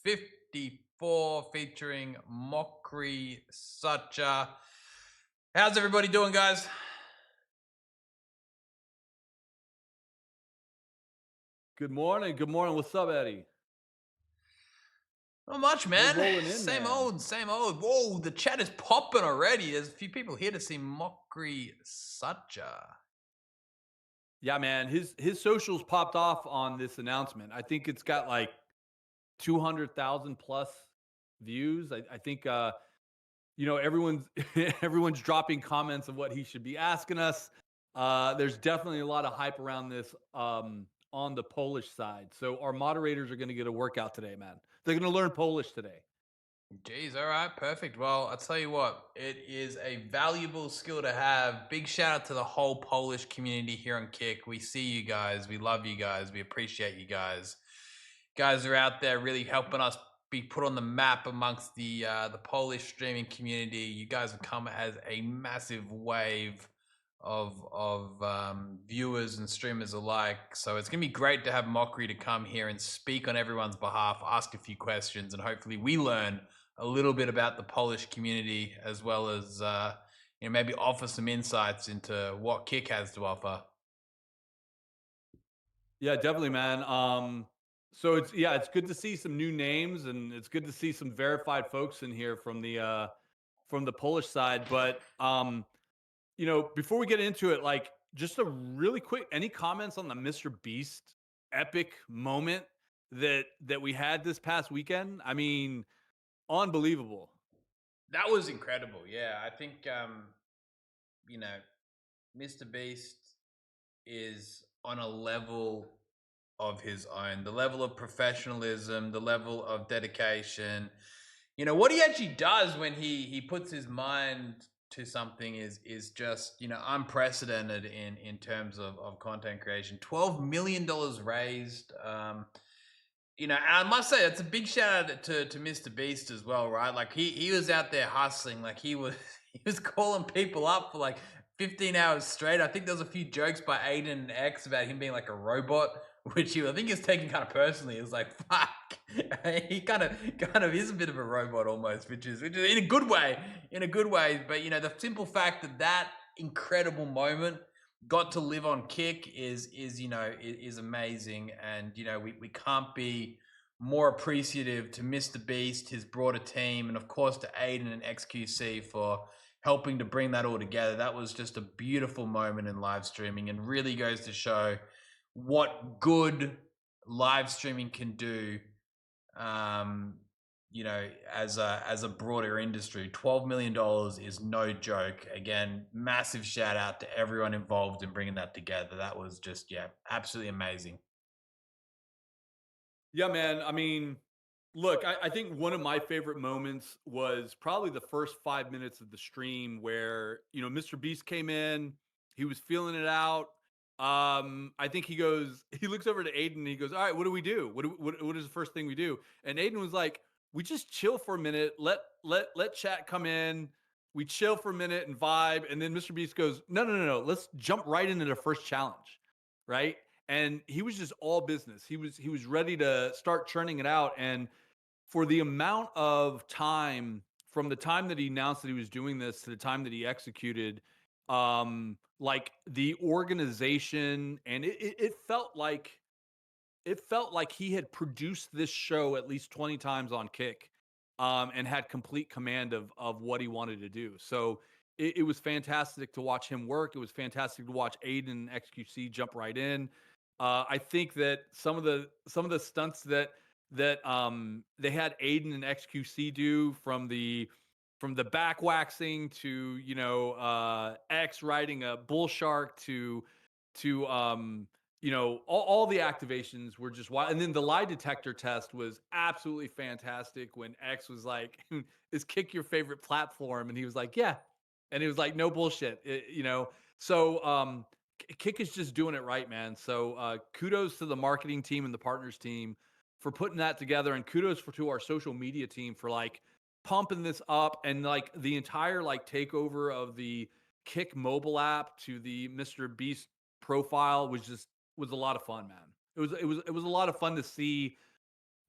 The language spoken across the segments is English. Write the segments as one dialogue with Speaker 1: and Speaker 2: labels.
Speaker 1: 54 featuring MokrySuchar. How's everybody doing, guys?
Speaker 2: Good morning. Good morning. What's up, Eddie?
Speaker 1: Not much,
Speaker 2: We're
Speaker 1: man.
Speaker 2: rolling in,
Speaker 1: Same
Speaker 2: man.
Speaker 1: old, same old. Whoa, the chat is popping already. There's a few people here to see MokrySuchar.
Speaker 2: Yeah, man. His socials popped off on this announcement. I think it's got like 200,000 plus views. I think everyone's everyone's dropping comments of what he should be asking us. There's definitely a lot of hype around this on the Polish side. So our moderators are going to get a workout today, man. They're going to learn Polish today.
Speaker 1: Jeez, all right, perfect. Well, I'll tell you what, it is a valuable skill to have. Big shout out to the whole Polish community here on Kick. We see you guys, we love you guys, we appreciate you guys. Guys are out there really helping us be put on the map amongst the Polish streaming community. You guys have come as a massive wave of viewers and streamers alike. So it's gonna be great to have Mokry to come here and speak on everyone's behalf, ask a few questions, and hopefully we learn a little bit about the Polish community as well as maybe offer some insights into what Kick has to offer.
Speaker 2: Yeah, definitely, man. So it's good to see some new names, and it's good to see some verified folks in here from the Polish side. But before we get into it, like just a really quick, any comments on the Mr. Beast epic moment that we had this past weekend? I mean, unbelievable.
Speaker 1: That was incredible. Yeah, I think you know Mr. Beast is on a level of his own. The level of professionalism, the level of dedication. What he actually does when he puts his mind to something is just unprecedented in terms of content creation. $12 million raised. And I must say that's a big shout out to Mr. Beast as well, right? Like he was out there hustling, like he was he was calling people up for like 15 hours straight. I think there was a few jokes by Aiden and X about him being like a robot, which I think is taken kind of personally. It was like, fuck, he kind of is a bit of a robot almost, which is in a good way, in a good way. But the simple fact that incredible moment got to live on Kick is amazing, and we can't be more appreciative to Mr. Beast, his broader team, and of course to Aiden and XQC for helping to bring that all together. That was just a beautiful moment in live streaming, and really goes to show what good live streaming can do. Um, as a broader industry, $12 million is no joke. Again, massive shout out to everyone involved in bringing that together. That was just, yeah, absolutely amazing.
Speaker 2: Yeah, man. I mean, look, I think one of my favorite moments was probably the first 5 minutes of the stream where, Mr. Beast came in, he was feeling it out. I think he looks over to Aiden and he goes, "All right, what do we do? What is the first thing we do?" And Aiden was like, "We just chill for a minute, let chat come in, we chill for a minute and vibe." And then Mr. Beast goes, "No, no, no, no, let's jump right into the first challenge." Right. And he was just all business. He was ready to start churning it out. And for the amount of time from the time that he announced that he was doing this to the time that he executed, like the organization, and it felt like he had produced this show at least 20 times on Kick, and had complete command of what he wanted to do. So it was fantastic to watch him work. It was fantastic to watch Aiden and XQC jump right in. I think that some of the stunts that they had Aiden and XQC do, from the back waxing to X riding a bull shark to all the activations were just wild. And then the lie detector test was absolutely fantastic when X was like, "Is Kick your favorite platform?" And he was like, "Yeah." And he was like, "No bullshit." So Kick is just doing it right, man. So kudos to the marketing team and the partners team for putting that together. And kudos to our social media team for like pumping this up, and like the entire like takeover of the Kick mobile app to the Mr. Beast profile was a lot of fun, man. It was a lot of fun to see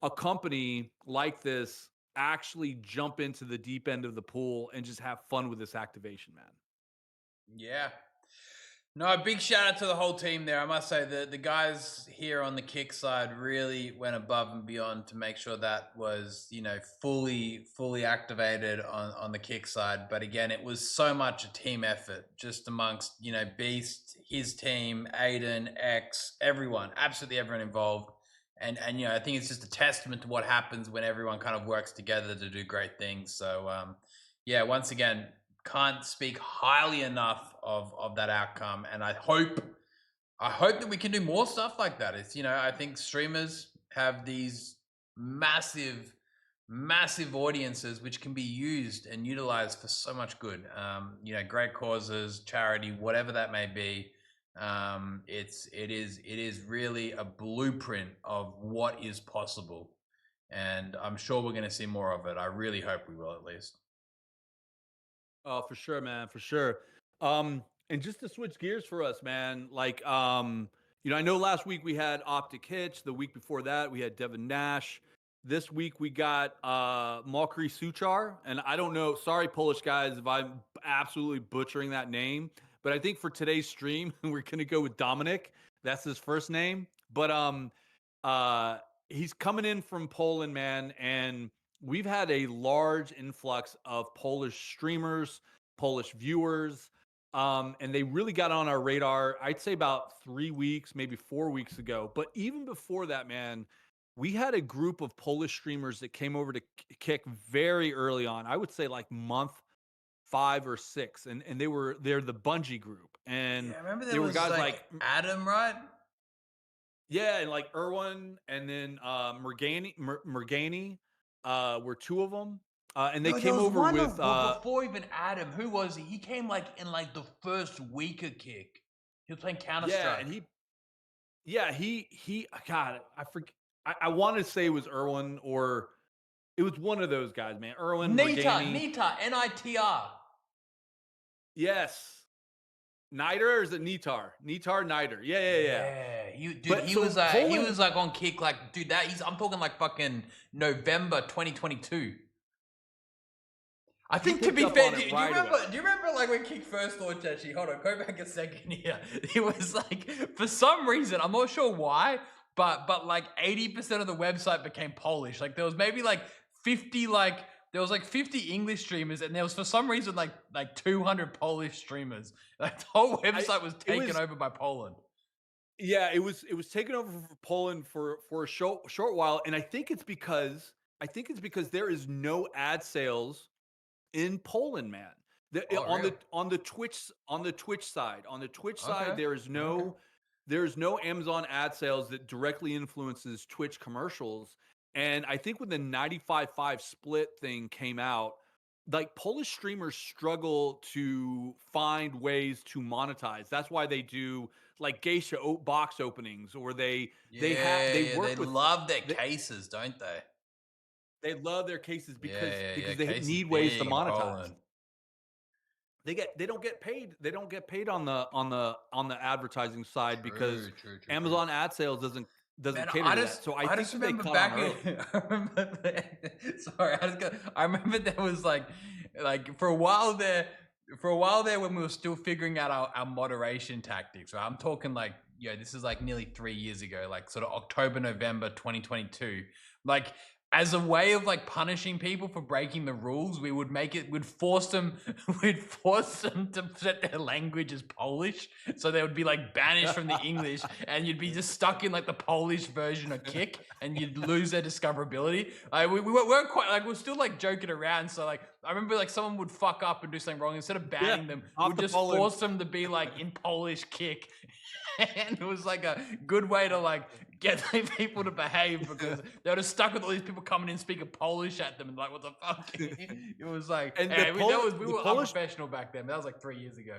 Speaker 2: a company like this actually jump into the deep end of the pool and just have fun with this activation, man.
Speaker 1: Yeah. No, a big shout out to the whole team there. I must say the guys here on the kick side really went above and beyond to make sure that was, fully activated on the kick side. But again, it was so much a team effort just amongst, Beast, his team, Aiden, X, everyone, absolutely everyone involved. And I think it's just a testament to what happens when everyone kind of works together to do great things. So yeah, once again, can't speak highly enough of that outcome, and I hope that we can do more stuff like that. It's I think streamers have these massive massive audiences which can be used and utilized for so much good. Great causes, charity, whatever that may be. It is really a blueprint of what is possible, and I'm sure we're going to see more of it. I really hope we will, at least.
Speaker 2: Oh, for sure, man, for sure. And just to switch gears for us, man, like, I know last week we had Optic Hitch. The week before that, we had Devin Nash. This week we got MokrySuchar, and I don't know. Sorry, Polish guys, if I'm absolutely butchering that name, but I think for today's stream, we're gonna go with Dominic. That's his first name, but uh, he's coming in from Poland, man, and we've had a large influx of Polish streamers, Polish viewers, and they really got on our radar. I'd say about 3 weeks, maybe 4 weeks ago. But even before that, man, we had a group of Polish streamers that came over to kick very early on. I would say like month 5 or 6, and they're the Bungie group, and
Speaker 1: Yeah, I remember
Speaker 2: they
Speaker 1: there
Speaker 2: were
Speaker 1: was
Speaker 2: guys
Speaker 1: like
Speaker 2: like
Speaker 1: Adam, right?
Speaker 2: yeah, and like Irwin, and then Mergani were two of them, and they
Speaker 1: No, there
Speaker 2: came
Speaker 1: was
Speaker 2: over
Speaker 1: one
Speaker 2: with
Speaker 1: before even Adam. Who was he? He came like in like the first week of kick. He was playing Counter
Speaker 2: yeah,
Speaker 1: Strike.
Speaker 2: and he God, I forget. I want to say it was Irwin, or it was one of those guys, man. Irwin, Mergani.
Speaker 1: Nita, NITR.
Speaker 2: Yes. Niter, or is it Nitar? Nitar Niter. Yeah, yeah, yeah.
Speaker 1: Yeah, dude,
Speaker 2: But
Speaker 1: he
Speaker 2: so
Speaker 1: was like he
Speaker 2: Poland,
Speaker 1: was like on kick like dude that he's I'm talking like fucking November 2022. I
Speaker 2: he
Speaker 1: think to
Speaker 2: picked
Speaker 1: be
Speaker 2: up
Speaker 1: fair,
Speaker 2: on
Speaker 1: do,
Speaker 2: it
Speaker 1: do you
Speaker 2: right
Speaker 1: remember?
Speaker 2: away.
Speaker 1: Do you remember like when Kick first launched? Actually, hold on, go back a second here. It was like for some reason I'm not sure why, but like 80% of the website became Polish. Like there was maybe like 50 there was like 50 English streamers, and there was for some reason like 200 Polish streamers. Like the whole
Speaker 2: I
Speaker 1: website was
Speaker 2: it
Speaker 1: taken
Speaker 2: was
Speaker 1: over by Poland.
Speaker 2: Yeah, it was taken over for Poland for a short while, and I think it's because there is no ad sales in Poland, man.
Speaker 1: Oh,
Speaker 2: On
Speaker 1: really?
Speaker 2: the Twitch side,
Speaker 1: Okay. Okay.
Speaker 2: there is no Amazon ad sales that directly influences Twitch commercials. And I think when the 95-5 split thing came out, like Polish streamers struggle to find ways to monetize. That's why they do like geisha box openings, or
Speaker 1: Yeah,
Speaker 2: they
Speaker 1: yeah. They
Speaker 2: work with
Speaker 1: love their
Speaker 2: they,
Speaker 1: cases, don't they?
Speaker 2: they love their cases
Speaker 1: Yeah,
Speaker 2: because
Speaker 1: yeah, yeah.
Speaker 2: they
Speaker 1: Case is
Speaker 2: need ways to
Speaker 1: big in
Speaker 2: monetize.
Speaker 1: Poland.
Speaker 2: They don't get paid on the advertising side because
Speaker 1: True, true, true, true.
Speaker 2: Amazon ad sales doesn't
Speaker 1: Man,
Speaker 2: cater to that. So I
Speaker 1: I
Speaker 2: think
Speaker 1: just
Speaker 2: that they
Speaker 1: remember
Speaker 2: caught on
Speaker 1: back in
Speaker 2: early.
Speaker 1: I remember sorry, I remember there was like for a while there when we were still figuring out our moderation tactics, right? I'm talking like, this is like nearly 3 years ago, like sort of October, November 2022. Like as a way of like punishing people for breaking the rules, we'd force them we'd force them to set their language as Polish. So they would be like banished from the English, and you'd be just stuck in like the Polish version of Kick, and you'd lose their discoverability. We weren't quite like, we're still like joking around. So like I remember like someone would fuck up and do something wrong. Instead of
Speaker 2: Yeah,
Speaker 1: banning them,
Speaker 2: off
Speaker 1: we'd
Speaker 2: to
Speaker 1: just
Speaker 2: Poland.
Speaker 1: force them to be like in Polish Kick. And it was like a good way to like get people to behave, because they were just stuck with all these people coming in speaking Polish at them, and like, what the fuck? It was like,
Speaker 2: And
Speaker 1: hey, we
Speaker 2: the
Speaker 1: were
Speaker 2: Polish
Speaker 1: unprofessional back then. That was like 3 years ago.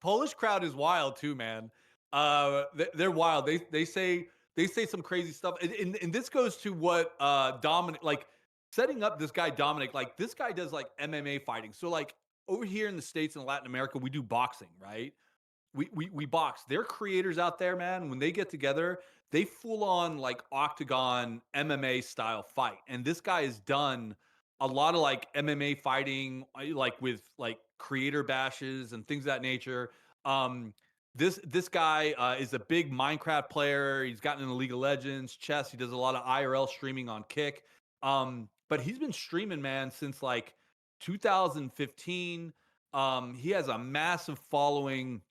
Speaker 2: Polish crowd is wild too, man. They're wild. They say some crazy stuff, and this goes to what Dominic, like, setting up this guy Dominic. Like, this guy does like MMA fighting. So like over here in the States and Latin America, we do boxing, right? We box. They're creators out there, man. When they get together, they full on like octagon MMA style fight. And this guy has done a lot of like MMA fighting, like with like creator bashes and things of that nature. Um, this guy is a big Minecraft player. He's gotten into League of Legends, chess. He does a lot of IRL streaming on Kick. But he's been streaming, man, since like 2015. He has a massive following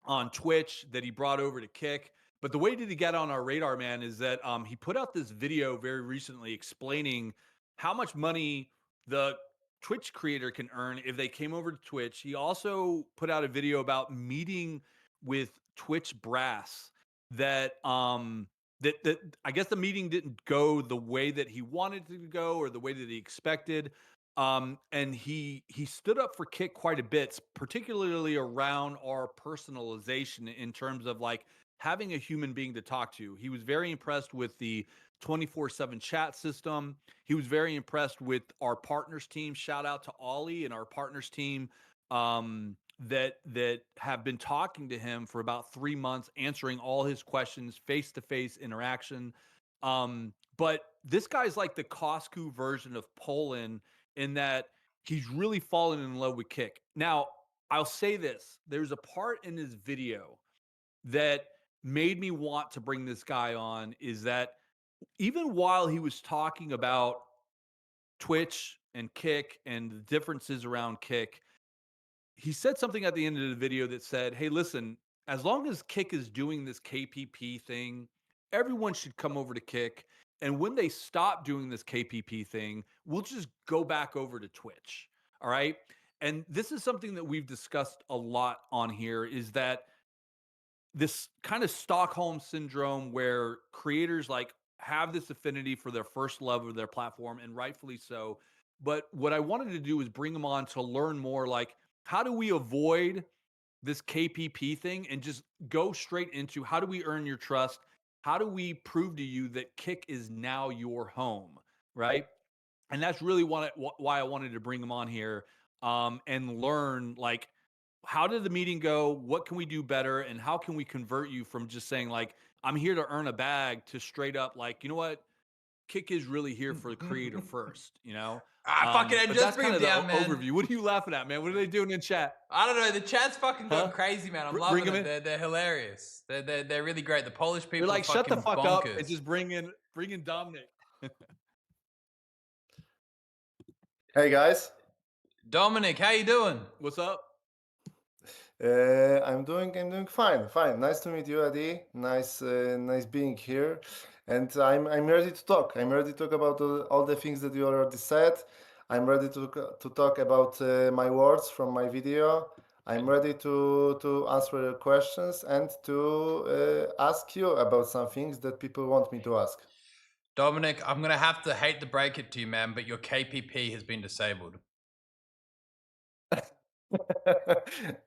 Speaker 2: on Twitch that he brought over to Kick. But the way that he got on our radar, man, is that he put out this video very recently explaining how much money the Twitch creator can earn if they came over to Twitch. He also put out a video about meeting with Twitch brass that I guess the meeting didn't go the way that he wanted it to go or the way that he expected. And he stood up for Kick quite a bit, particularly around our personalization in terms of like having a human being to talk to. He was very impressed with the 24/7 chat system. He was very impressed with our partners team. Shout out to Ollie and our partners team that have been talking to him for about 3 months, answering all his questions, face to face interaction. But this guy's like the Costco version of Poland in that he's really fallen in love with Kick. Now, I'll say this, there's a part in his video that made me want to bring this guy on is that even while he was talking about Twitch and Kick and the differences around Kick, he said something at the end of the video that said, "Hey, listen, as long as Kick is doing this KPP thing, everyone should come over to Kick. And when they stop doing this KPP thing, we'll just go back over to Twitch." All right. And this is something that we've discussed a lot on here is that this kind of Stockholm syndrome where creators like have this affinity for their first love of their platform, and rightfully so. But what I wanted to do is bring them on to learn more like, how do we avoid this KPP thing and just go straight into how do we earn your trust? How do we prove to you that Kick is now your home? Right. And that's really why I wanted to bring them on here and learn like, how did the meeting go? What can we do better? And how can we convert you from just saying like, I'm here to earn a bag to straight up like, you know what? Kick is really here for the creator first, you know?
Speaker 1: Fucking
Speaker 2: But
Speaker 1: just
Speaker 2: that's
Speaker 1: bring
Speaker 2: kind
Speaker 1: him
Speaker 2: of the
Speaker 1: down, man.
Speaker 2: overview. What are you laughing at, man? What are they doing in chat?
Speaker 1: I don't know. The chat's fucking gone
Speaker 2: Huh?
Speaker 1: crazy, man. I'm
Speaker 2: Bring
Speaker 1: loving
Speaker 2: them
Speaker 1: it.
Speaker 2: in.
Speaker 1: They're hilarious. They're really great. The Polish
Speaker 2: They're
Speaker 1: people are
Speaker 2: like, shut the
Speaker 1: fucking
Speaker 2: fuck up and
Speaker 1: bonkers.
Speaker 2: just bring in Dominic.
Speaker 3: Hey guys,
Speaker 1: Dominic, how you doing?
Speaker 2: What's up?
Speaker 3: I'm doing fine. Nice to meet you, Adi. Nice being here, and I'm ready to talk. I'm ready to talk about all the things that you already said. I'm ready to talk about my words from my video. I'm ready to answer your questions and to ask you about some things that people want me to ask.
Speaker 1: Dominic, I'm gonna have to hate to break it to you, man, but your KPP has been disabled.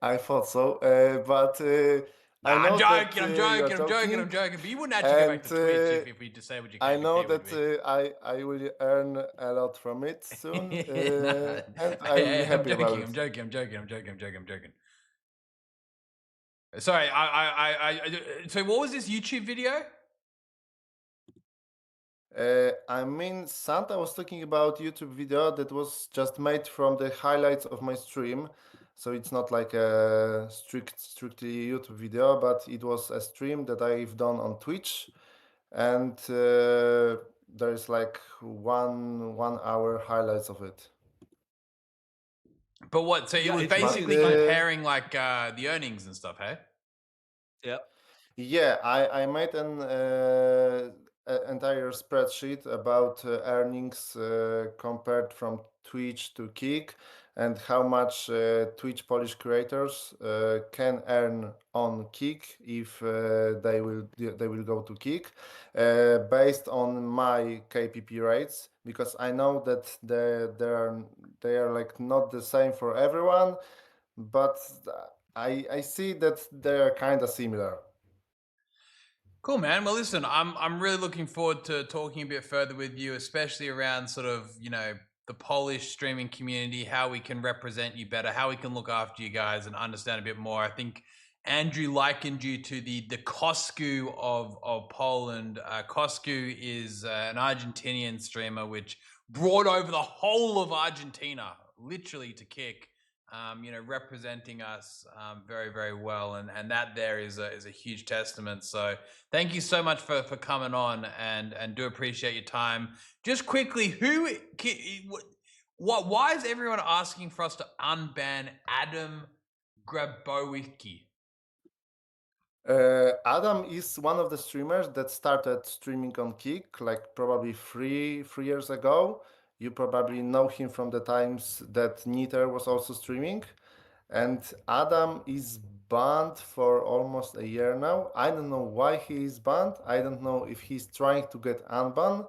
Speaker 3: I thought so, but I
Speaker 1: Nah, I'm
Speaker 3: know that
Speaker 1: joking. I'm
Speaker 3: you are
Speaker 1: joking. I'm joking.
Speaker 3: joking.
Speaker 1: I'm joking. But you wouldn't actually go back
Speaker 3: And
Speaker 1: to Twitch if we disabled your
Speaker 3: I know
Speaker 1: KPP, would
Speaker 3: that
Speaker 1: we?
Speaker 3: I will earn a lot from it soon,
Speaker 1: Nah.
Speaker 3: and I will be
Speaker 1: I'm
Speaker 3: happy about
Speaker 1: joking.
Speaker 3: it.
Speaker 1: I'm joking. I'm joking. I'm joking. I'm joking. I'm joking. Sorry. So what was this YouTube video?
Speaker 3: I mean, Santa was talking about YouTube video that was just made from the highlights of my stream, so it's not like a strictly YouTube video, but it was a stream that I've done on Twitch, and there is like 1 hour highlights of it.
Speaker 1: But what? So it
Speaker 2: Yeah,
Speaker 1: was
Speaker 2: it's really
Speaker 1: basically
Speaker 2: exciting.
Speaker 1: comparing like the earnings and stuff, hey?
Speaker 2: Yep.
Speaker 3: Yeah, I made entire spreadsheet about earnings compared from Twitch to Kick and how much Twitch Polish creators can earn on Kick if they will go to Kick based on my KPP rates, because I know that they are like not the same for everyone, but I see that they are kind of similar.
Speaker 1: Cool, man. Well, listen, I'm really looking forward to talking a bit further with you, especially around sort of, the Polish streaming community, how we can represent you better, how we can look after you guys and understand a bit more. I think Andrew likened you to the Coscu of Poland. Coscu is an Argentinian streamer which brought over the whole of Argentina, literally, to kick. Representing us very, very well, and that there is a huge testament. So thank you so much for coming on, and do appreciate your time. Just quickly, why is everyone asking for us to unban Adam Grabowski?
Speaker 3: Adam is one of the streamers that started streaming on Kick like probably three years ago. You probably know him from the times that Niter was also streaming. And Adam is banned for almost a year now. I don't know why he is banned. I don't know if he's trying to get unbanned.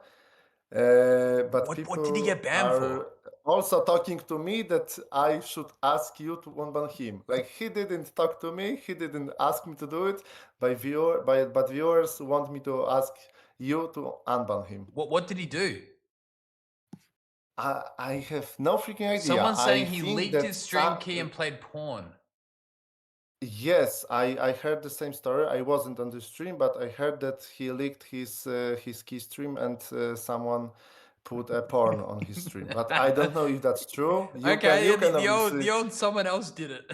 Speaker 3: But
Speaker 1: What did he get
Speaker 3: people
Speaker 1: banned for?
Speaker 3: are also talking to me that I should ask you to unban him. Like he didn't talk to me, he didn't ask me to do it. But viewers want me to ask you to unban him.
Speaker 1: What did he do?
Speaker 3: I have no freaking idea.
Speaker 1: Someone's saying
Speaker 3: I
Speaker 1: he
Speaker 3: think
Speaker 1: leaked
Speaker 3: that
Speaker 1: his stream key and played porn.
Speaker 3: Yes, I heard the same story. I wasn't on the stream, but I heard that he leaked his key stream and someone put a porn on his stream. But I don't know if that's true. You can obviously.
Speaker 1: the old someone else did it.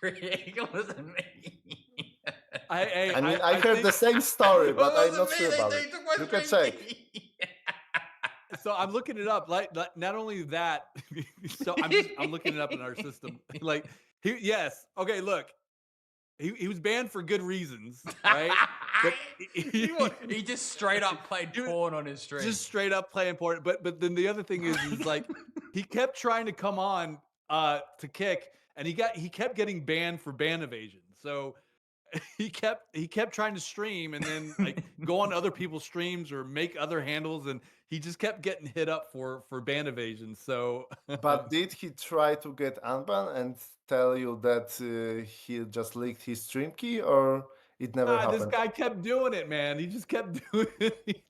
Speaker 1: It wasn't me.
Speaker 3: I mean, I heard the same story, but I'm not sure about it. You can check.
Speaker 2: So I'm looking it up. Like not only that, so I'm looking it up in our system. Like yes, okay. Look, he was banned for good reasons, right? But
Speaker 1: he just straight up played porn on his stream.
Speaker 2: Just straight up playing porn. But then the other thing is like he kept trying to come on to kick, and he kept getting banned for ban evasion. So he kept trying to stream and then like go on other people's streams or make other handles, and he just kept getting hit up for ban evasion. So
Speaker 3: But did he try to get unbanned and tell you that he just leaked his stream key, or it never happened?
Speaker 2: This guy kept doing it, man. He just kept doing it.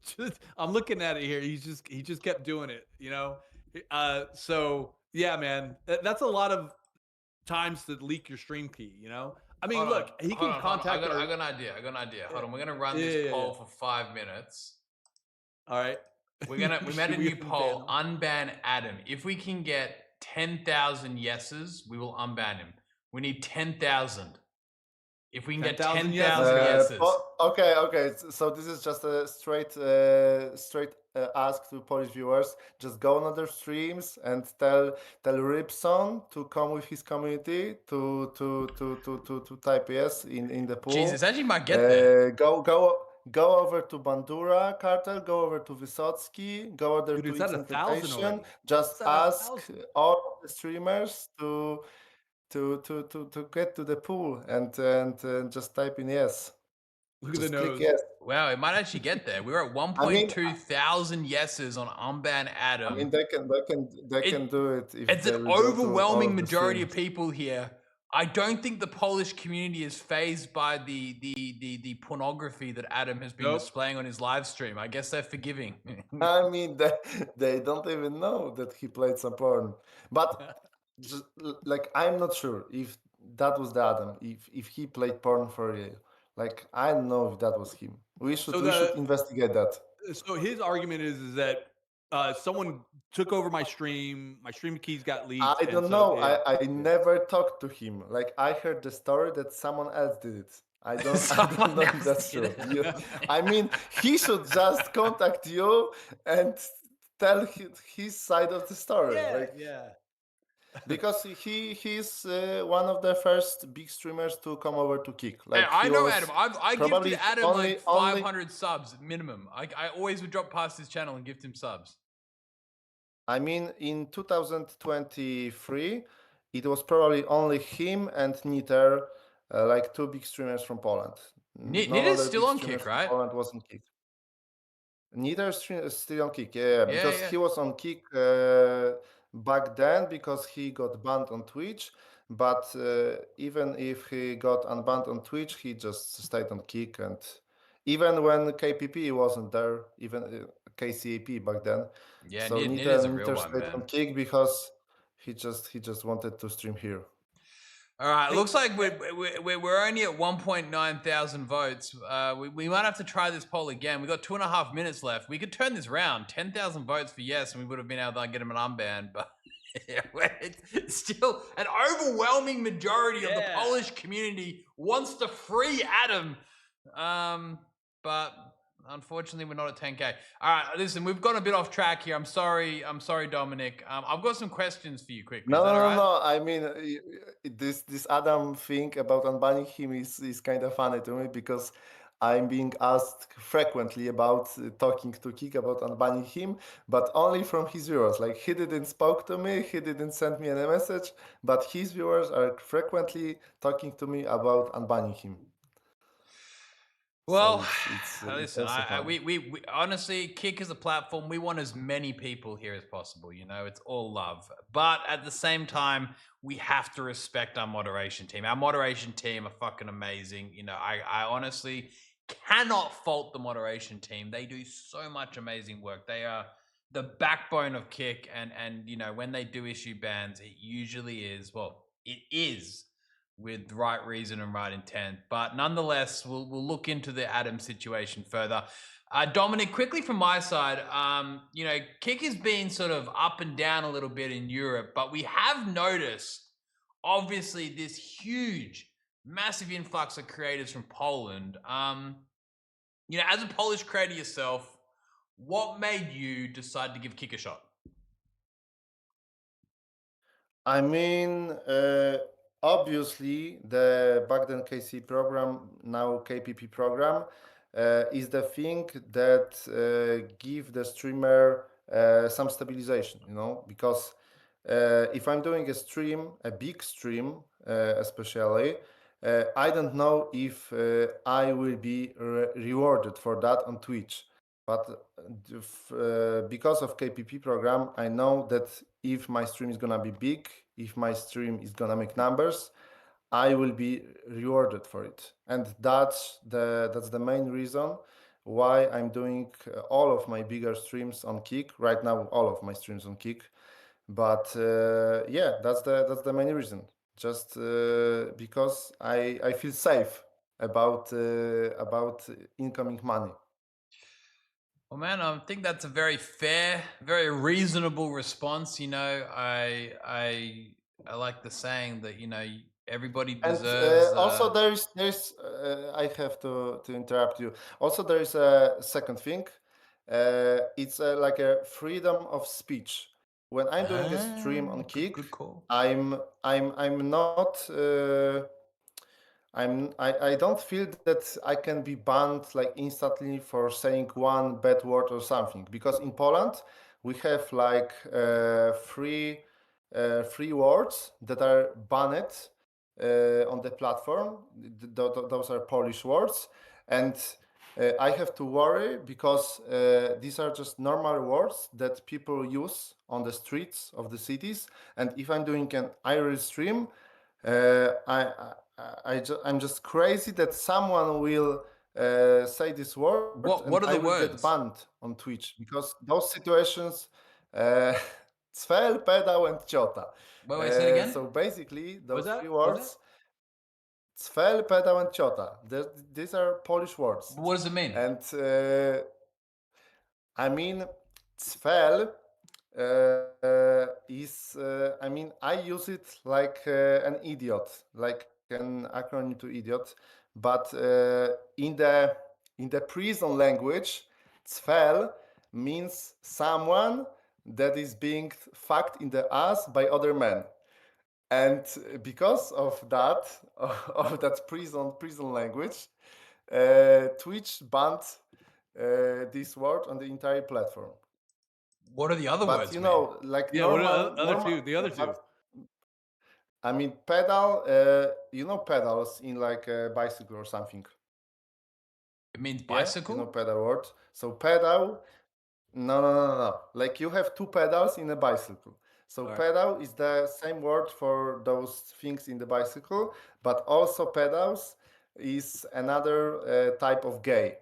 Speaker 2: I'm looking at it here. He just kept doing it, you know? So yeah, man, that's a lot of times to leak your stream key, you know? I mean, look, he can contact.
Speaker 1: I got an idea. Hold on, we're gonna run this poll for 5 minutes.
Speaker 2: All right.
Speaker 1: We made a new poll. Unban Adam. If we can get 10,000 yeses, we will unban him. We need 10,000. If we can get 10,000 yeses.
Speaker 3: Okay. So this is just a straight ask to Polish viewers. Just go on other streams and tell Ripson to come with his community to type yes in the poll.
Speaker 1: Jesus, actually might get there.
Speaker 3: Go over to Bandura Cartel, go over to Wysocki, go over to It's Temptation. Just ask all the streamers to get to the pool and just type in yes.
Speaker 2: Look at the nose.
Speaker 3: Yes.
Speaker 1: Wow, it might actually get there. We're at 1.2 thousand yeses on unban Adam.
Speaker 3: I mean, they can do it. If
Speaker 1: it's an overwhelming majority of people here. I don't think the Polish community is fazed by the pornography that Adam has been displaying on his live stream. I guess they're forgiving.
Speaker 3: I mean, they don't even know that he played some porn. But just like, I'm not sure if that was the Adam, if he played porn for real. Like, I don't know if that was him. We should investigate that.
Speaker 2: So his argument is that someone took over my stream. My stream keys got leaked.
Speaker 3: I don't know. I never talked to him. Like, I heard the story that someone else did it. I don't know if that's true. I mean, he should just contact you and tell his side of the story.
Speaker 2: Yeah.
Speaker 3: Because he's one of the first big streamers to come over to Kick.
Speaker 1: Like, I know Adam. I gifted Adam like 500 subs minimum. I always would drop past his channel and gift him subs.
Speaker 3: I mean, in 2023, it was probably only him and Niter, like two big streamers from Poland.
Speaker 1: Niter's still on Kick, right?
Speaker 3: Poland wasn't Kick. Niter is still on Kick, because he was on Kick back then because he got banned on Twitch. But even if he got unbanned on Twitch, he just stayed on Kick. And even when KPP wasn't there, even KCAP back then.
Speaker 1: Yeah,
Speaker 3: so
Speaker 1: Niter is a real
Speaker 3: stayed on Kick because he just wanted to stream here.
Speaker 1: All right,
Speaker 2: Hey,
Speaker 1: looks like we're only at 1.9 thousand votes. We might have to try this poll again. We got 2.5 minutes left. We could turn this round. 10,000 votes for yes, and we would have been able to get him an armband. But it's still an overwhelming majority of the
Speaker 2: yeah.
Speaker 1: Polish community wants to free Adam. But unfortunately, we're not at 10K. All right, listen, we've gone a bit off track here. I'm sorry, Dominic. I've got some questions for you quickly. Is
Speaker 3: No,
Speaker 1: that all
Speaker 3: no, no,
Speaker 1: right?
Speaker 3: no. I mean, this Adam thing about unbanning him is kind of funny to me because I'm being asked frequently about talking to Kik about unbanning him, but only from his viewers. Like he didn't spoke to me, he didn't send me any message, but his viewers are frequently talking to me about unbanning him. So
Speaker 1: Well,
Speaker 3: it's
Speaker 1: listen,
Speaker 3: also funny.
Speaker 1: we honestly, Kick is a platform. We want as many people here as possible. You know, it's all love. But at the same time, we have to respect our moderation team. Our moderation team are fucking amazing. You know, I honestly cannot fault the moderation team. They do so much amazing work. They are the backbone of Kick, and you know, when they do issue bans, it usually is, well, it is with right reason and right intent. But nonetheless, we'll look into the Adam situation further. Dominic, quickly from my side, you know, Kick has been sort of up and down a little bit in Europe, but we have noticed, obviously, this huge, massive influx of creators from Poland. You know, as a Polish creator yourself, what made you decide to give Kick a shot?
Speaker 3: I mean, obviously, the back then KC program, now KPP program, is the thing that give the streamer some stabilization, you know, because if I'm doing a stream, a big stream, especially, I don't know if I will be rewarded for that on Twitch. But because of KPP program, I know that if my stream is gonna be big, if my stream is gonna make numbers, I will be rewarded for it, and that's the main reason why I'm doing all of my bigger streams on Kick right now. All of my streams on Kick, but yeah, that's the main reason. Just because I feel safe about incoming money.
Speaker 1: Well, man, I think that's a very fair, very reasonable response. You know, I like the saying that, you know, everybody
Speaker 3: And
Speaker 1: deserves.
Speaker 3: also there's I have to interrupt you. Also there is a second thing. It's like a freedom of speech. When I'm doing a stream on Kick,
Speaker 1: Good call.
Speaker 3: I'm not I don't feel that I can be banned like instantly for saying one bad word or something, because in Poland we have like three words that are banned on the platform. Those are Polish words, and I have to worry because these are just normal words that people use on the streets of the cities. And if I'm doing an IRL stream, I'm just crazy that someone will say this word and I
Speaker 1: What are
Speaker 3: will
Speaker 1: the
Speaker 3: get
Speaker 1: words?
Speaker 3: banned on Twitch, because those situations, uh, cfel, pedał, and ciota.
Speaker 1: Wait, say it again.
Speaker 3: So basically,
Speaker 2: What's
Speaker 3: those
Speaker 2: that?
Speaker 3: three
Speaker 2: What's that?
Speaker 3: words, cfel, pedał, and ciota, these are Polish words.
Speaker 1: What does it mean?
Speaker 3: And I mean, cfel is, I mean, I use it like an idiot, like an acronym to idiot, but in the prison language, cfel means someone that is being fucked in the ass by other men. And because of that, of that prison language, Twitch banned this word on the entire platform.
Speaker 1: What do the other
Speaker 3: But
Speaker 1: words mean?
Speaker 3: like
Speaker 2: Yeah, what are
Speaker 3: normal,
Speaker 2: the other two? The other two.
Speaker 3: but I mean pedal. Pedals in like a bicycle or something.
Speaker 1: It means
Speaker 3: Yeah,
Speaker 1: bicycle.
Speaker 3: pedal word. So pedal. No, no, no, no, no. Like you have two pedals in a bicycle. So
Speaker 2: All right.
Speaker 3: pedal is the same word for those things in the bicycle, but also pedals is another type of gay.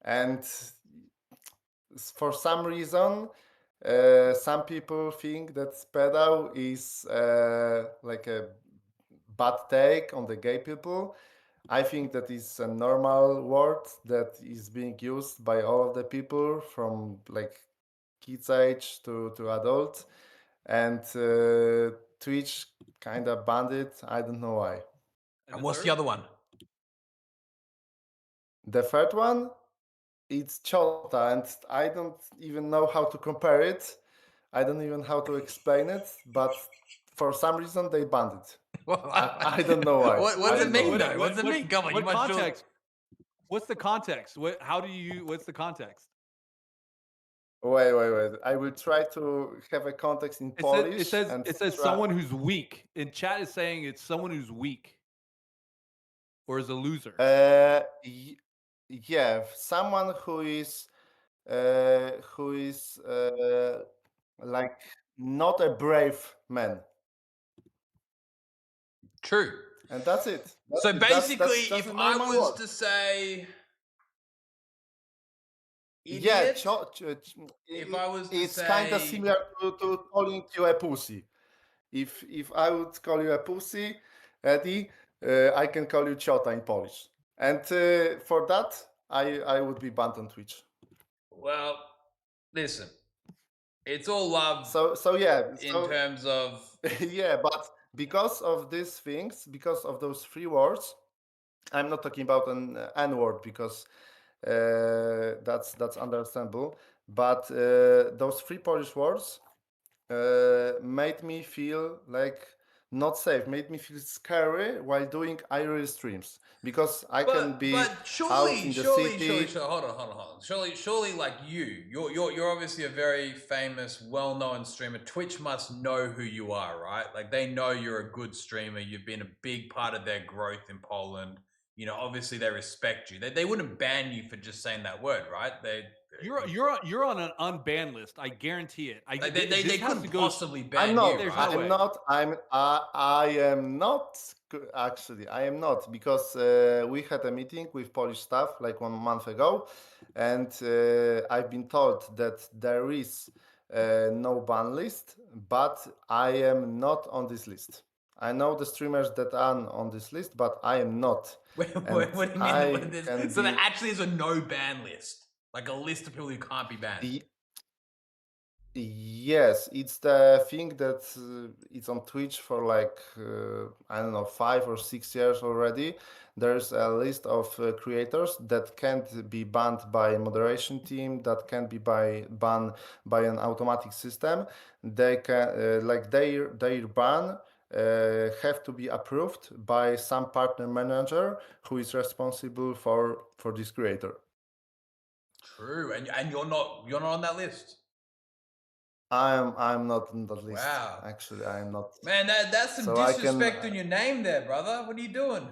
Speaker 3: And for some reason, some people think that pedal is like a bad take on the gay people. I think that is a normal word that is being used by all of the people from like kids age to adults, and Twitch kind of banned it. I don't know why.
Speaker 1: And what's the other one?
Speaker 3: The third one, it's Chota, and I don't even know how to compare it. I don't even how to explain it, but for some reason they banned it. I don't know why.
Speaker 1: What
Speaker 3: I
Speaker 1: does it
Speaker 3: don't know
Speaker 1: mean
Speaker 3: why.
Speaker 1: though? What does it mean? Come on, you
Speaker 2: What
Speaker 1: must surely-
Speaker 2: context? What's the context? How do you? What's the context?
Speaker 3: Wait. I will try to have a context in Polish.
Speaker 2: It says someone who's weak. In chat is saying it's someone who's weak or is a loser.
Speaker 3: Yeah, someone who is like not a brave man,
Speaker 1: True.
Speaker 3: and that's it.
Speaker 1: So basically,
Speaker 3: that's just
Speaker 1: if
Speaker 3: a
Speaker 1: I
Speaker 3: normal
Speaker 1: was
Speaker 3: word.
Speaker 1: to say
Speaker 3: Yeah,
Speaker 1: idiot, if I was to
Speaker 3: it's kind of
Speaker 1: say-
Speaker 3: similar to calling you a pussy. If I would call you a pussy, Eddie, I can call you Ciota in Polish, and for that I would be banned on Twitch.
Speaker 1: well, listen, it's all love
Speaker 3: So yeah,
Speaker 1: in terms of
Speaker 3: yeah, but because of these things, because of those three words, I'm not talking about an N word because that's understandable. But those three Polish words made me feel like not safe, made me feel scary while doing IRL streams because I can be
Speaker 1: but
Speaker 3: out in the city.
Speaker 1: hold on. Surely, like you're obviously a very famous, well-known streamer. Twitch must know who you are, right? Like they know you're a good streamer. You've been a big part of their growth in Poland. You know, obviously they respect you. They wouldn't ban you for just saying that word, right?
Speaker 2: You're on an unbanned list. I guarantee it.
Speaker 1: They couldn't possibly ban
Speaker 3: I'm not.
Speaker 1: you,
Speaker 2: There's
Speaker 1: right?
Speaker 2: no way.
Speaker 3: I am not. Actually, I am not because we had a meeting with Polish staff like 1 month ago, and I've been told that there is no ban list, but I am not on this list. I know the streamers that are on this list, but I am not.
Speaker 1: Wait,
Speaker 3: And
Speaker 1: what do you mean?
Speaker 3: I can
Speaker 1: So there
Speaker 3: be.
Speaker 1: actually is a no ban list, like a list of people who can't be banned.
Speaker 3: Yes, it's the thing that it's on Twitch for like I don't know 5 or 6 years already. There's a list of creators that can't be banned by a moderation team, that can be banned by an automatic system. They can like their ban have to be approved by some partner manager who is responsible for this creator.
Speaker 1: True, and you're not on that list.
Speaker 3: I'm not on that list.
Speaker 1: Wow.
Speaker 3: Actually, I am not.
Speaker 1: Man, that's some
Speaker 3: So I can.
Speaker 1: disrespect on your name there, brother. What are you doing?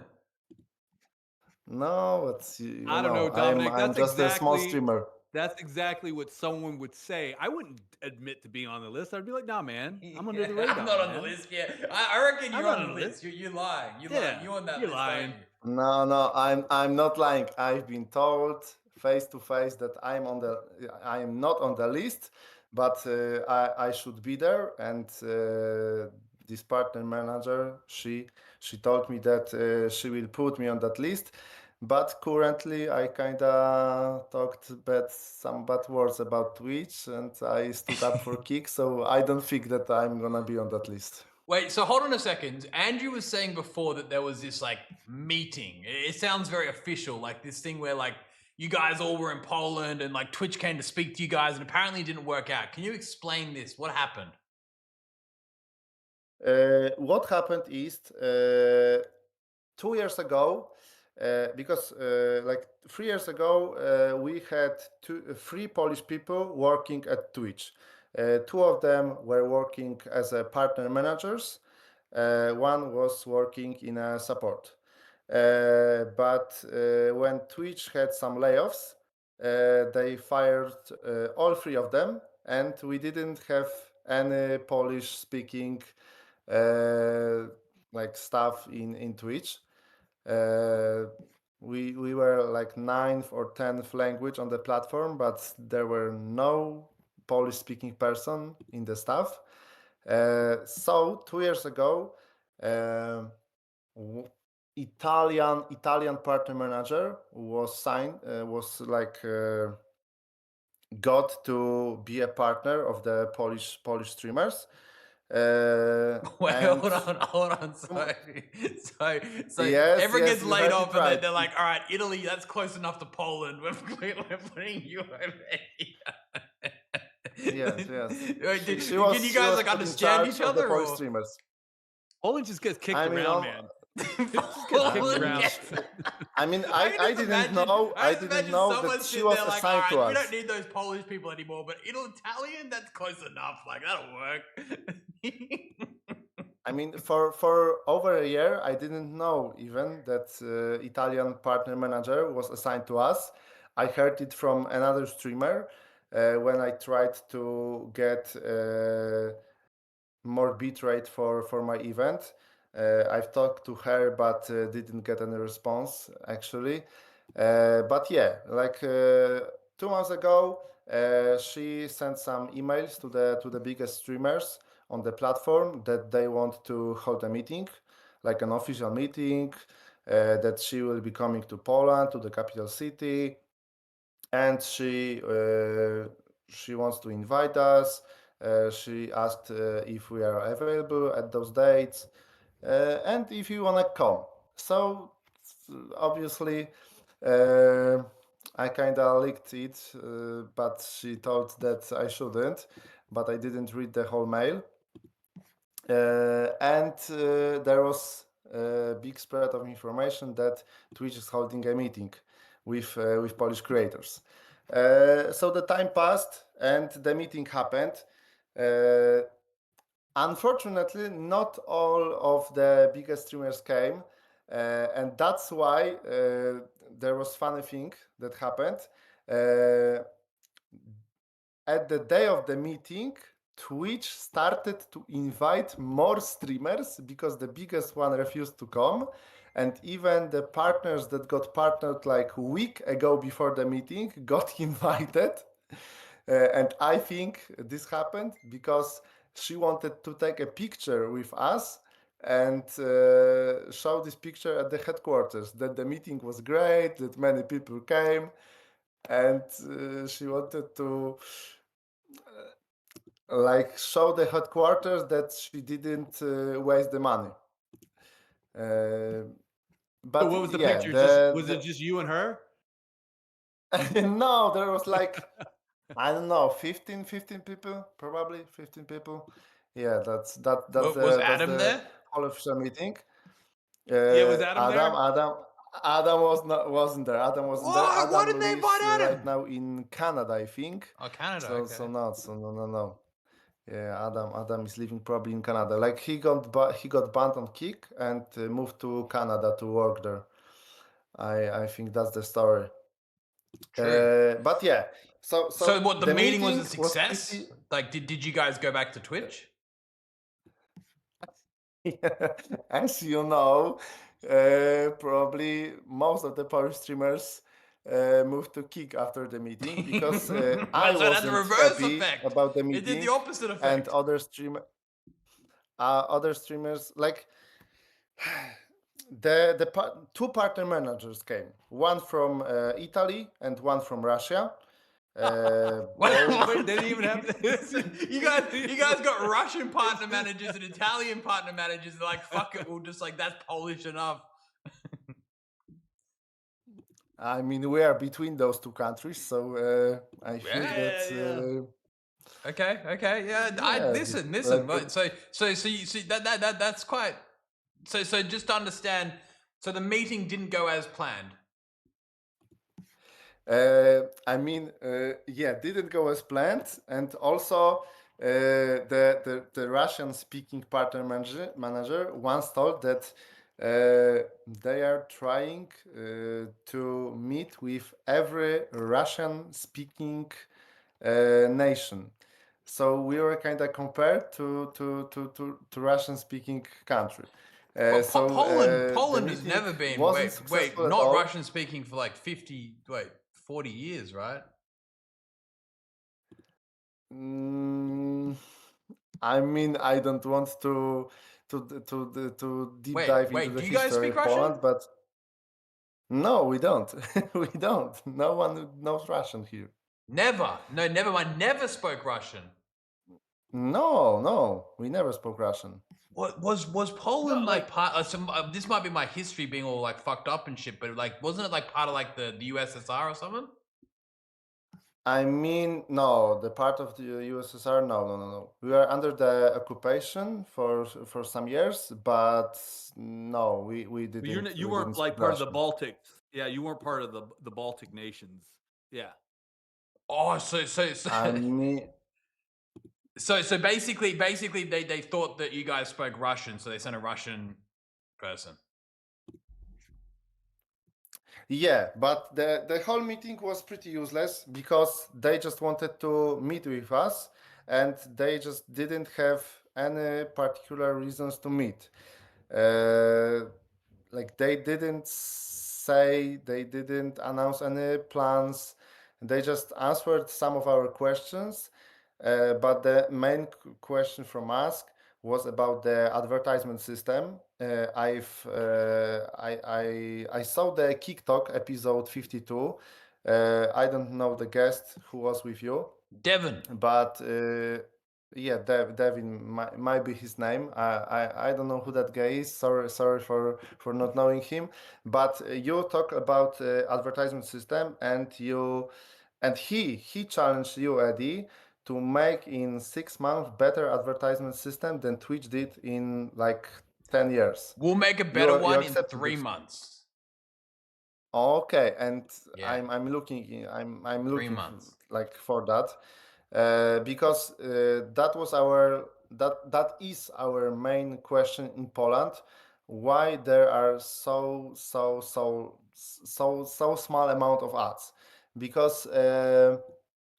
Speaker 3: No, it's
Speaker 2: I don't know, Dominic.
Speaker 3: I'm just a small streamer.
Speaker 2: That's exactly what someone would say. I wouldn't admit to being on the list. I'd be like, nah, man, I'm under the radar.
Speaker 1: I'm not on
Speaker 2: man.
Speaker 1: the list. Yeah, I reckon
Speaker 2: I'm
Speaker 1: you're
Speaker 2: not
Speaker 1: on the list. You're lying. You're
Speaker 2: Yeah,
Speaker 1: lying. You on that
Speaker 2: you're
Speaker 1: list,
Speaker 2: lying.
Speaker 1: aren't you?
Speaker 3: No, I'm not lying. I've been told face to face that I am not on the list, but I should be there. And this partner manager, she told me that she will put me on that list. But currently, I kinda talked some bad words about Twitch, and I stood up for Kick. So I don't think that I'm gonna be on that list.
Speaker 1: Wait, so hold on a second. Andrew was saying before that there was this like meeting. It sounds very official, like this thing where like you guys all were in Poland and like Twitch came to speak to you guys and apparently it didn't work out. Can you explain this? What happened?
Speaker 3: What happened is 2 years ago, because like 3 years ago, we had three Polish people working at Twitch. Two of them were working as a partner managers. One was working in a support. But when Twitch had some layoffs, they fired all three of them, and we didn't have any Polish speaking like staff in Twitch. Uh, we were like ninth or 10th language on the platform, but there were no Polish speaking person in the staff. So 2 years ago, w- Italian partner manager was signed was like got to be a partner of the Polish streamers.
Speaker 1: Wait,
Speaker 3: And
Speaker 1: hold on. So
Speaker 3: yes,
Speaker 1: everyone
Speaker 3: yes,
Speaker 1: gets
Speaker 3: you
Speaker 1: laid
Speaker 3: heard
Speaker 1: off,
Speaker 3: it
Speaker 1: and
Speaker 3: right.
Speaker 1: they're like, "All right, Italy, that's close enough to Poland. We're putting you over
Speaker 3: Yes, yes.
Speaker 1: here." Wait, can you
Speaker 3: She
Speaker 1: guys
Speaker 3: was
Speaker 1: like
Speaker 3: put in
Speaker 1: understand
Speaker 3: charge
Speaker 1: each
Speaker 3: of the
Speaker 1: other,
Speaker 3: Polish
Speaker 1: or
Speaker 3: streamers.
Speaker 2: Poland just gets kicked
Speaker 3: I mean,
Speaker 2: around,
Speaker 3: on,
Speaker 2: man. It just gets
Speaker 3: I
Speaker 2: kicked
Speaker 3: mean,
Speaker 2: around.
Speaker 3: I mean,
Speaker 1: I can
Speaker 3: I
Speaker 1: just
Speaker 3: didn't
Speaker 1: imagine.
Speaker 3: know.
Speaker 1: I
Speaker 3: I
Speaker 1: just
Speaker 3: didn't
Speaker 1: imagine
Speaker 3: know that
Speaker 1: someone
Speaker 3: she
Speaker 1: sitting
Speaker 3: was
Speaker 1: there like, "All
Speaker 3: assigned to
Speaker 1: right, we don't
Speaker 3: us.
Speaker 1: need those Polish people anymore, but Italian, that's close enough. Like that'll work."
Speaker 3: I mean, for over a year, I didn't know even that Italian partner manager was assigned to us. I heard it from another streamer when I tried to get more bitrate for my event. I've talked to her, but didn't get any response actually. But yeah, like 2 months ago, she sent some emails to the biggest streamers on the platform that they want to hold a meeting, like an official meeting, that she will be coming to Poland, to the capital city, and she wants to invite us. She asked if we are available at those dates, and if you wanna come. So obviously, uh, I kinda leaked it, but she told that I shouldn't. But I didn't read the whole mail. And there was a big spread of information that Twitch is holding a meeting with Polish creators. So the time passed and the meeting happened. Uh, Unfortunately, not all of the biggest streamers came, and that's why there was funny thing that happened. Uh, at the day of the meeting, Twitch started to invite more streamers because the biggest one refused to come. And even the partners that got partnered like a week ago before the meeting got invited. And I think this happened because she wanted to take a picture with us and show this picture at the headquarters that the meeting was great, that many people came, and she wanted to like show the headquarters that she didn't waste the money. Uh,
Speaker 2: So
Speaker 3: but
Speaker 2: what was the
Speaker 3: yeah,
Speaker 2: picture? Just was it just you and her?
Speaker 3: no, there was like I don't know, 15 people, probably 15 people. Yeah,
Speaker 1: Was
Speaker 3: that's
Speaker 1: Adam
Speaker 3: the
Speaker 1: there?
Speaker 3: whole official meeting.
Speaker 2: Yeah, was Adam
Speaker 3: Adam,
Speaker 2: there?
Speaker 3: Adam wasn't there. Adam wasn't there.
Speaker 1: What? Why
Speaker 3: Adam
Speaker 1: didn't they invite
Speaker 3: lives right
Speaker 1: Adam?
Speaker 3: now in Canada, I think.
Speaker 1: Oh, Canada.
Speaker 3: So
Speaker 1: Okay.
Speaker 3: not so no. Yeah, Adam is living probably in Canada. Like he got banned on Kick and moved to Canada to work there. I think that's the story.
Speaker 1: True.
Speaker 3: But yeah,
Speaker 1: So
Speaker 3: so
Speaker 1: what? The
Speaker 3: the
Speaker 1: meeting was a
Speaker 3: meeting was
Speaker 1: success.
Speaker 3: pretty.
Speaker 1: Like, did you guys go back to Twitch?
Speaker 3: As you know, probably most of the Polish streamers moved to Kick after the meeting because I
Speaker 1: So it had the
Speaker 3: wasn't
Speaker 1: reverse
Speaker 3: happy
Speaker 1: effect.
Speaker 3: about the
Speaker 1: It did the
Speaker 3: meeting,
Speaker 1: opposite
Speaker 3: and
Speaker 1: effect.
Speaker 3: other streamers like two partner managers came, one from Italy and one from Russia. Both
Speaker 2: Wait, they didn't even have.
Speaker 1: You guys got Russian partner managers and Italian partner managers. They're like, fuck it, we'll just like that's Polish enough.
Speaker 3: I mean, we are between those two countries, so I think that
Speaker 2: Yeah.
Speaker 1: Okay, yeah. I
Speaker 3: yeah,
Speaker 1: listen.
Speaker 3: like
Speaker 1: But so you see that's quite. So just to understand. So the meeting didn't go as planned.
Speaker 3: I mean, yeah, didn't go as planned, and also the Russian speaking partner manager once told that they are trying to meet with every Russian speaking nation. So we were kind of compared to Russian speaking country.
Speaker 1: But
Speaker 3: The
Speaker 1: Poland has
Speaker 3: meeting
Speaker 1: never been.
Speaker 3: wasn't
Speaker 1: Wait,
Speaker 3: successful at
Speaker 1: not
Speaker 3: all.
Speaker 1: Russian speaking for like 40 years, right?
Speaker 3: Mm, I mean, I don't want to to deep
Speaker 1: Wait,
Speaker 3: dive into
Speaker 1: wait.
Speaker 3: the
Speaker 1: Do you guys
Speaker 3: history
Speaker 1: speak
Speaker 3: of
Speaker 1: Russian?
Speaker 3: Poland, but no, we don't. We don't. No one knows Russian here.
Speaker 1: Never. No, never mind. Never spoke Russian.
Speaker 3: No, we never spoke Russian.
Speaker 1: What was Poland
Speaker 2: No,
Speaker 1: like part? This might be my history being all like fucked up and shit, but like, wasn't it like part of like the USSR or something?
Speaker 3: I mean, no, the part of the USSR, no. We were under the occupation for some years, but no, we
Speaker 2: but
Speaker 3: didn't
Speaker 2: you
Speaker 3: we didn't
Speaker 2: weren't like
Speaker 3: speak
Speaker 2: part of the
Speaker 3: Russian.
Speaker 2: Baltics. Yeah, you weren't part of the Baltic nations. Yeah.
Speaker 1: Oh, so
Speaker 3: I mean,
Speaker 1: so basically they thought that you guys spoke Russian, so they sent a Russian person.
Speaker 3: yeah, but the whole meeting was pretty useless because they just wanted to meet with us, and they just didn't have any particular reasons to meet. Uh, like they didn't announce any plans. They just answered some of our questions, but the main question from us was about the advertisement system. I saw the Kick Talk episode 52. I don't know the guest who was with you,
Speaker 1: Devon.
Speaker 3: but yeah, Devin might be his name. I don't know who that guy is. Sorry for not knowing him. But you talk about advertisement system, and he challenged you, Eddie, to make in 6 months better advertisement system than Twitch did in like 10 years.
Speaker 1: We'll make a better
Speaker 3: You
Speaker 1: one in
Speaker 3: accepted
Speaker 1: 3 months.
Speaker 3: Okay, and
Speaker 1: Yeah,
Speaker 3: I'm looking I'm
Speaker 1: 3 months.
Speaker 3: like for that because that was that is our main question in Poland. Why there are so small amount of ads? Because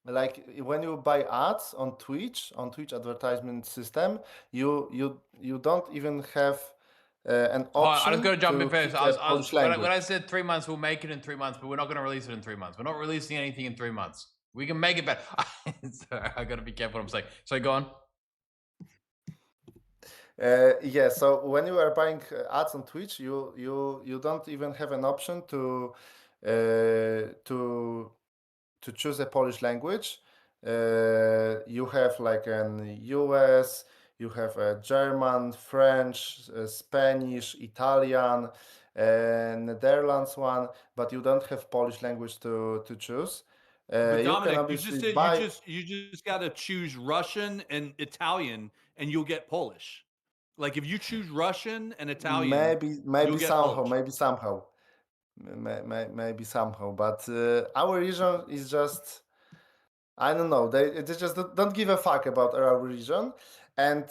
Speaker 3: like when you buy ads on Twitch advertisement system, you don't even have an
Speaker 1: Hold on, I just got
Speaker 3: option
Speaker 1: to jump in
Speaker 3: to
Speaker 1: first.
Speaker 3: pick a Polish
Speaker 1: When I
Speaker 3: language.
Speaker 1: said 3 months, we'll make it in 3 months, but we're not going to release it in 3 months. We're not releasing anything in 3 months. We can make it better. Sorry, I got to be careful what I'm saying. So go on.
Speaker 3: Yeah, so when you are buying ads on Twitch, you don't even have an option uh, to to choose a Polish language. You have like an US, you have a German, French, Spanish, Italian, Netherlands one, but you don't have Polish language to choose.
Speaker 2: But
Speaker 3: You can
Speaker 2: Dominic, you
Speaker 3: obviously
Speaker 2: just said
Speaker 3: buy
Speaker 2: you just got to choose Russian and Italian, and you'll get Polish. Like if you choose Russian and Italian, you'll
Speaker 3: maybe
Speaker 2: get
Speaker 3: somehow,
Speaker 2: Polish.
Speaker 3: maybe somehow, but our region is just I don't know. They just don't give a fuck about our region, and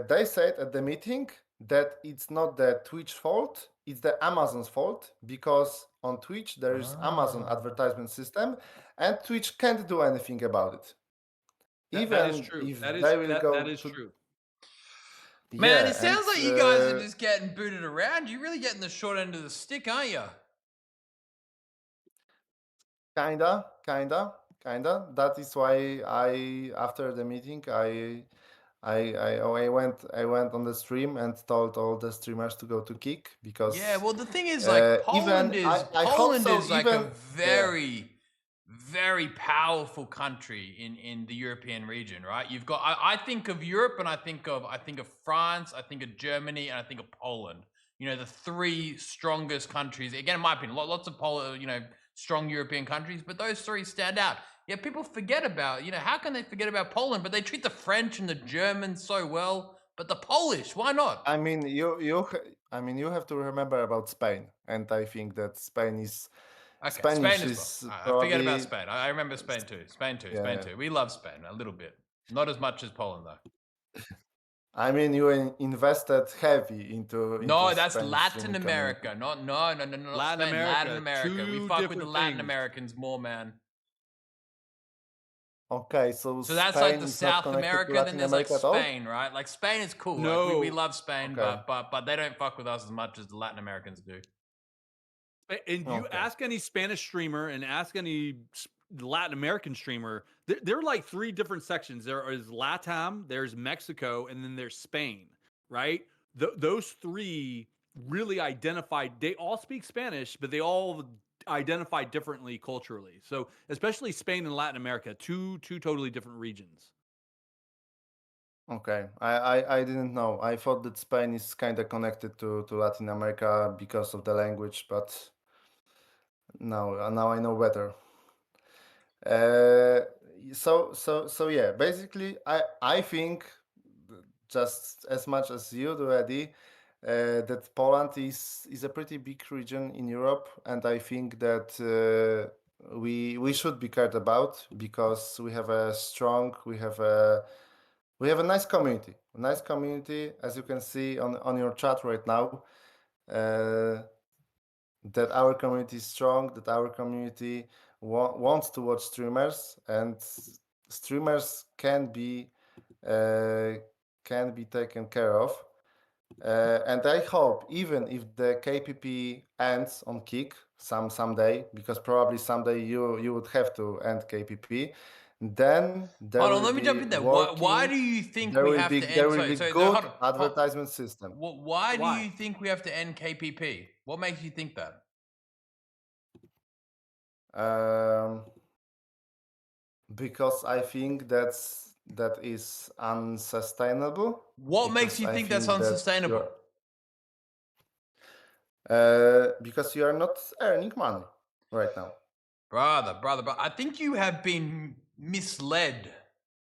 Speaker 3: they said at the meeting that it's not the Twitch fault, it's the Amazon's fault because on Twitch there is Amazon
Speaker 1: Ah.
Speaker 3: advertisement system, and Twitch can't do anything about it.
Speaker 2: That is
Speaker 3: Even
Speaker 2: true.
Speaker 3: if they will
Speaker 2: That
Speaker 3: go
Speaker 2: is
Speaker 3: to
Speaker 2: true.
Speaker 1: Man,
Speaker 3: yeah,
Speaker 1: it
Speaker 3: and
Speaker 1: sounds like you guys are just getting booted around. You're really getting the short end of the stick, aren't you?
Speaker 3: kinda. That is why I after the meeting I went on the stream and told all the streamers to go to Kick
Speaker 1: Yeah,
Speaker 3: because
Speaker 1: well, the thing is, like,
Speaker 3: even I hope
Speaker 1: Poland
Speaker 3: so.
Speaker 1: is like a
Speaker 3: Even yeah,
Speaker 1: very powerful country in the European region, right? You've got I think of Europe, and I think of France, I think of Germany, and I think of Poland. You know, the three strongest countries. Again, in my opinion, lots of strong European countries, but those three stand out. Yeah, people forget about. How can they forget about Poland? But they treat the French and the Germans so well. But the Polish, why not?
Speaker 3: I mean I mean you have to remember about Spain, and I think that
Speaker 1: Okay, Spain
Speaker 3: Spanish
Speaker 1: as well.
Speaker 3: is
Speaker 1: I forget about
Speaker 3: probably
Speaker 1: Spain. I remember Spain too. Spain too. Spain
Speaker 3: yeah.
Speaker 1: too. We love Spain a little bit. Not as much as Poland though.
Speaker 3: I mean you invested heavy into
Speaker 1: No, that's
Speaker 3: Spanish
Speaker 1: Latin
Speaker 3: streaming community.
Speaker 1: America. Not
Speaker 2: Latin
Speaker 1: Spain. Latin
Speaker 2: America,
Speaker 1: America. We
Speaker 2: two
Speaker 1: fuck with the
Speaker 2: different
Speaker 1: Latin
Speaker 2: things.
Speaker 1: Americans more, man.
Speaker 3: Okay, so
Speaker 1: So that's like
Speaker 3: Spain
Speaker 1: the
Speaker 3: is not
Speaker 1: South
Speaker 3: connected to
Speaker 1: America. Then
Speaker 3: Latin
Speaker 1: there's like
Speaker 3: America at all.
Speaker 1: Spain, right? Like Spain is cool. Like we
Speaker 2: No,
Speaker 1: love Spain,
Speaker 3: Okay,
Speaker 1: but they don't fuck with us as much as the Latin Americans do.
Speaker 2: and you
Speaker 3: okay.
Speaker 2: ask any Spanish streamer and ask any Latin American streamer, there are like three different sections. There is Latam, there's Mexico, and then there's Spain, right? those three really identified. They all speak Spanish, but they all identify differently culturally. So especially Spain and Latin America, two totally different regions.
Speaker 3: Okay, I didn't know. I thought that Spain is kind of connected to Latin America because of the language, but now I know better. Uh, so yeah, basically, I think just as much as you do, Eddie, that Poland is a pretty big region in Europe, and I think that we should be cared about because we have a strong, we have a nice community, as you can see on your chat right now. Uh, that our community is strong, that our community wants to watch streamers, and streamers uh, can be taken care of. And I hope, even if the KPP ends on Kick someday, because probably someday you would have to end KPP, then there
Speaker 1: Hold
Speaker 3: will
Speaker 1: on, let me jump
Speaker 3: be
Speaker 1: in there. Why
Speaker 3: working,
Speaker 1: do you think we have to
Speaker 3: there
Speaker 1: end?
Speaker 3: will
Speaker 1: Sorry,
Speaker 3: be
Speaker 1: sorry,
Speaker 3: good
Speaker 1: hold on.
Speaker 3: advertisement system.
Speaker 1: Why do
Speaker 2: Why?
Speaker 1: you think we have to end KPP? What makes you think that?
Speaker 3: Um, because I think that is unsustainable.
Speaker 1: What makes
Speaker 3: Because
Speaker 1: you
Speaker 3: I
Speaker 1: think that's
Speaker 3: think that
Speaker 1: unsustainable?
Speaker 3: because you are not earning money right now.
Speaker 1: Brother, I think you have been misled.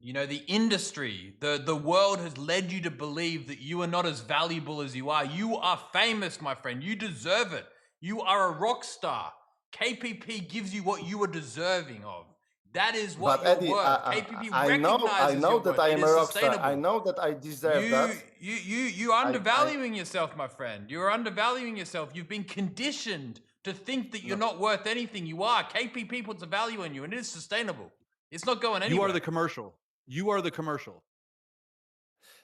Speaker 1: You know, the industry, the world has led you to believe that you are not as valuable as you are. You are famous, my friend. You deserve it. You are a rock star. KPP gives you what you are deserving of. That is what
Speaker 3: But
Speaker 1: you're
Speaker 3: Eddie,
Speaker 1: worth. KPP
Speaker 3: I
Speaker 1: recognizes
Speaker 3: know
Speaker 1: your
Speaker 3: that
Speaker 1: worth.
Speaker 3: I
Speaker 1: It
Speaker 3: am a
Speaker 1: is
Speaker 3: rock star. I
Speaker 1: sustainable.
Speaker 3: know that I deserve
Speaker 1: You
Speaker 3: that.
Speaker 1: you you you're
Speaker 3: I
Speaker 1: undervaluing yourself, my friend. You're undervaluing yourself. You've been conditioned to think that you're
Speaker 3: no
Speaker 1: not worth anything. You are. KPP puts a value on you, and it is sustainable. It's not going
Speaker 2: You are
Speaker 1: anywhere.
Speaker 2: the commercial. You are the commercial.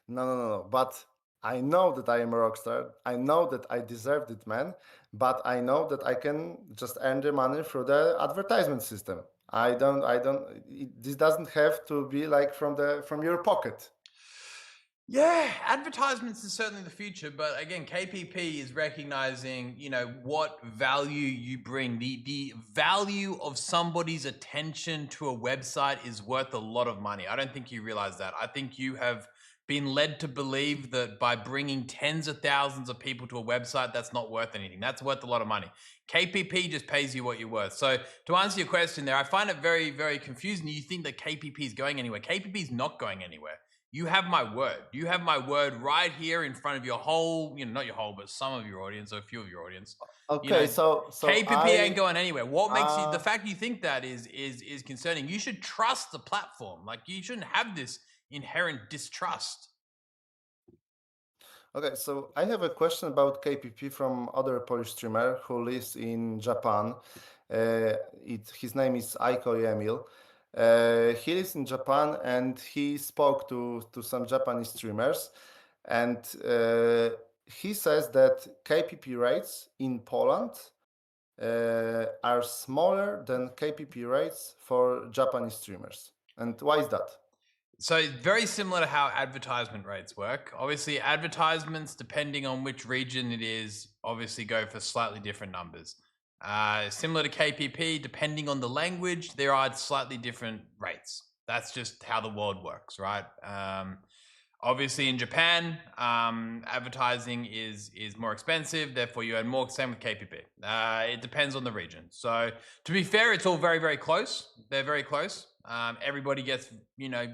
Speaker 3: no. But I know that I am a rock star. I know that I deserve it, man. But I know that I can just earn the money through the advertisement system. I don't. This doesn't have to be like from your pocket.
Speaker 1: Yeah, advertisements is certainly the future, but again, KPP is recognizing, what value you bring. The value of somebody's attention to a website is worth a lot of money. I don't think you realize that. I think you have been led to believe that by bringing tens of thousands of people to a website, that's not worth anything. That's worth a lot of money. KPP just pays you what you're worth. So to answer your question there, I find it very, very confusing. You think that KPP is going anywhere. KPP is not going anywhere. You have my word. You have my word right here in front of your whole, not your whole, but some of your audience or a few of your audience. You
Speaker 3: Okay,
Speaker 1: know,
Speaker 3: so
Speaker 1: KPP ain't going anywhere. What makes you, the
Speaker 3: uh
Speaker 1: fact you think that is concerning. You should trust the platform. Like, you shouldn't have this inherent distrust.
Speaker 3: okay, so I have a question about KPP from other Polish streamer who lives in Japan. His name is Aiko Emil. He lives in Japan and he spoke to some Japanese streamers, and he says that KPP rates in Poland are smaller than KPP rates for Japanese streamers. And why is that?
Speaker 1: So very similar to how advertisement rates work. Obviously, advertisements, depending on which region it is, obviously go for slightly different numbers. Similar to KPP, depending on the language, there are slightly different rates. That's just how the world works, right? Obviously, in Japan, advertising is more expensive. Therefore, you earn more. Same with KPP. It depends on the region. So, to be fair, it's all very, very close. They're very close. Everybody gets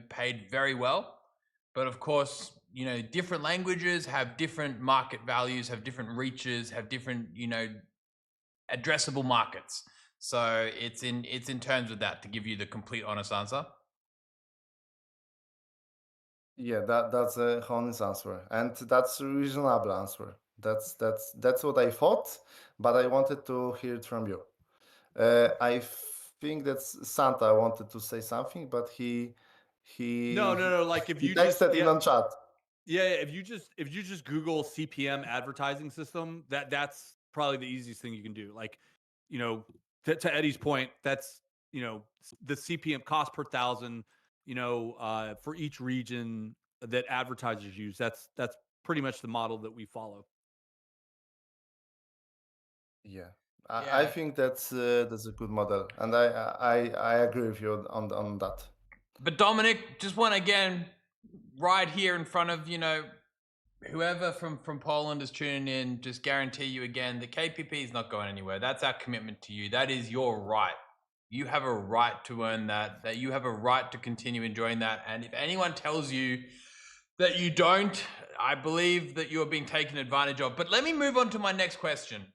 Speaker 1: paid very well, but of course, different languages have different market values, have different reaches, have different addressable markets. So it's in terms of that to give you the complete honest answer.
Speaker 3: Yeah, that's a honest answer, and that's a reasonable answer. That's what I thought, but I wanted to hear it from you. I think that Santa wanted to say something, but
Speaker 2: No. Like if
Speaker 3: he
Speaker 2: you just
Speaker 3: texted in on chat.
Speaker 2: yeah, if you just Google CPM advertising system, that's probably the easiest thing you can do. Like, you know, to Eddie's point, that's the CPM cost per thousand, for each region that advertisers use. That's pretty much the model that we follow.
Speaker 3: Yeah, I
Speaker 1: Yeah.
Speaker 3: think that's a good model, and I agree with you on that.
Speaker 1: But Dominic, just want to again, right here in front of, whoever from Poland is tuning in, just guarantee you again, the KPP is not going anywhere. That's our commitment to you. That is your right. You have a right to earn that you have a right to continue enjoying that. And if anyone tells you that you don't, I believe that you are being taken advantage of. But let me move on to my next question.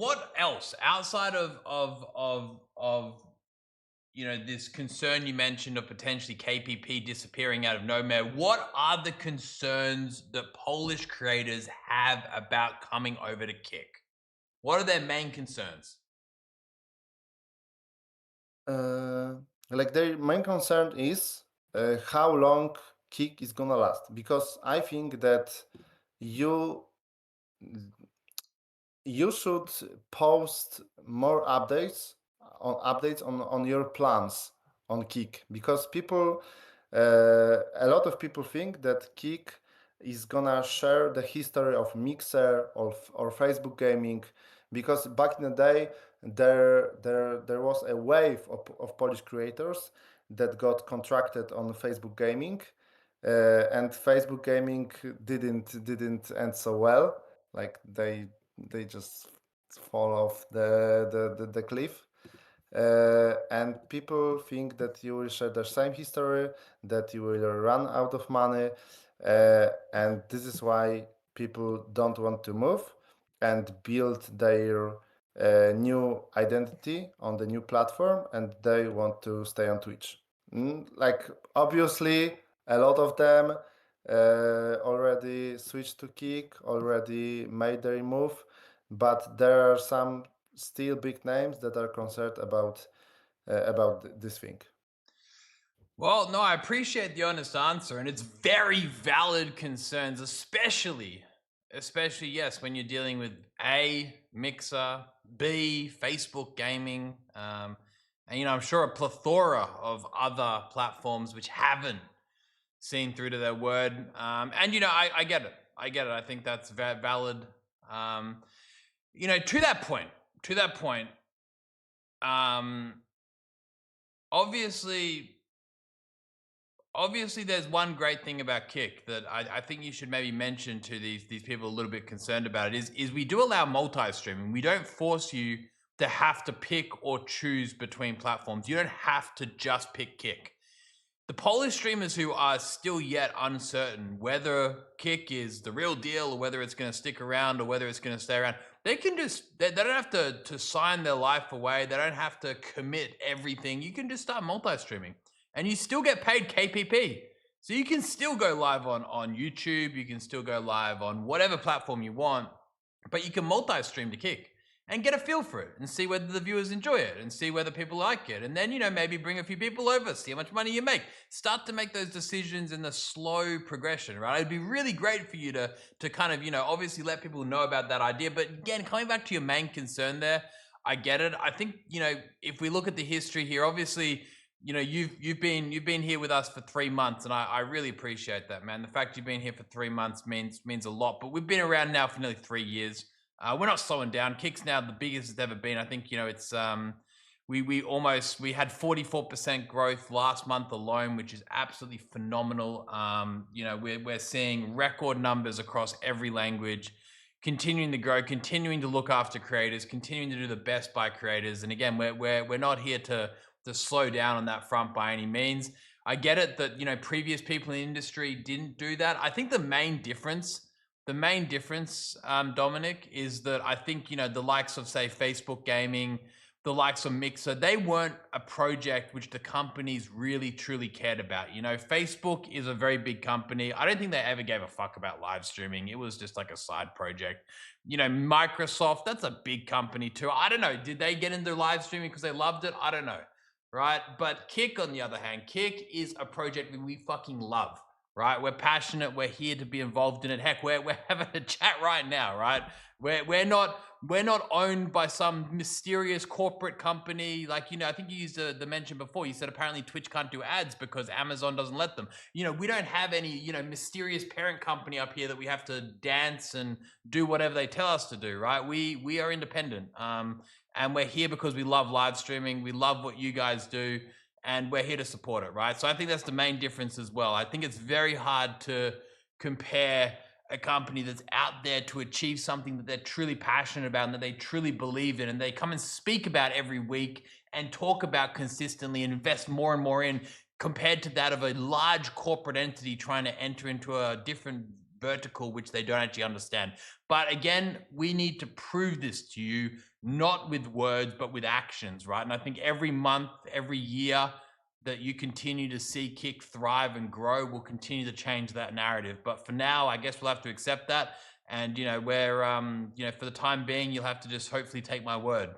Speaker 1: What else outside of this concern you mentioned of potentially KPP disappearing out of nowhere? What are the concerns that Polish creators have about coming over to Kick? What are their main concerns?
Speaker 3: Uh, like their main concern is how long Kick is gonna last, because I think that you you should post more updates on your plans on Kick, because a lot of people think that Kick is gonna share the history of Mixer or Facebook gaming, because back in the day there was a wave of Polish creators that got contracted on Facebook gaming, and Facebook gaming didn't end so well. Like they just fall off the cliff. And people think that you will share the same history, that you will run out of money, and this is why people don't want to move and build their new identity on the new platform, and they want to stay on Twitch. Like obviously, a lot of them already switched to Kick, already made their move, but there are some still big names that are concerned about this thing.
Speaker 1: Well, no, I appreciate the honest answer, and it's very valid concerns, especially yes, when you're dealing with A, Mixer, B, Facebook gaming, and I'm sure a plethora of other platforms which haven't seen through to their word. And I get it. I think that's valid. To that point, obviously there's one great thing about Kick that I think you should maybe mention to these people a little bit concerned about it is we do allow multi-streaming. We don't force you to have to pick or choose between platforms. You don't have to just pick Kick. The Polish streamers who are still yet uncertain whether Kick is the real deal or whether it's going to stick around or whether it's going to stay around, they can they don't have to sign their life away. They don't have to commit everything. You can just start multi-streaming and you still get paid KPP. So you can still go live on YouTube. You can still go live on whatever platform you want, but you can multi-stream to Kick and get a feel for it and see whether the viewers enjoy it and see whether people like it. And then, maybe bring a few people over, see how much money you make. Start to make those decisions in the slow progression, right? It'd be really great for you to kind of, obviously let people know about that idea. But again, coming back to your main concern there, I get it. I think, if we look at the history here, obviously, you've been here with us for 3 months, and I really appreciate that, man. The fact you've been here for 3 months means a lot. But we've been around now for nearly 3 years. We're not slowing down. Kick's now the biggest it's ever been. I think it's we had 44% growth last month alone, which is absolutely phenomenal. We're seeing record numbers across every language, continuing to grow, continuing to look after creators, continuing to do the best by creators. And again, we're not here to slow down on that front by any means. I get it that previous people in the industry didn't do that. I think the main difference, Dominic, is that I think the likes of, say, Facebook gaming, the likes of Mixer, they weren't a project which the companies really truly cared about. Facebook is a very big company. I don't think they ever gave a fuck about live streaming. It was just like a side project. Microsoft, that's a big company too. I don't know. Did they get into live streaming because they loved it? I don't know. Right? But Kick, on the other hand, Kick is a project that we fucking love. right? We're passionate. We're here to be involved in it. Heck, we're having a chat right now, right? We're not owned by some mysterious corporate company. Like, I think you used the mention before. You said apparently Twitch can't do ads because Amazon doesn't let them. We don't have any, mysterious parent company up here that we have to dance and do whatever they tell us to do, right? We are independent. And we're here because we love live streaming. We love what you guys do, and we're here to support it, right? So I think that's the main difference as well. I think it's very hard to compare a company that's out there to achieve something that they're truly passionate about and that they truly believe in, and they come and speak about every week and talk about consistently and invest more and more in, compared to that of a large corporate entity trying to enter into a different vertical which they don't actually understand. But again, we need to prove this to you, not with words, but with actions, right? And I think every month, every year that you continue to see Kick thrive and grow will continue to change that narrative. But for now, I guess we'll have to accept that. And, where, for the time being, you'll have to just hopefully take my word.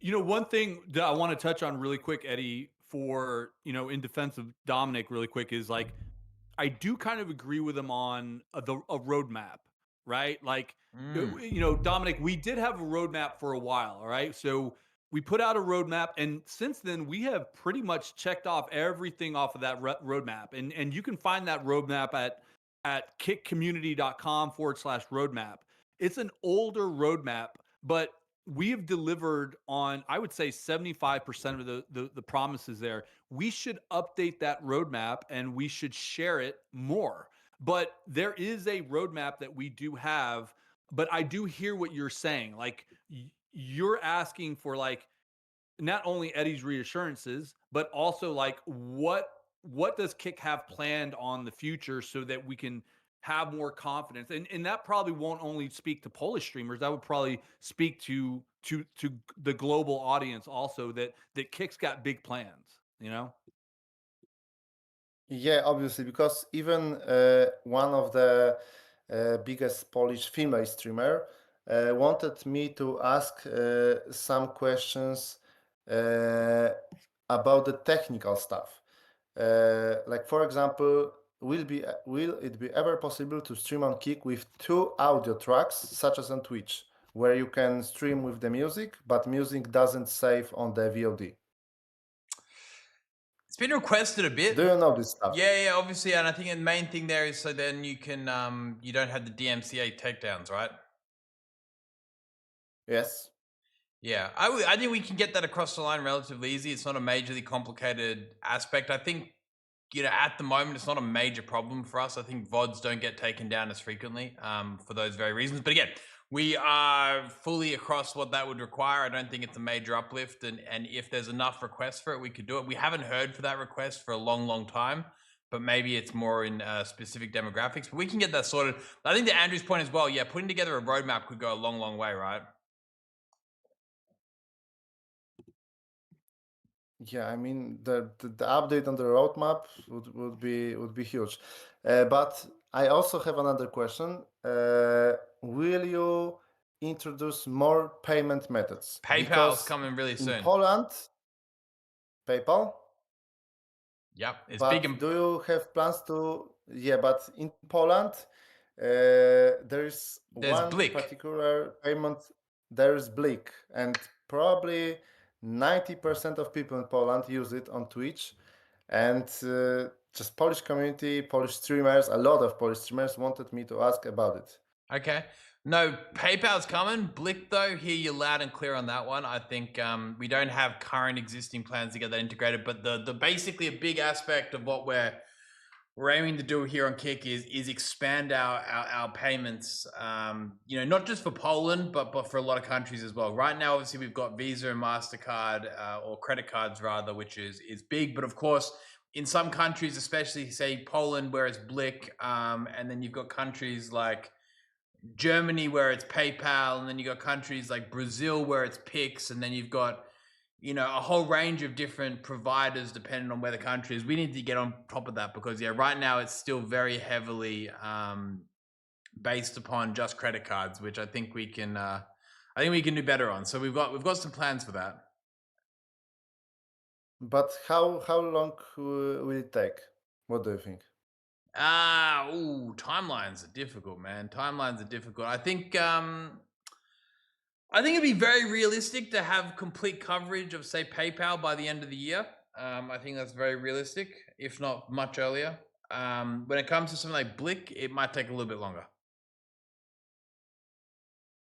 Speaker 2: One thing that I want to touch on really quick, Eddie, for, in defense of Dominic really quick is like, I do kind of agree with him on a roadmap, right? Like,
Speaker 1: Mm.
Speaker 2: Dominic, we did have a roadmap for a while, all right? So we put out a roadmap, and since then we have pretty much checked off everything off of that roadmap, and you can find that roadmap at kickcommunity.com/roadmap. It's an older roadmap, but we have delivered on, I would say, 75% of the promises there. We should update that roadmap and we should share it more. But there is a roadmap that we do have. But I do hear what you're saying. Like, you're asking for, like, not only Eddie's reassurances, but also like what does Kick have planned on the future so that we can have more confidence. And that probably won't only speak to Polish streamers. That would probably speak to the global audience also, that Kick's got big plans, you know?
Speaker 3: Yeah, obviously, because even one of the biggest Polish female streamer wanted me to ask some questions uh, about the technical stuff. Like for example, will it be ever possible to stream on Kick with two audio tracks, such as on Twitch, where you can stream with the music, but music doesn't save on the VOD?
Speaker 1: It's been requested a bit.
Speaker 3: Do you know this stuff?
Speaker 1: Yeah, obviously. And I think the main thing there is so then you can, you don't have the DMCA takedowns, right?
Speaker 3: Yes.
Speaker 1: Yeah, I think we can get that across the line relatively easy. It's not a majorly complicated aspect. I think, at the moment, it's not a major problem for us. I think VODs don't get taken down as frequently for those very reasons. But again, we are fully across what that would require. I don't think it's a major uplift. And if there's enough requests for it, we could do it. We haven't heard for that request for a long, long time. But maybe it's more in specific demographics. But we can get that sorted. I think to Andrew's point as well, yeah, putting together a roadmap could go a long, long way, right?
Speaker 3: Yeah, I mean the update on the roadmap would be huge. But I also have another question. Will you introduce more payment methods?
Speaker 1: PayPal's
Speaker 3: Because
Speaker 1: coming really
Speaker 3: in
Speaker 1: soon.
Speaker 3: Poland, PayPal,
Speaker 1: Yep, it's big.
Speaker 3: but do you have plans to? Yeah, but in Poland, there's
Speaker 1: There's
Speaker 3: one
Speaker 1: Blick.
Speaker 3: particular payment. There's Blik, and probably 90% of people in Poland use it on Twitch. And just Polish community, Polish streamers, a lot of Polish streamers wanted me to ask about it.
Speaker 1: Okay. No, PayPal's coming. Blick, though, hear you loud and clear on that one. I think we don't have current existing plans to get that integrated, but the basically a big aspect of what we're aiming to do here on Kick is expand our payments. Not just for Poland, but for a lot of countries as well. Right now, obviously, we've got Visa and Mastercard, or credit cards rather, which is big. But of course, in some countries, especially say Poland, where it's Blick, and then you've got countries like Germany where it's PayPal, and then you got countries like Brazil where it's Pix, and then you've got a whole range of different providers depending on where the country is. We need to get on top of that because right now it's still very heavily based upon just credit cards, which I think we can do better on. So we've got some plans for that.
Speaker 3: But how long will it take? What do you think?
Speaker 1: Timelines are difficult, man. Timelines are difficult. I think it'd be very realistic to have complete coverage of, say, PayPal by the end of the year. I think that's very realistic, if not much earlier. When it comes to something like Blick, it might take a little bit longer.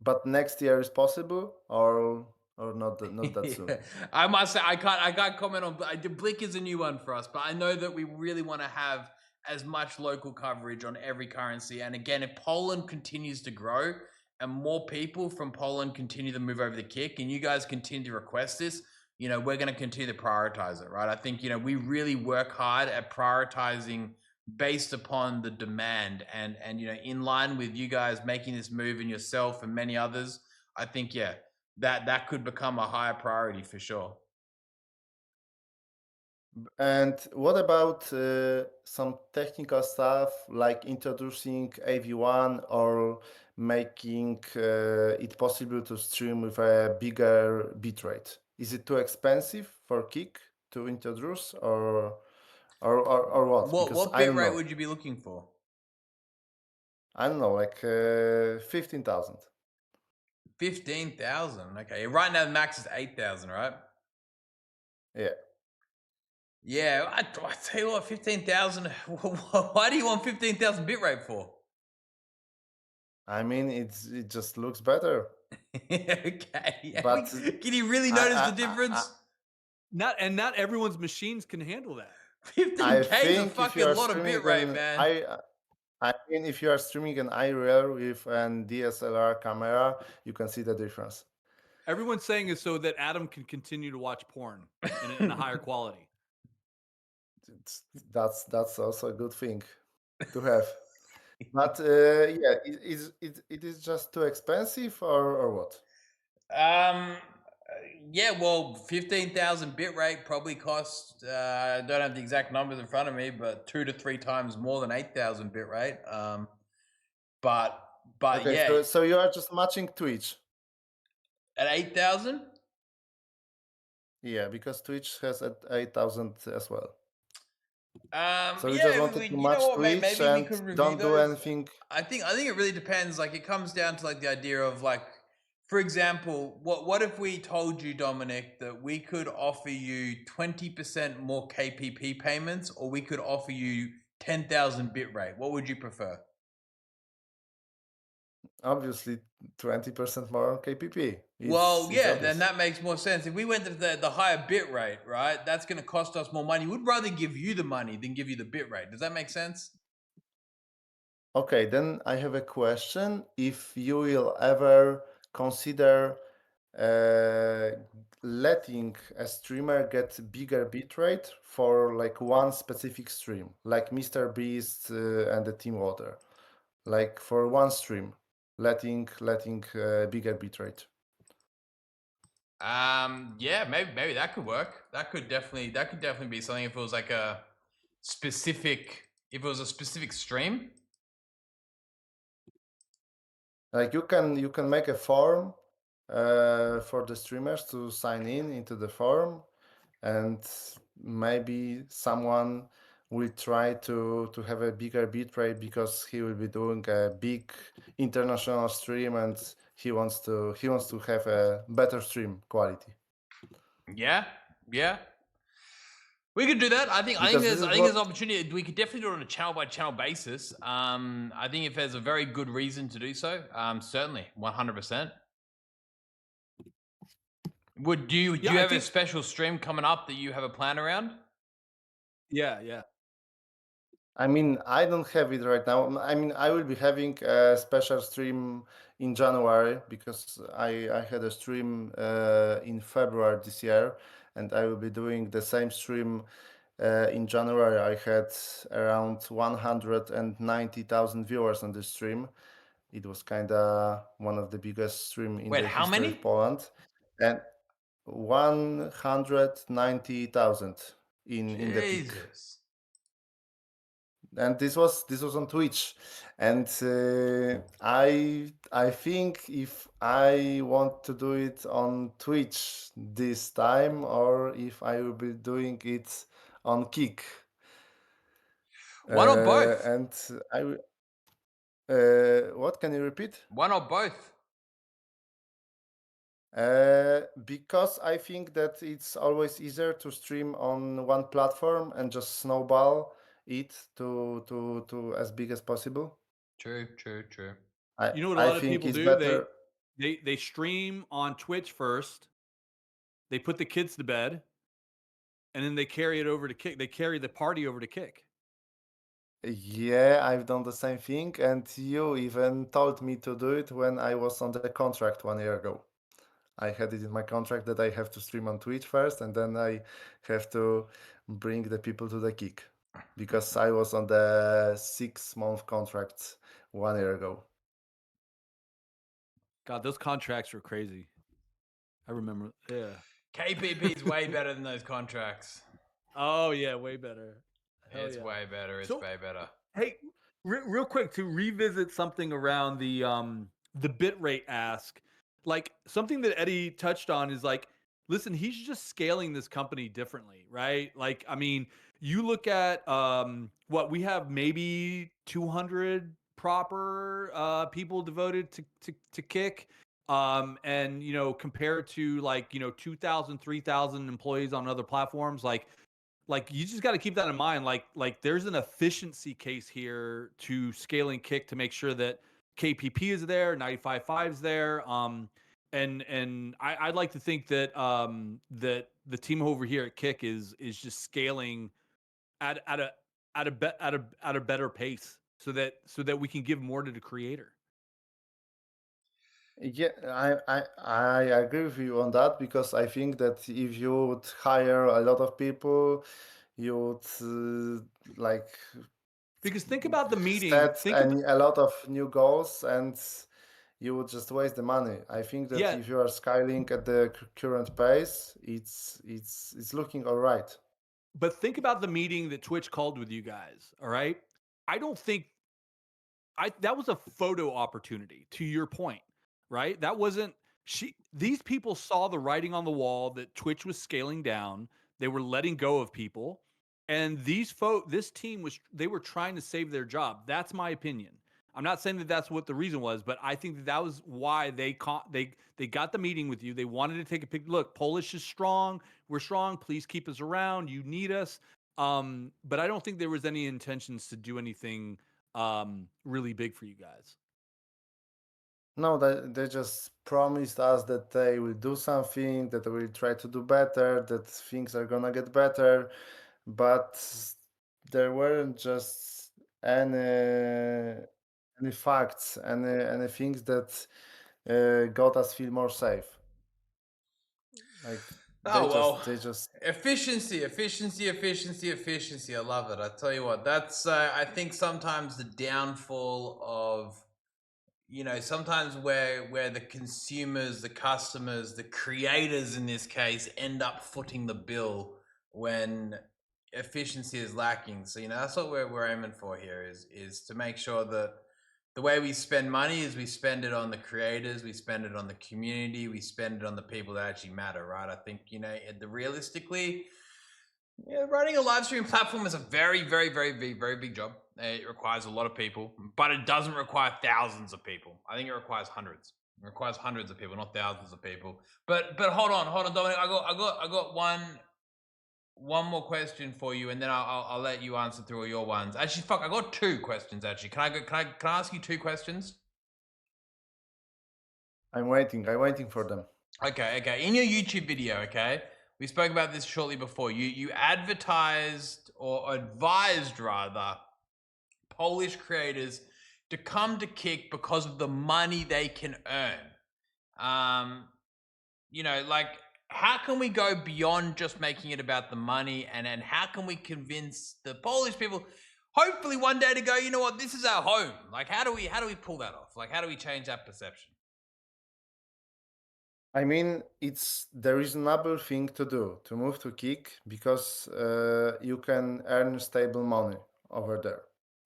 Speaker 3: But next year is possible, or not that soon.
Speaker 1: Yeah. I must say I can't comment on Blick is a new one for us, but I know that we really want to have as much local coverage on every currency. And again, if Poland continues to grow and more people from Poland continue to move over the kick, and you guys continue to request this, we're going to continue to prioritize it, right? I think we really work hard at prioritizing based upon the demand, and in line with you guys making this move and yourself and many others. I think, yeah, that could become a higher priority for sure.
Speaker 3: And what about some technical stuff like introducing AV1 or making it possible to stream with a bigger bitrate? Is it too expensive for Kick to introduce, or what?
Speaker 1: What
Speaker 3: Because
Speaker 1: what
Speaker 3: I
Speaker 1: bit
Speaker 3: don't
Speaker 1: rate
Speaker 3: know.
Speaker 1: would you be looking for?
Speaker 3: I don't know, like 15,000.
Speaker 1: 15,000. Okay, right now the max is 8,000, right?
Speaker 3: Yeah.
Speaker 1: Yeah, I tell you what, 15,000. Why do you want 15,000 bit rate for?
Speaker 3: I mean, it just looks better.
Speaker 1: Okay, yeah,
Speaker 3: But
Speaker 1: can you really
Speaker 3: I
Speaker 1: notice the
Speaker 3: I,
Speaker 1: difference?
Speaker 2: Not everyone's machines can handle that.
Speaker 3: I
Speaker 1: 15K is a
Speaker 3: think if you
Speaker 1: fucking
Speaker 3: are
Speaker 1: lot of
Speaker 3: streaming
Speaker 1: bit rate,
Speaker 3: an
Speaker 1: man.
Speaker 3: I mean, if you are streaming an IRL with an DSLR camera, you can see the difference.
Speaker 2: Everyone's saying is so that Adam can continue to watch porn in a higher quality.
Speaker 3: It's, that's also a good thing to have. But yeah, it is just too expensive, or what?
Speaker 1: Um, yeah, well, 15,000 bit rate probably costs. I don't have the exact numbers in front of me, but 2 to 3 times more than 8,000 bit rate. But
Speaker 3: Okay,
Speaker 1: yeah,
Speaker 3: so you are just matching Twitch.
Speaker 1: at 8,000.
Speaker 3: Yeah, because Twitch has at 8,000 as well. So you just
Speaker 1: Yeah,
Speaker 3: wanted to
Speaker 1: you know
Speaker 3: match
Speaker 1: what?
Speaker 3: Twitch
Speaker 1: Maybe we
Speaker 3: and
Speaker 1: could review
Speaker 3: don't do
Speaker 1: those.
Speaker 3: anything.
Speaker 1: I think it really depends. Like, it comes down to like the idea of like, for example, what if we told you, Dominic, that we could offer you 20% more KPP payments, or we could offer you 10,000 bit rate? What would you prefer?
Speaker 3: Obviously, 20% more on KPP.
Speaker 1: Well,
Speaker 3: It's
Speaker 1: yeah, then
Speaker 3: obvious.
Speaker 1: that makes more sense. If we went to the higher bit rate, right, that's going to cost us more money. We'd rather give you the money than give you the bit rate. Does that make sense?
Speaker 3: Okay, then I have a question. If you will ever consider letting a streamer get bigger bitrate for like one specific stream, like Mr. Beast and the Team Water, like for one stream, letting bigger bitrate.
Speaker 1: Yeah, maybe that could work. That could definitely be something if it was like if it was a specific stream.
Speaker 3: Like you can make a form for the streamers to sign in into the form, and maybe someone will try to have a bigger bitrate because he will be doing a big international stream, and he wants to have a better stream quality.
Speaker 1: Yeah, yeah. We could do that.
Speaker 3: Because this
Speaker 1: I
Speaker 3: is
Speaker 1: think
Speaker 3: what
Speaker 1: there's opportunity. We could definitely do it on a channel by channel basis. I think if there's a very good reason to do so, certainly 100%. Do you
Speaker 2: Yeah, I
Speaker 1: have a
Speaker 2: think.
Speaker 1: special stream coming up that you have a plan around?
Speaker 2: Yeah.
Speaker 3: I mean, I don't have it right now. I mean, I will be having a special stream in January because I had a stream in February this year, and I will be doing the same stream in January. I had around 190,000 viewers on this stream. It was kind of one of the biggest stream in
Speaker 1: Wait,
Speaker 3: the
Speaker 1: how
Speaker 3: history
Speaker 1: many?
Speaker 3: of Poland, and 190,000 in the peak.
Speaker 1: Jesus.
Speaker 3: And this was on Twitch, and I think if I want to do it on Twitch this time, or if I will be doing it on Kick.
Speaker 1: One or both?
Speaker 3: And what can you repeat?
Speaker 1: One or both?
Speaker 3: Because I think that it's always easier to stream on one platform and just snowball it to as big as possible.
Speaker 1: True, true, true.
Speaker 3: I
Speaker 2: You know what a
Speaker 3: I
Speaker 2: lot of
Speaker 3: think
Speaker 2: people
Speaker 3: it's
Speaker 2: do?
Speaker 3: better.
Speaker 2: They stream on Twitch first. They put the kids to bed, and then they carry it over to Kick. They carry the party over to Kick.
Speaker 3: Yeah, I've done the same thing, and you even told me to do it when I was on the contract 1 year ago. I had it in my contract that I have to stream on Twitch first, and then I have to bring the people to the kick because I was on the 6-month contract 1 year ago.
Speaker 2: God, those contracts were crazy. I remember. Yeah.
Speaker 1: KPP is way better than those contracts.
Speaker 2: Oh yeah, way better. Hell
Speaker 1: It's
Speaker 2: yeah.
Speaker 1: way better. It's
Speaker 2: So,
Speaker 1: way better.
Speaker 2: hey, real quick to revisit something around the bitrate ask, like something that Eddie touched on is like, listen, he's just scaling this company differently, right? Like, I mean, you look at what we have, maybe 200 proper people devoted to Kick. And compared to like 2,000, 3,000 employees on other platforms, like you just got to keep that in mind. Like there's an efficiency case here to scaling Kick to make sure that KPP is there, 95.5 is there. I'd like to think that that the team over here at Kick is just scaling at a better pace so that we can give more to the creator.
Speaker 3: Yeah, I agree with you on that because I think that if you would hire a lot of people, you would like
Speaker 2: Because think about the meeting.
Speaker 3: set a lot of new goals and you would just waste the money. I think that
Speaker 2: Yeah,
Speaker 3: if you are scaling at the current pace, it's looking all right.
Speaker 2: but think about the meeting that Twitch called with you guys. All right. I don't think that was a photo opportunity, to your point, right? That wasn't these people saw the writing on the wall that Twitch was scaling down. They were letting go of people. And this team they were trying to save their job. That's my opinion. I'm not saying that that's what the reason was, but I think that was why they got the meeting with you. They wanted to take a pic. Look, Polish is strong. We're strong. Please keep us around. You need us. But I don't think there was any intentions to do anything really big for you guys.
Speaker 3: No, they just promised us that they will do something, that they will try to do better, that things are gonna get better, but there weren't just any facts, any things that got us feel more safe. Like
Speaker 1: Oh well,
Speaker 3: they just
Speaker 1: efficiency, efficiency, efficiency, efficiency. I love it. I tell you what, that's I think sometimes the downfall of sometimes where the consumers, the customers, the creators in this case end up footing the bill when efficiency is lacking. So that's what we're aiming for here is to make sure that the way we spend money is we spend it on the creators, we spend it on the community, we spend it on the people that actually matter, right? I think realistically, running a live stream platform is a very, very, very, very, very big job. It requires a lot of people, but it doesn't require thousands of people. I think it requires hundreds. It requires hundreds of people, not thousands of people. But hold on, Dominic. I got one more question for you, and then I'll let you answer through all your ones. Actually, fuck, I got two questions. Actually, can I ask you two questions?
Speaker 3: I'm waiting for them.
Speaker 1: Okay. In your YouTube video, okay, we spoke about this shortly before. You advertised or advised rather Polish creators to come to Kick because of the money they can earn. Like how can we go beyond just making it about the money, and how can we convince the Polish people hopefully one day to go, you know what, this is our home? Like how do we pull that off? Like how do we change that perception?
Speaker 3: I mean, it's the reasonable thing to do to move to Kick because you can earn stable money over there.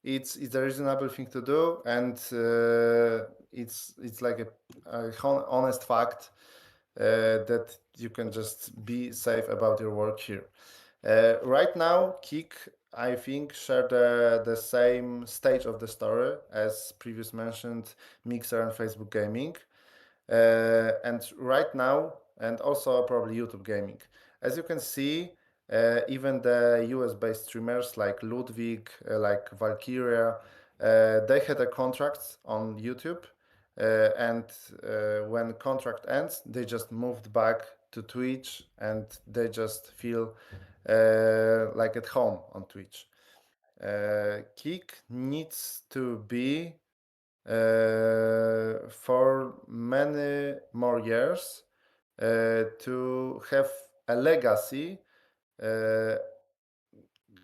Speaker 3: It's a reasonable thing to do, and it's like a honest fact that you can just be safe about your work here. Right now, Kick, I think, share the same stage of the story as previous mentioned Mixer and Facebook Gaming. And right now, and also probably YouTube Gaming. As you can see, even the US-based streamers like Ludwig, like Valkyria, they had a contract on YouTube, and when contract ends, they just moved back to Twitch, and they just feel like at home on Twitch. Kick needs to be for many more years to have a legacy uh,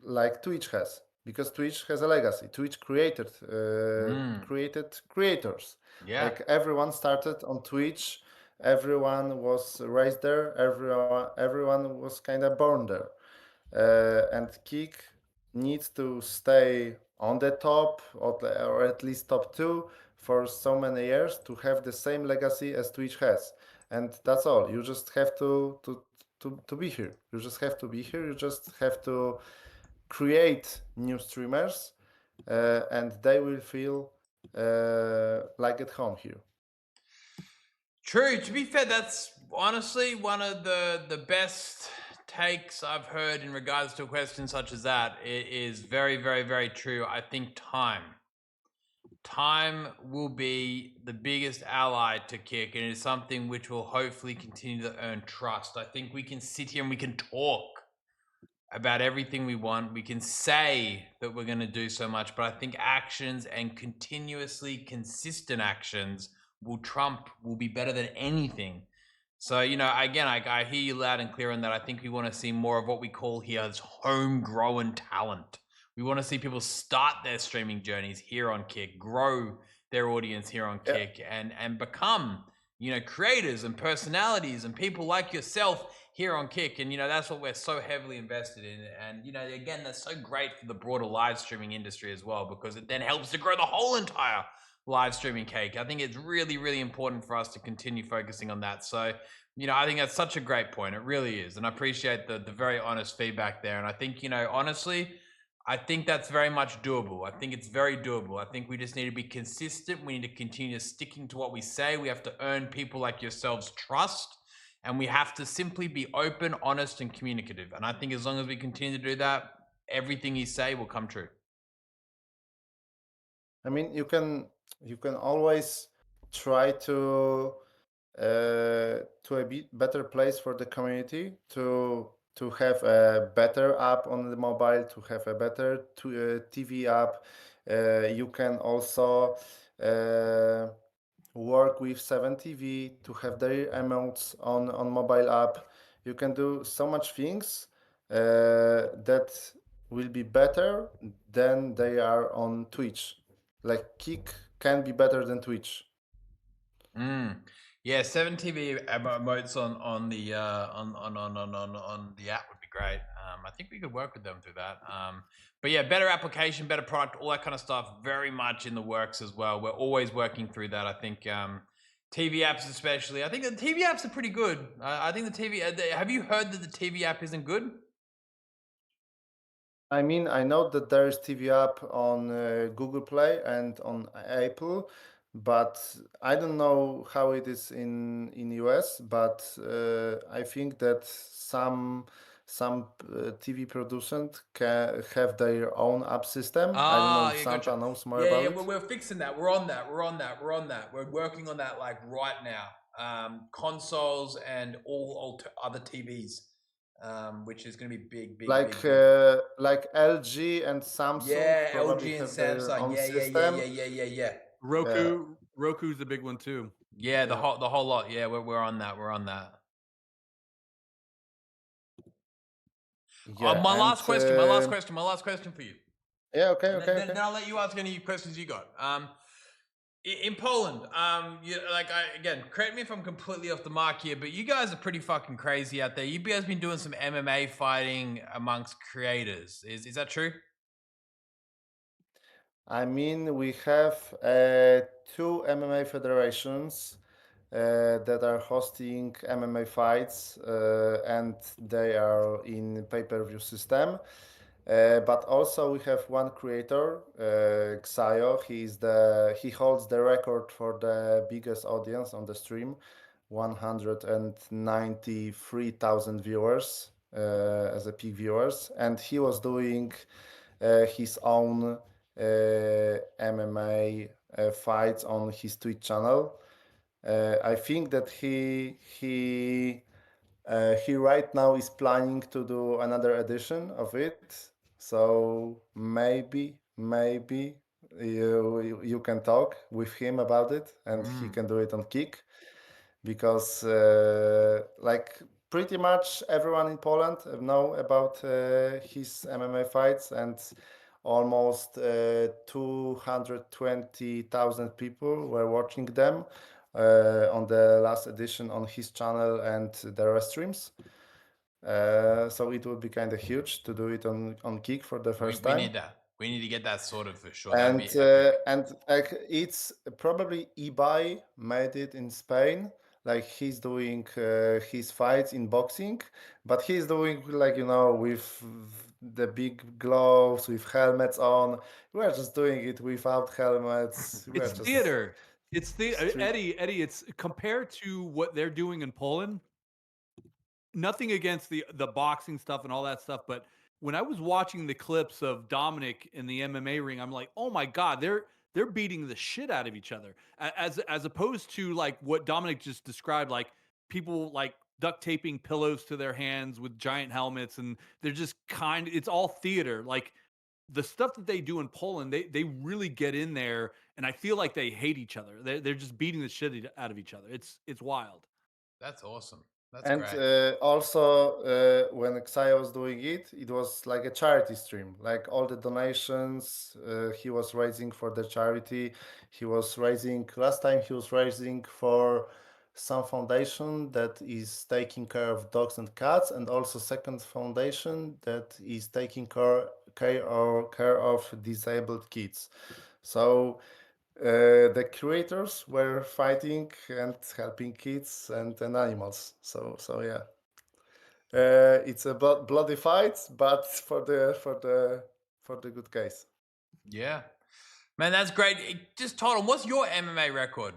Speaker 3: like Twitch has, because Twitch has a legacy. Twitch
Speaker 1: Mm,
Speaker 3: created creators.
Speaker 1: yeah.
Speaker 3: Like everyone started on Twitch, everyone was raised there, everyone was kind of born there, and Kick needs to stay on the top, or at least top two for so many years to have the same legacy as Twitch has. And that's all. You just have to be here. You just have to be here. You just have to create new streamers, and they will feel like at home here.
Speaker 1: True. To be fair, that's honestly one of the best takes I've heard in regards to a question such as that. It is very, very, very true. I think time will be the biggest ally to Kick, and it is something which will hopefully continue to earn trust. I think we can sit here and we can talk about everything we want. We can say that we're going to do so much, but I think actions and continuously consistent actions will be better than anything. So, again, I hear you loud and clear on that. I think we want to see more of what we call here as homegrown talent. We want to see people start their streaming journeys here on Kick, grow their audience here on
Speaker 3: Yeah.
Speaker 1: Kick, and become, creators and personalities and people like yourself here on Kick. And, that's what we're so heavily invested in. And, again, that's so great for the broader live streaming industry as well, because it then helps to grow the whole entire live streaming cake. I think it's really, really important for us to continue focusing on that. So, I think that's such a great point. It really is. And I appreciate the very honest feedback there. And I think, honestly, I think that's very much doable. I think it's very doable. I think we just need to be consistent. We need to continue sticking to what we say. We have to earn people like yourselves trust. And we have to simply be open, honest, and communicative. And I think as long as we continue to do that, everything you say will come true.
Speaker 3: I mean, you can always try to a bit better place for the community to have a better app on the mobile, to have a better TV app. You can also work with 7TV to have their emotes on mobile app. You can do so much things that will be better than they are on Twitch. Like Kick can be better than Twitch.
Speaker 1: Mm. Yeah, 7TV emotes on the on the app would be great. I think we could work with them through that. But yeah, better application, better product, all that kind of stuff, very much in the works as well. We're always working through that. I think TV apps, especially. I think the TV apps are pretty good. I think the TV. Have you heard that the TV app isn't good?
Speaker 3: I mean, I know that there is TV app on Google Play and on Apple, but I don't know how it is in US. But I think that some TV producers can have their own app system. I don't know
Speaker 1: Ah,
Speaker 3: if
Speaker 1: yeah, gotcha.
Speaker 3: Santa knows more
Speaker 1: Yeah,
Speaker 3: about
Speaker 1: yeah,
Speaker 3: it.
Speaker 1: we're fixing that. We're on that. We're on that. We're on that. We're working on that like right now. Consoles and all other TVs, which is going to be big, big, big, big.
Speaker 3: Like LG and Samsung
Speaker 1: Yeah,
Speaker 3: probably
Speaker 1: LG and
Speaker 3: have their
Speaker 1: Samsung.
Speaker 3: own
Speaker 1: Yeah, yeah, yeah,
Speaker 3: system.
Speaker 1: yeah, yeah, yeah, yeah.
Speaker 3: Yeah,
Speaker 2: Roku's a big one too.
Speaker 1: Yeah,
Speaker 2: Yeah.
Speaker 1: the whole lot. Yeah, we're on that. We're on that.
Speaker 3: yeah,
Speaker 1: My
Speaker 3: and
Speaker 1: last question. My last question. My last question for you.
Speaker 3: yeah, okay,
Speaker 1: And
Speaker 3: okay,
Speaker 1: then
Speaker 3: okay.
Speaker 1: I'll let you ask any questions you got. In Poland, again, correct me if I'm completely off the mark here, but you guys are pretty fucking crazy out there. You guys been doing some MMA fighting amongst creators. Is that true?
Speaker 3: I mean, we have two MMA federations. that are hosting MMA fights, and they are in pay-per-view system. But also we have one creator, Xayo. He holds the record for the biggest audience on the stream, 193,000 viewers as a peak viewers, and he was doing his own MMA fights on his Twitch channel. I think that he right now is planning to do another edition of it. So maybe you can talk with him about it, and he can do it on Kick, because like pretty much everyone in Poland know about his MMA fights, and almost 220,000 people were watching them on the last edition on his channel and the rest streams. So it would be kind of huge to do it on Kick for the first
Speaker 1: we
Speaker 3: time.
Speaker 1: need that. We need to get that sorted for sure.
Speaker 3: And
Speaker 1: That'd be epic.
Speaker 3: like it's probably eBay made it in Spain. Like he's doing his fights in boxing, but he's doing like with the big gloves, with helmets on. We are just doing it without helmets. We are
Speaker 2: It's
Speaker 3: just
Speaker 2: theater. It's the
Speaker 3: street.
Speaker 2: Eddie. It's compared to what they're doing in Poland. Nothing against the boxing stuff and all that stuff, but when I was watching the clips of Dominic in the MMA ring, I'm like, oh my god, they're beating the shit out of each other, as opposed to like what Dominic just described, like people like duct taping pillows to their hands with giant helmets, and they're just it's all theater. Like the stuff that they do in Poland, they really get in there, and I feel like they hate each other. They're just beating the shit out of each other. It's wild.
Speaker 1: That's awesome. That's
Speaker 3: And
Speaker 1: great.
Speaker 3: also, when Xaya was doing it, it was like a charity stream. Like all the donations he was raising for the charity. He was raising, last time he was raising for some foundation that is taking care of dogs and cats, and also second foundation that is taking care of disabled kids. So the creators were fighting and helping kids and animals. So yeah, it's a bloody fight, but for the good case.
Speaker 1: Yeah, man, that's great. Just told him, what's your MMA record?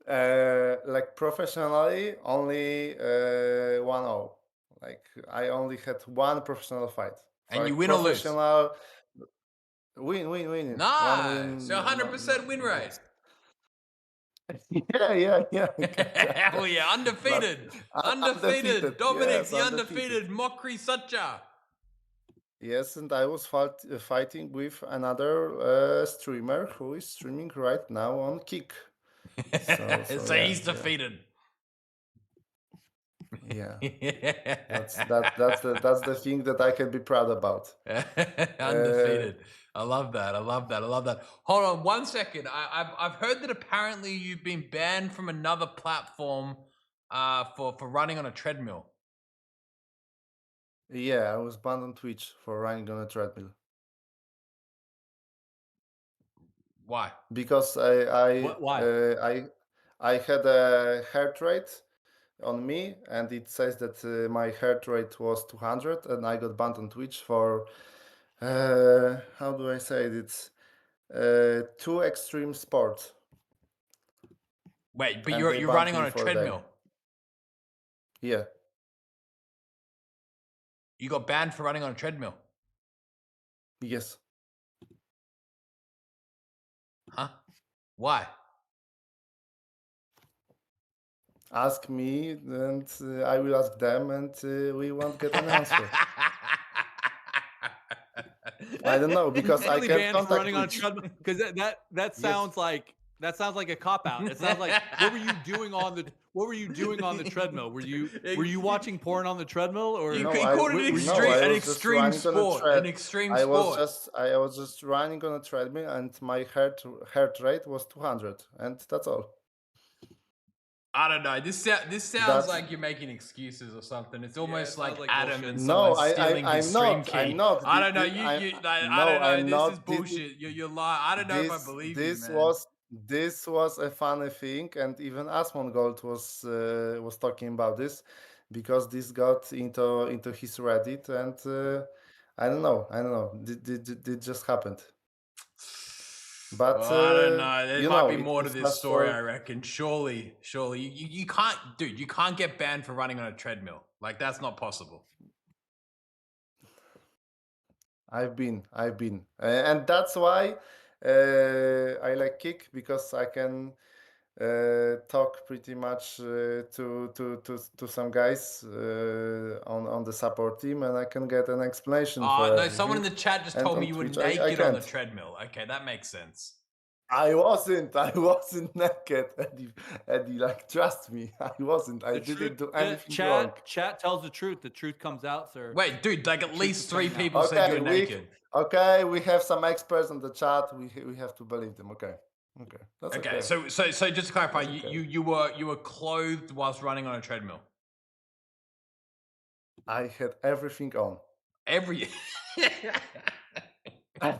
Speaker 3: Like professionally, only 1-0. Like I only had one professional fight. For
Speaker 1: And you
Speaker 3: like
Speaker 1: win or lose?
Speaker 3: professional, win. One
Speaker 1: Nice.
Speaker 3: win,
Speaker 1: So 100% win rate.
Speaker 3: loss. Yeah.
Speaker 1: Hell yeah, undefeated. Undefeated. Dominic,
Speaker 3: Yes,
Speaker 1: the undefeated MokrySuchar.
Speaker 3: Yes, and I was fighting with another streamer who is streaming right now on Kick. So yeah,
Speaker 1: he's defeated.
Speaker 3: Yeah. That's the thing that I can be proud about.
Speaker 1: Undefeated. I love that. Hold on 1 second. I've heard that apparently you've been banned from another platform for running on a treadmill.
Speaker 3: Yeah, I was banned on Twitch for running on a treadmill
Speaker 1: Why?
Speaker 3: because
Speaker 2: Why?
Speaker 3: I had a heart rate on me, and it says that my heart rate was 200, and I got banned on Twitch for how do I say it? It's too extreme sport.
Speaker 1: Wait, but
Speaker 3: And
Speaker 1: you're
Speaker 3: they
Speaker 1: you're
Speaker 3: banned
Speaker 1: running
Speaker 3: me
Speaker 1: on a
Speaker 3: for them.
Speaker 1: treadmill.
Speaker 3: Yeah.
Speaker 1: You got banned for running on a treadmill.
Speaker 3: Yes.
Speaker 1: Huh? Why?
Speaker 3: Ask me, and I will ask them, and we won't get an answer. I don't know, because I
Speaker 2: Really
Speaker 3: can't
Speaker 2: banned for
Speaker 3: contact
Speaker 2: running on a
Speaker 3: Twitch.
Speaker 2: treadmill, because that sounds like a cop out. It sounds like what were you doing on the treadmill? Were you watching porn on the treadmill, or
Speaker 1: You
Speaker 3: No,
Speaker 1: he
Speaker 3: I
Speaker 1: called it
Speaker 3: no, I
Speaker 1: an
Speaker 3: was just
Speaker 1: extreme
Speaker 3: running on a
Speaker 1: sport. An extreme sport.
Speaker 3: I was just running on a treadmill, and my heart rate was 200, and that's all.
Speaker 1: I don't know. This sounds
Speaker 3: That's
Speaker 1: like you're making excuses or something. It's almost
Speaker 2: sounds
Speaker 1: like
Speaker 2: like
Speaker 1: Adam
Speaker 2: bullshit.
Speaker 1: and
Speaker 3: no,
Speaker 1: someone stealing his stream key.
Speaker 3: I'm not.
Speaker 1: I don't know.
Speaker 3: I
Speaker 1: I
Speaker 3: no,
Speaker 1: don't know.
Speaker 3: I'm
Speaker 1: This is
Speaker 3: not.
Speaker 1: bullshit. You're lying. I don't know if I believe you,
Speaker 3: This
Speaker 1: man.
Speaker 3: was this was a funny thing, and even Asmongold was talking about this because this got into his Reddit, and I don't know, it just happened. But
Speaker 1: Well, I don't know. There
Speaker 3: you
Speaker 1: might
Speaker 3: know,
Speaker 1: be more to
Speaker 3: it
Speaker 1: this
Speaker 3: lasts
Speaker 1: story,
Speaker 3: for.
Speaker 1: I reckon. Surely, you can't, dude. You can't get banned for running on a treadmill. Like that's not possible.
Speaker 3: I've been, and that's why I like Kick because I can talk pretty much to some guys on the support team, and I can get an explanation for
Speaker 1: No, someone in
Speaker 3: everything.
Speaker 1: the chat just
Speaker 3: And
Speaker 1: told me
Speaker 3: on
Speaker 1: you were
Speaker 3: Twitch, I
Speaker 1: naked on the
Speaker 3: can't.
Speaker 1: treadmill. Okay, that makes sense.
Speaker 3: I wasn't. I wasn't naked, Eddie. Eddie, like, trust me, I wasn't. I
Speaker 2: The truth,
Speaker 3: didn't do anything wrong.
Speaker 2: chat tells the truth. The truth comes out, sir.
Speaker 1: Wait, dude, like
Speaker 2: The
Speaker 1: at
Speaker 2: truth is
Speaker 1: least three
Speaker 2: coming out.
Speaker 1: people said you
Speaker 3: Okay,
Speaker 1: were naked.
Speaker 3: we have some experts on the chat. We have to believe them. Okay, that's
Speaker 1: Okay,
Speaker 3: okay.
Speaker 1: so just to clarify,
Speaker 3: That's okay.
Speaker 1: you were clothed whilst running on a treadmill.
Speaker 3: I had everything on.
Speaker 1: Every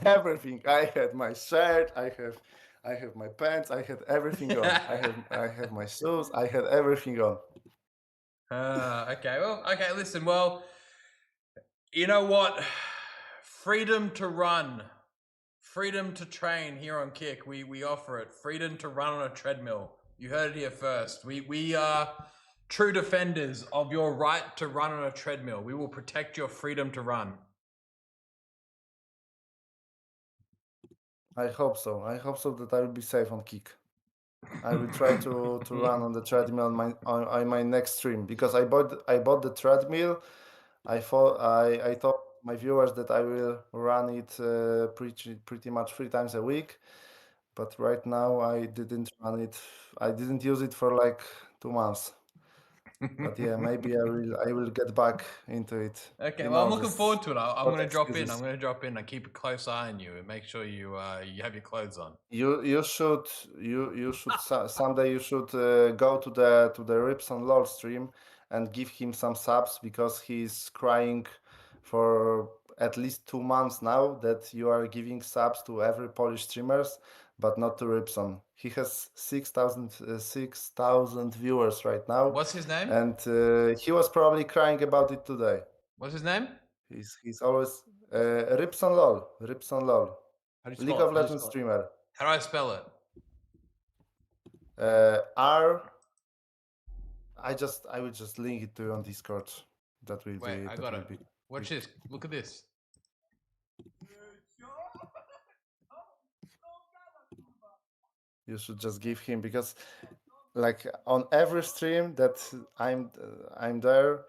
Speaker 3: Everything. I had my shirt. I have my pants. I had everything on. I have my shoes. I had everything on.
Speaker 1: Okay, well, okay, listen, well, you know what? Freedom to run, freedom to train here on Kick. We offer it. Freedom to run on a treadmill. You heard it here first. We are true defenders of your right to run on a treadmill. We will protect your freedom to run.
Speaker 3: I hope so. I hope so that I will be safe on Kick. I will try to run on the treadmill on my next stream because I bought the treadmill. I thought my viewers that I will run it pretty much 3 times a week, but right now I didn't run it. I didn't use it for like 2 months. But yeah, maybe I will get back into it.
Speaker 1: Okay,
Speaker 3: You
Speaker 1: well, I'm
Speaker 3: know,
Speaker 1: looking
Speaker 3: this
Speaker 1: forward to it. I'm
Speaker 3: short
Speaker 1: gonna drop in. I'm
Speaker 3: excuses.
Speaker 1: gonna drop in. I keep a close eye on you and make sure you have your clothes on.
Speaker 3: You should someday you should go to the Rips on LOL stream and give him some subs because he's crying for at least 2 months now that you are giving subs to every Polish streamers, but not to Ripson. He has 6,000 viewers right now,
Speaker 1: What's his name?
Speaker 3: and he was probably crying about it today.
Speaker 1: What's his name?
Speaker 3: He's always Ripson LOL, Ripson LOL,
Speaker 2: How do you
Speaker 3: League
Speaker 2: spell it?
Speaker 3: of
Speaker 2: How do you
Speaker 3: Legends
Speaker 2: spell it?
Speaker 3: streamer.
Speaker 1: How do I spell it?
Speaker 3: R. I will just link it to you on Discord.
Speaker 1: Wait, I
Speaker 3: That
Speaker 1: got
Speaker 3: will
Speaker 1: it.
Speaker 3: be
Speaker 1: Watch
Speaker 3: quick.
Speaker 1: this. Look at this.
Speaker 3: You should just give him because, like, on every stream that I'm there,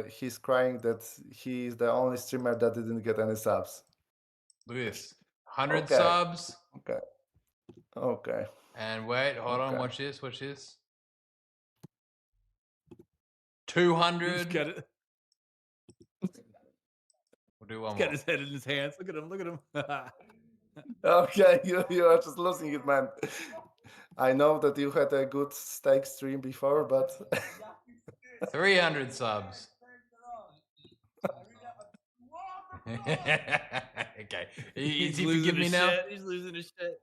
Speaker 3: he's crying that he is the only streamer that didn't get any subs.
Speaker 1: Look at this. 100
Speaker 3: Okay,
Speaker 1: subs.
Speaker 3: okay, okay.
Speaker 1: And wait, hold on.
Speaker 3: Okay.
Speaker 1: Watch this. Watch this.
Speaker 2: He's
Speaker 1: 200.
Speaker 2: got it.
Speaker 1: We'll do one
Speaker 2: He's got
Speaker 1: more.
Speaker 2: his head in his hands. Look at him. Look at him.
Speaker 3: Okay, you are just losing it, man. I know that you had a good steak stream before, but
Speaker 1: 300 subs. Okay. Is
Speaker 2: He's
Speaker 1: he
Speaker 2: losing
Speaker 1: forgive me
Speaker 2: his
Speaker 1: now?
Speaker 2: shit. He's losing his shit.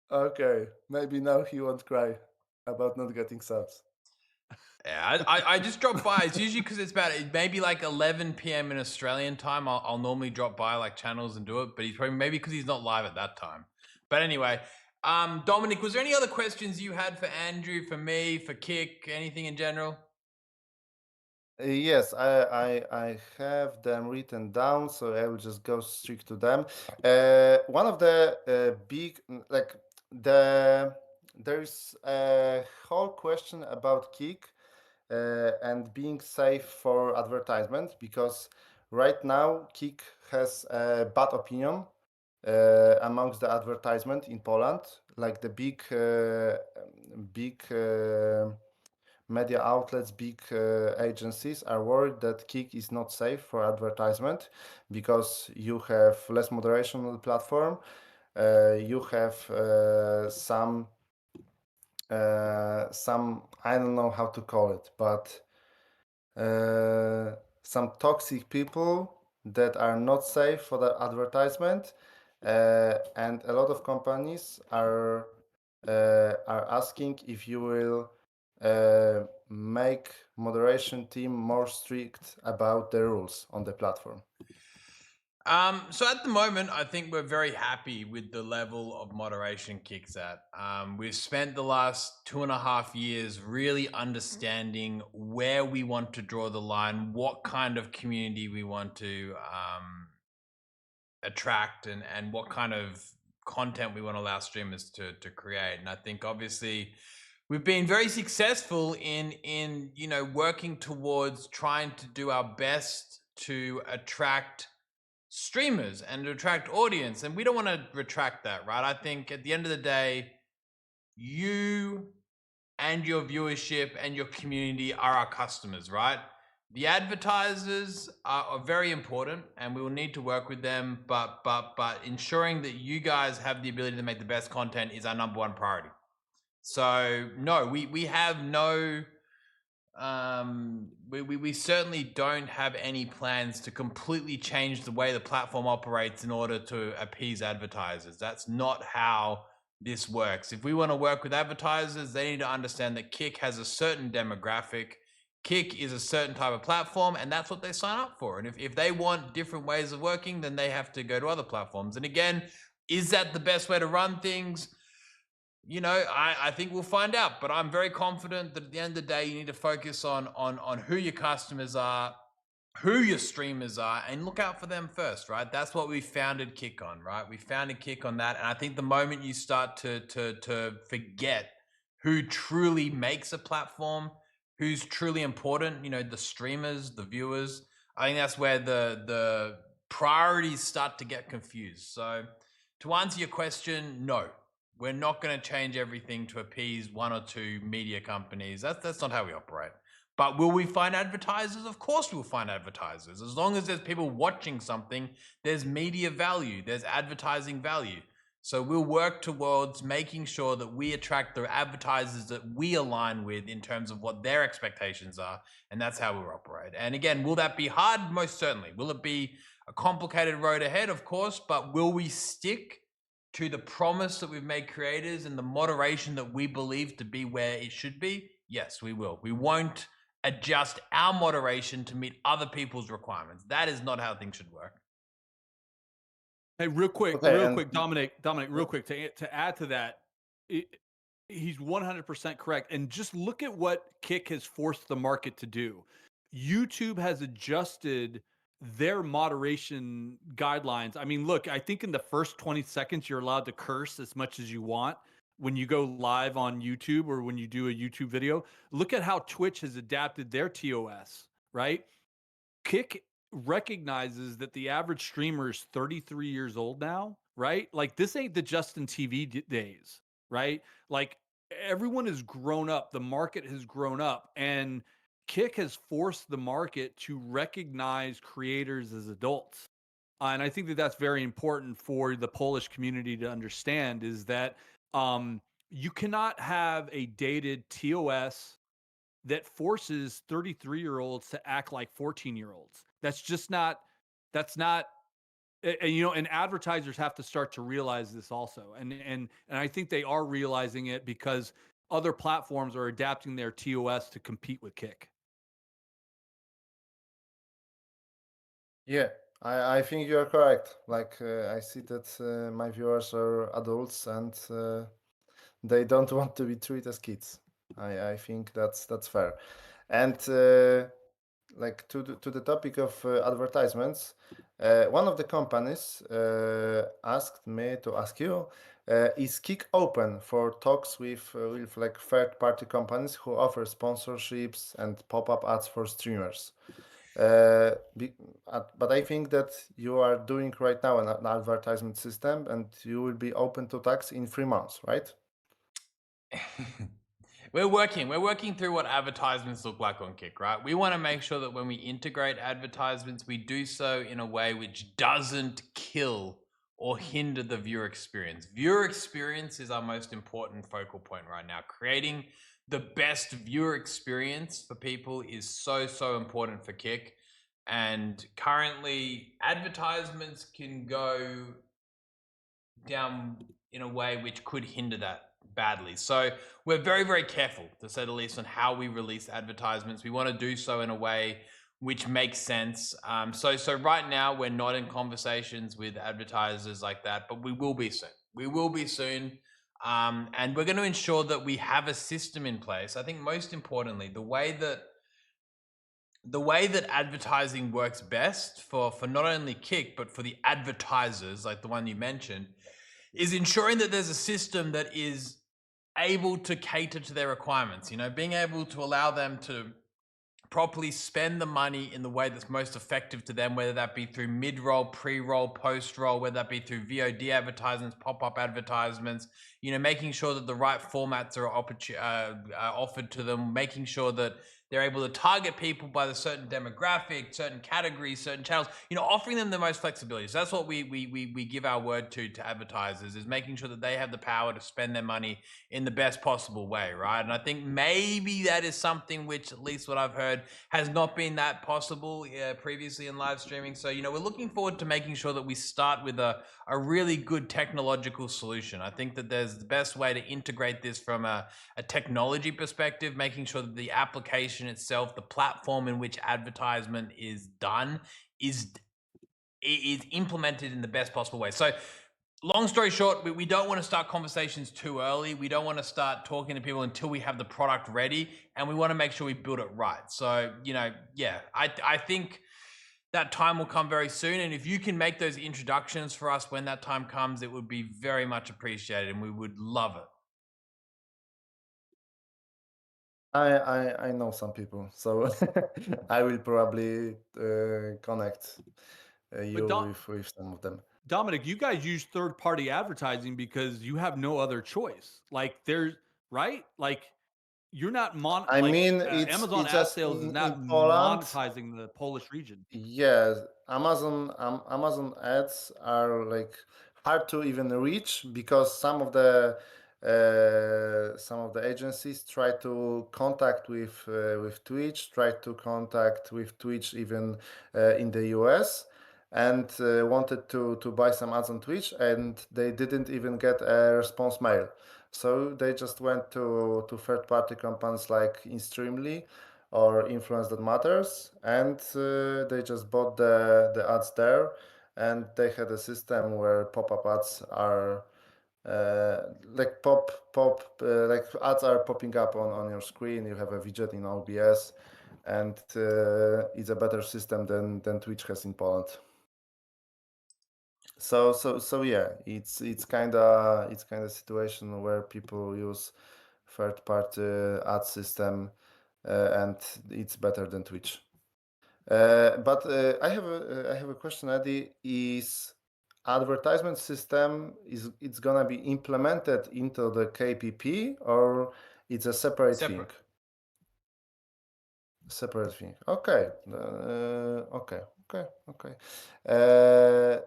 Speaker 3: okay, maybe now he won't cry about not getting subs.
Speaker 1: Yeah, I just drop by. It's usually because it's about maybe like 11 p.m. in Australian time. I'll normally drop by like channels and do it, but he's probably maybe because he's not live at that time. But anyway, Dominic, was there any other questions you had for Andrew, for me, for Kick, anything in general?
Speaker 3: Yes, I have them written down, so I will just go straight to them. One of the like there's a whole question about Kick and being safe for advertisement because right now Kick has a bad opinion amongst the advertisement in Poland, like the big media outlets, big agencies are worried that Kick is not safe for advertisement because you have less moderation on the platform. You have some I don't know how to call it, but some toxic people that are not safe for the advertisement, and a lot of companies are asking if you will make moderation team more strict about the rules on the platform.
Speaker 1: So at the moment, I think we're very happy with the level of moderation Kick's at. We've spent the last 2.5 years really understanding where we want to draw the line, what kind of community we want to attract, and what kind of content we want to allow streamers to create. And I think obviously we've been very successful in working towards trying to do our best to attract streamers and to attract audience, and we don't want to retract that, right? I think at the end of the day, you and your viewership and your community are our customers, right? The advertisers are very important, and we will need to work with them. But ensuring that you guys have the ability to make the best content is our number one priority. So no, we have no. We certainly don't have any plans to completely change the way the platform operates in order to appease advertisers. That's not how this works. If we want to work with advertisers, they need to understand that Kick has a certain demographic. Kick is a certain type of platform, and that's what they sign up for. And if they want different ways of working, then they have to go to other platforms. And again, is that the best way to run things? I think we'll find out, but I'm very confident that at the end of the day, you need to focus on who your customers are, who your streamers are, and look out for them first, right? That's what we founded Kick on, right? We founded Kick on that, and I think the moment you start to forget who truly makes a platform, who's truly important, the streamers, the viewers, I think that's where the priorities start to get confused. So, to answer your question, no. We're not going to change everything to appease one or two media companies. That's not how we operate. But will we find advertisers? Of course we'll find advertisers. As long as there's people watching something, there's media value, there's advertising value. So we'll work towards making sure that we attract the advertisers that we align with in terms of what their expectations are, and that's how we'll operate. And again, will that be hard? Most certainly. Will it be a complicated road ahead? Of course. But will we stick to the promise that we've made creators and the moderation that we believe to be where it should be? Yes, we will. We won't adjust our moderation to meet other people's requirements. That is not how things should work.
Speaker 2: Hey, real quick, Dominic, real quick to add to that, he's 100% correct. And just look at what Kick has forced the market to do. YouTube has adjusted their moderation guidelines. I mean, look, I think in the first 20 seconds, you're allowed to curse as much as you want when you go live on YouTube or when you do a YouTube video. Look at how Twitch has adapted their TOS, right? Kick recognizes that the average streamer is 33 years old now, right? Like this ain't the Justin TV days, right? Like everyone has grown up, the market has grown up, and Kick has forced the market to recognize creators as adults. And I think that that's very important for the Polish community to understand is that you cannot have a dated TOS that forces 33-year-olds to act like 14-year-olds. That's not and advertisers have to start to realize this also. And I think they are realizing it because other platforms are adapting their TOS to compete with Kick.
Speaker 3: Yeah, I think you are correct. Like I see that my viewers are adults and they don't want to be treated as kids. I think that's fair. And like to the topic of advertisements, one of the companies asked me to ask you, is Kick open for talks with like third-party companies who offer sponsorships and pop-up ads for streamers? But I think that you are doing right now an advertisement system, and you will be open to tax in 3 months, right?
Speaker 1: We're working through what advertisements look like on Kick, right? We want to make sure that when we integrate advertisements, we do so in a way which doesn't kill or hinder the viewer experience. Viewer experience is our most important focal point right now. Creating the best viewer experience for people is so important for Kick. And currently, advertisements can go down in a way which could hinder that badly. So we're very, very careful, to say the least, on how we release advertisements. We want to do so in a way which makes sense. So right now we're not in conversations with advertisers like that, but we will be soon. We will be soon. And we're going to ensure that we have a system in place. I think most importantly, the way that advertising works best for not only Kick but for the advertisers, like the one you mentioned, is ensuring that there's a system that is able to cater to their requirements. You know, being able to allow them to properly spend the money in the way that's most effective to them, whether that be through mid-roll, pre-roll, post-roll, whether that be through VOD advertisements, pop-up advertisements, you know, making sure that the right formats are offered to them, making sure that they're able to target people by the certain demographic, certain categories, certain channels, you know, offering them the most flexibility. So that's what we give our word to advertisers, is making sure that they have the power to spend their money in the best possible way, right? And I think maybe that is something which, at least what I've heard, has not been that possible previously in live streaming. So, you know, we're looking forward to making sure that we start with a really good technological solution. I think that there's the best way to integrate this from a technology perspective, making sure that the application itself, the platform in which advertisement is done, is implemented in the best possible way. So long story short, we don't want to start conversations too early. We don't want to start talking to people until we have the product ready, and we want to make sure we build it right. So, you know, yeah, I think that time will come very soon. And if you can make those introductions for us when that time comes, it would be very much appreciated, and we would love it.
Speaker 3: I know some people, so I will probably connect you
Speaker 2: But
Speaker 3: with some of them.
Speaker 2: Dominic, you guys use third party advertising because you have no other choice. Like there's right, like you're not
Speaker 3: I mean,
Speaker 2: Amazon
Speaker 3: it's
Speaker 2: ad
Speaker 3: just
Speaker 2: sales is
Speaker 3: in
Speaker 2: not
Speaker 3: Poland.
Speaker 2: monetizing the Polish region.
Speaker 3: Yes, Amazon ads are like hard to even reach because some of the agencies try to contact with Twitch, try to contact with Twitch even in the US, and wanted to buy some ads on Twitch, and they didn't even get a response mail. So they just went to third party companies like InStreamly or Influence That Matters, and they just bought the ads there, and they had a system where pop-up ads are like like ads are popping up on your screen. You have a widget in OBS, and it's a better system than Twitch has in Poland. So yeah, it's kind of situation where people use third party ad system, and it's better than Twitch. But I have a question, Eddie. Is advertisement system is it's gonna be implemented into the KPP, or it's a separate thing?
Speaker 1: Separate.
Speaker 3: Separate thing. Okay. Okay. Uh,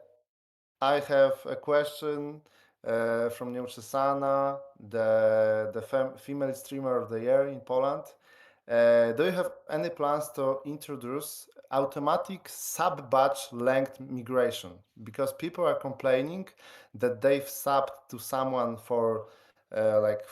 Speaker 3: I have a question from Niemczesana, the female streamer of the year in Poland. Do you have any plans to introduce automatic sub-batch length migration? Because people are complaining that they've subbed to someone for like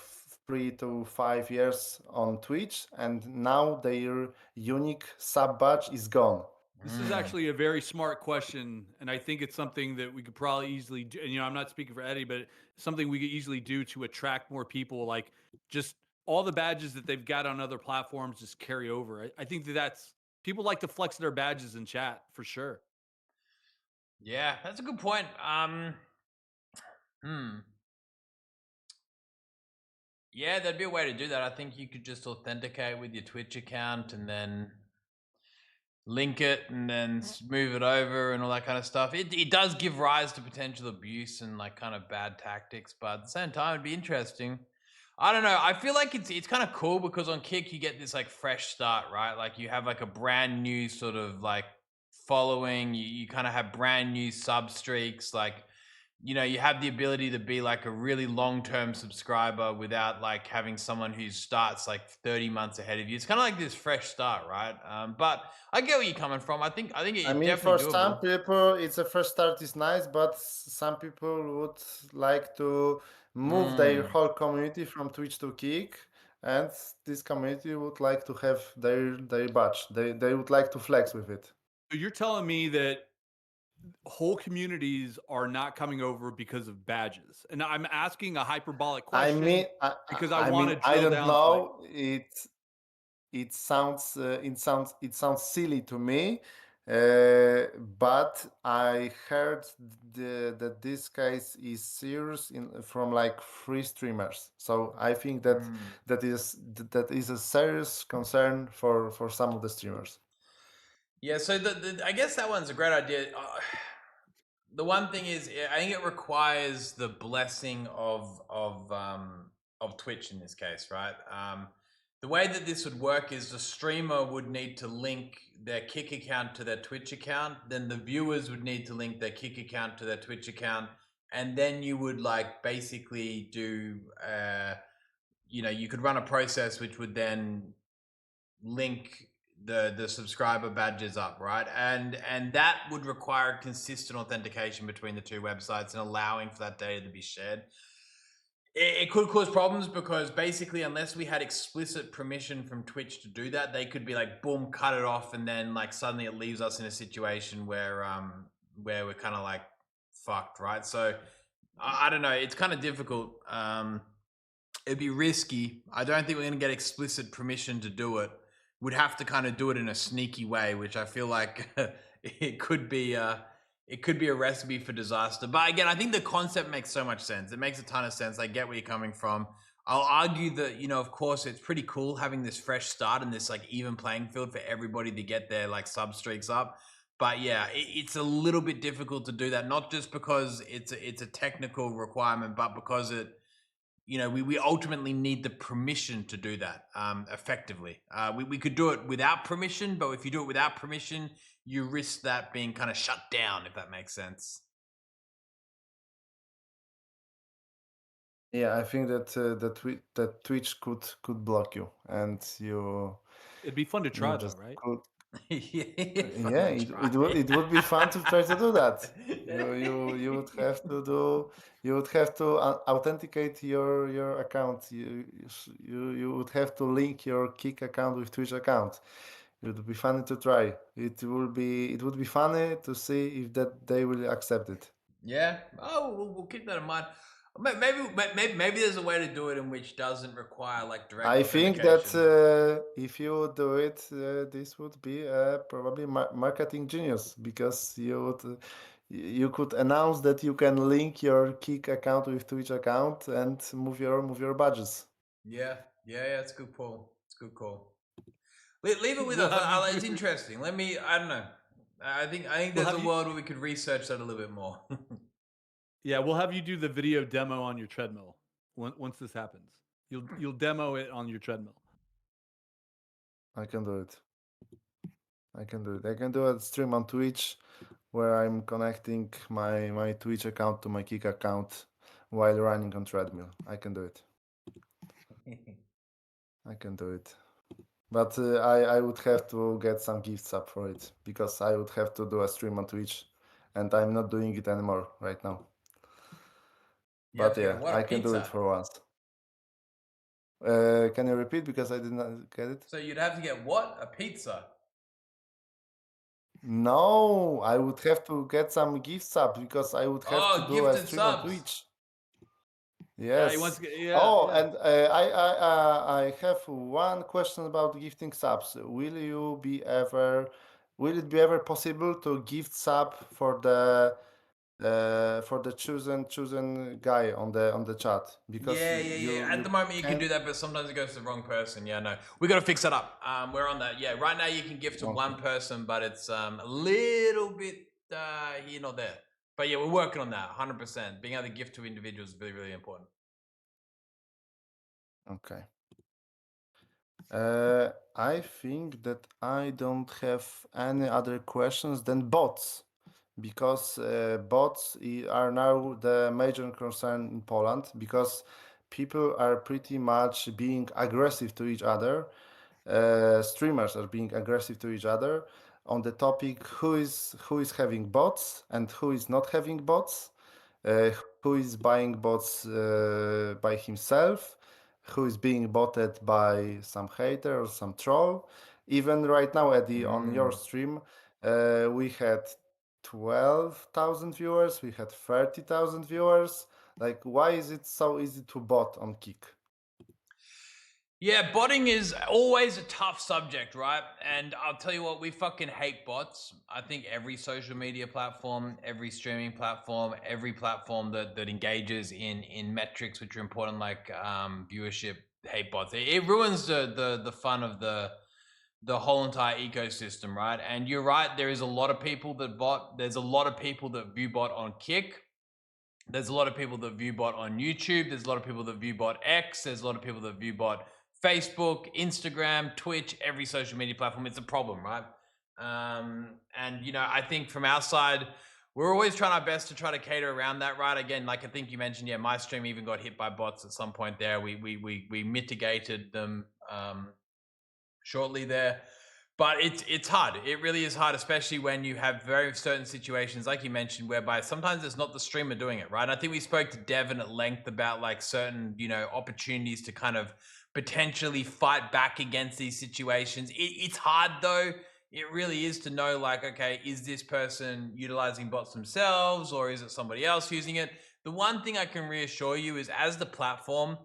Speaker 3: 3 to 5 years on Twitch, and now their unique sub-batch is gone.
Speaker 2: This is actually a very smart question, and I think it's something that we could probably easily do. And I'm not speaking for Eddie, but something we could easily do to attract more people. Like just all the badges that they've got on other platforms just carry over. I think that's people like to flex their badges in chat for sure.
Speaker 1: Yeah, that's a good point. Hmm. Yeah, there'd be a way to do that. I think you could just authenticate with your Twitch account and then link it and then move it over and all that kind of stuff. It does give rise to potential abuse and like kind of bad tactics, but at the same time, it'd be interesting. I don't know. I feel like it's kind of cool because on Kick you get this like fresh start, right? Like you have like a brand new sort of like following. You kind of have brand new sub streaks. Like you have the ability to be like a really long-term subscriber without like having someone who starts like 30 months ahead of you. It's kind of like this fresh start, right? But I get where you're coming from. I think
Speaker 3: I
Speaker 1: it's
Speaker 3: mean,
Speaker 1: definitely
Speaker 3: for some
Speaker 1: doable.
Speaker 3: people, it's a first start is nice, but some people would like to move their
Speaker 1: Mm.
Speaker 3: whole community from Twitch to Kick, and this community would like to have their badge. They would like to flex with it.
Speaker 2: So you're telling me that whole communities are not coming over because of badges. And I'm asking a hyperbolic
Speaker 3: I
Speaker 2: question
Speaker 3: mean, I,
Speaker 2: because I
Speaker 3: I I
Speaker 2: want
Speaker 3: mean,
Speaker 2: to
Speaker 3: I
Speaker 2: drill
Speaker 3: don't
Speaker 2: down to like,
Speaker 3: know. It sounds silly to me, but I heard that this case is serious from like free streamers. So I think that
Speaker 1: Mm.
Speaker 3: that is a serious concern for some of the streamers.
Speaker 1: Yeah, so I guess that one's a great idea. The one thing is, I think it requires the blessing of Twitch in this case, right? The way that this would work is the streamer would need to link their Kick account to their Twitch account, then the viewers would need to link their Kick account to their Twitch account, and then you would like basically do, you could run a process which would then link the subscriber badges up, right? And that would require consistent authentication between the two websites and allowing for that data to be shared. It could cause problems because basically, unless we had explicit permission from Twitch to do that, they could be like, boom, cut it off, and then like suddenly it leaves us in a situation where we're kind of like fucked, right? So I don't know. It's kind of difficult. It'd be risky. I don't think we're going to get explicit permission to do it. We'd have to kind of do it in a sneaky way, which I feel like it could be a recipe for disaster. But again, I think the concept makes so much sense. It makes a ton of sense. I get where you're coming from. I'll argue that, of course, it's pretty cool having this fresh start and this like even playing field for everybody to get their like sub streaks up. But yeah, it's a little bit difficult to do that, not just because it's a technical requirement, but because we ultimately need the permission to do that effectively. We could do it without permission, but if you do it without permission, you risk that being kind of shut down, if that makes sense.
Speaker 3: Yeah, I think that Twitch could block you, and
Speaker 2: it'd be fun to
Speaker 3: you
Speaker 2: try though,
Speaker 3: just
Speaker 2: right?
Speaker 3: could.
Speaker 1: Yeah,
Speaker 3: Yeah,
Speaker 1: fucking
Speaker 3: it
Speaker 1: try.
Speaker 3: would it would be fun to try to do that. You would have to authenticate your account. You would have to link your Kick account with Twitch account. It would be funny to try. It would be funny to see if that they will accept it.
Speaker 1: Yeah. Oh, we'll keep that in mind. Maybe there's a way to do it in which doesn't require like direct
Speaker 3: I think that
Speaker 1: authentication.
Speaker 3: if you would do it, this would be probably marketing genius because you could announce that you can link your Kick account with Twitch account and move your badges.
Speaker 1: Yeah, yeah, it's a good call. It's a good call. Leave it with
Speaker 2: We'll
Speaker 1: us.
Speaker 2: have you
Speaker 1: It's
Speaker 2: do.
Speaker 1: interesting. I don't know. I think
Speaker 2: We'll
Speaker 1: there's
Speaker 2: have
Speaker 1: a
Speaker 2: you.
Speaker 1: world where we could research that a little bit more.
Speaker 2: Yeah, we'll have you do the video demo on your treadmill once this happens. You'll demo it on your treadmill.
Speaker 3: I can do it. I can do it. I can do a stream on Twitch where I'm connecting my Twitch account to my Kick account while running on treadmill. I can do it. I can do it. But I would have to get some gifts up for it because I would have to do a stream on Twitch, and I'm not doing it anymore right now.
Speaker 1: You have
Speaker 3: But
Speaker 1: to get
Speaker 3: yeah,
Speaker 1: what, a
Speaker 3: I can do it
Speaker 1: pizza?
Speaker 3: for once. Can you repeat because I did not get it?
Speaker 1: So you'd have to get what? A pizza?
Speaker 3: No, I would have to get some gifts up because I would have to
Speaker 1: Oh,
Speaker 3: do a
Speaker 1: gifted
Speaker 3: stream on
Speaker 1: subs.
Speaker 3: Twitch.
Speaker 2: Yeah, he wants
Speaker 3: Yes.
Speaker 2: to get. Yeah,
Speaker 3: Oh,
Speaker 2: yeah.
Speaker 3: and I have one question about gifting subs. Will it be ever possible to gift sub for the chosen guy on the chat? Because
Speaker 1: Yeah. At the
Speaker 3: you
Speaker 1: moment, you can
Speaker 3: can.
Speaker 1: do that, but sometimes it goes to the wrong person. Yeah, no, we got to fix that up. We're on that. Yeah, right now you can gift to
Speaker 3: Okay.
Speaker 1: one person, but it's a little bit here not there. But yeah, we're working on that. 100%. Being able to gift to individuals is really, really important.
Speaker 3: Okay. I think that I don't have any other questions than bots because bots are now the major concern in Poland because people are pretty much being aggressive to each other. Streamers are being aggressive to each other on the topic who is having bots and who is not having bots, who is buying bots by himself, who is being botted by some hater or some troll. Even right now, Eddie, on your stream, we had 12,000 viewers, we had 30,000 viewers. Like, why is it so easy to bot on Kick?
Speaker 1: Yeah, botting is always a tough subject, right? And I'll tell you what, we fucking hate bots. I think every social media platform, every streaming platform, every platform that engages in metrics which are important, like viewership, hate bots. It ruins the fun of the whole entire ecosystem, right? And you're right, there is a lot of people that bot. There's a lot of people that view bot on Kick. There's a lot of people that view bot on YouTube. There's a lot of people that view bot X. There's a lot of people that view bot Facebook, Instagram, Twitch, every social media platform. It's a problem, right? And I think from our side, we're always trying our best to try to cater around that, right? Again, like I think you mentioned, yeah, my stream even got hit by bots at some point there. We mitigated them shortly there. But it's hard. It really is hard, especially when you have very certain situations, like you mentioned, whereby sometimes it's not the streamer doing it, right? And I think we spoke to Devin at length about like certain, opportunities to kind of potentially fight back against these situations. It's hard though. It really is to know, like, okay, is this person utilizing bots themselves or is it somebody else using it? The one thing I can reassure you is, as the platform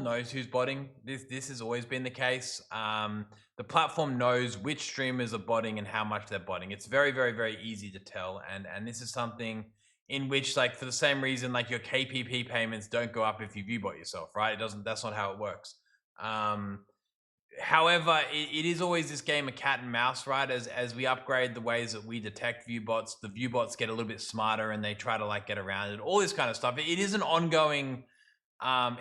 Speaker 1: knows who's botting. This has always been the case. The platform knows which streamers are botting and how much they're botting. It's very, very, very easy to tell. And this is something in which, like, for the same reason, like your KPP payments don't go up if you view bot yourself, right? It doesn't. That's not how it works. However, it is always this game of cat and mouse, right? As we upgrade the ways that we detect view bots, the view bots get a little bit smarter and they try to like get around it. All this kind of stuff. It is an ongoing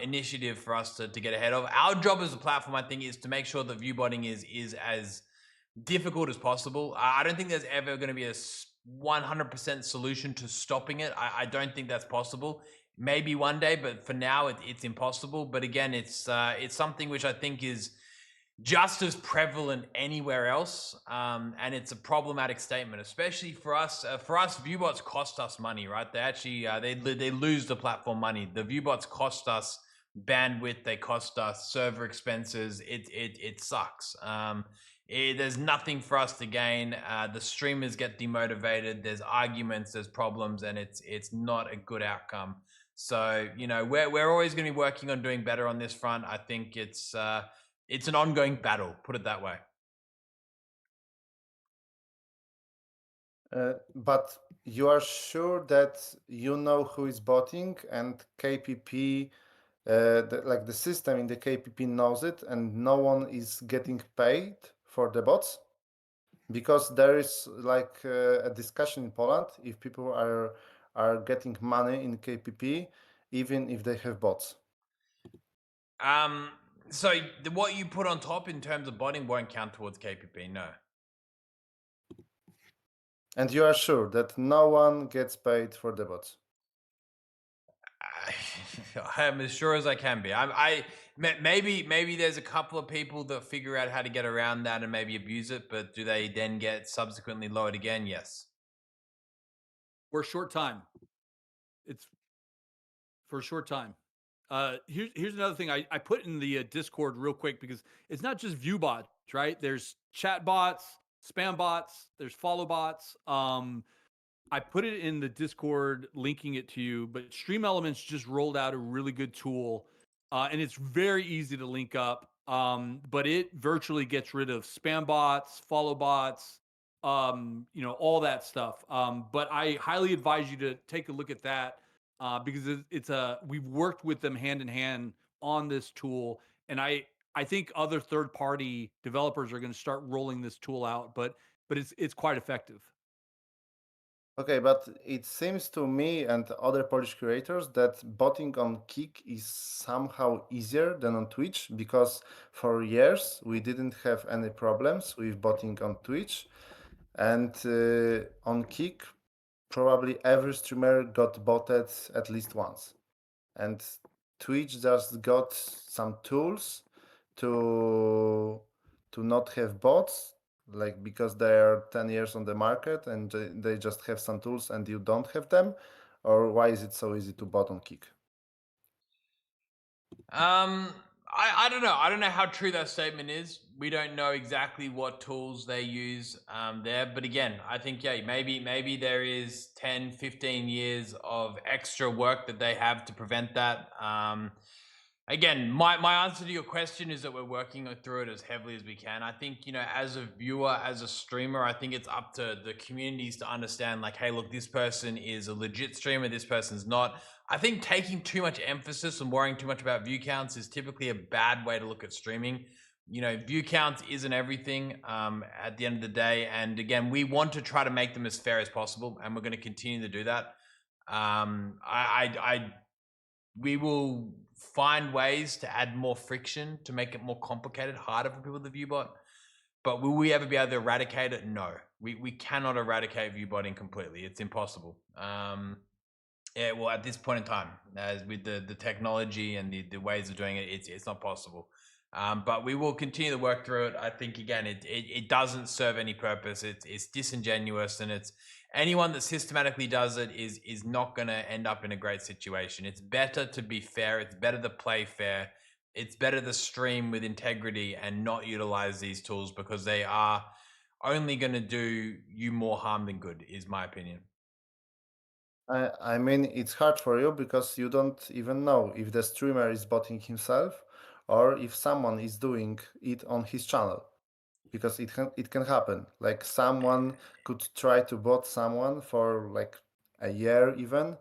Speaker 1: initiative for us to get ahead of. Our job as a platform, I think, is to make sure that viewbotting is as difficult as possible. I don't think there's ever going to be a 100% solution to stopping it. I don't think that's possible. Maybe one day, but for now, it's impossible. But again, it's something which I think is just as prevalent anywhere else, and it's a problematic statement, especially for us. For us, viewbots cost us money, right? They actually they lose the platform money. The viewbots cost us bandwidth. They cost us server expenses. It sucks. There's nothing for us to gain. The streamers get demotivated. There's arguments. There's problems, and it's not a good outcome. So we're always going to be working on doing better on this front. I think it's an ongoing battle, put it that way.
Speaker 3: But you are sure that you know who is botting and KPP, like the system in the KPP knows it, and no one is getting paid for the bots? Because there is like a discussion in Poland if people are getting money in KPP even if they have bots.
Speaker 1: So what you put on top in terms of botting won't count towards KPP, no.
Speaker 3: And you are sure that no one gets paid for the bots?
Speaker 1: I'm as sure as I can be. Maybe there's a couple of people that figure out how to get around that and maybe abuse it, but do they then get subsequently lowered again? Yes.
Speaker 2: For a short time. It's for a short time. Here's another thing I put in the Discord real quick, because it's not just view bots, right? There's chat bots, spam bots, there's follow bots. I put it in the Discord, linking it to you, but Stream Elements just rolled out a really good tool, and it's very easy to link up. But it virtually gets rid of spam bots, follow bots, all that stuff. But I highly advise you to take a look at that, because we've worked with them hand in hand on this tool, and I think other third party developers are going to start rolling this tool out, but it's quite effective.
Speaker 3: Okay, but it seems to me and other Polish creators that botting on Kick is somehow easier than on Twitch, because for years we didn't have any problems with botting on Twitch, and on Kick probably every streamer got botted at least once. And Twitch just got some tools to not have bots, like because they're 10 years on the market and they just have some tools and you don't have them, or why is it so easy to bot on Kick?
Speaker 1: I don't know. I don't know how true that statement is. We don't know exactly what tools they use there. But again, I think, yeah, maybe there is 10, 15 years of extra work that they have to prevent that. Again, my answer to your question is that we're working through it as heavily as we can. I think, as a viewer, as a streamer, I think it's up to the communities to understand, like, hey, look, this person is a legit streamer, this person's not. I think taking too much emphasis and worrying too much about view counts is typically a bad way to look at streaming. View counts isn't everything at the end of the day. And again, we want to try to make them as fair as possible, and we're going to continue to do that. We will find ways to add more friction to make it more complicated, harder for people to view bot. But will we ever be able to eradicate it? No, we cannot eradicate view botting completely. It's impossible. Yeah, well, at this point in time, as with the technology and the ways of doing it, it's not possible. But we will continue to work through it. I think again, it doesn't serve any purpose. It's disingenuous, and it's anyone that systematically does it is not going to end up in a great situation. It's better to be fair. It's better to play fair. It's better to stream with integrity and not utilize these tools because they are only going to do you more harm than good, is my opinion.
Speaker 3: I mean, it's hard for you because you don't even know if the streamer is botting himself or if someone is doing it on his channel. Because it can happen. Like someone could try to bot someone for like a year even,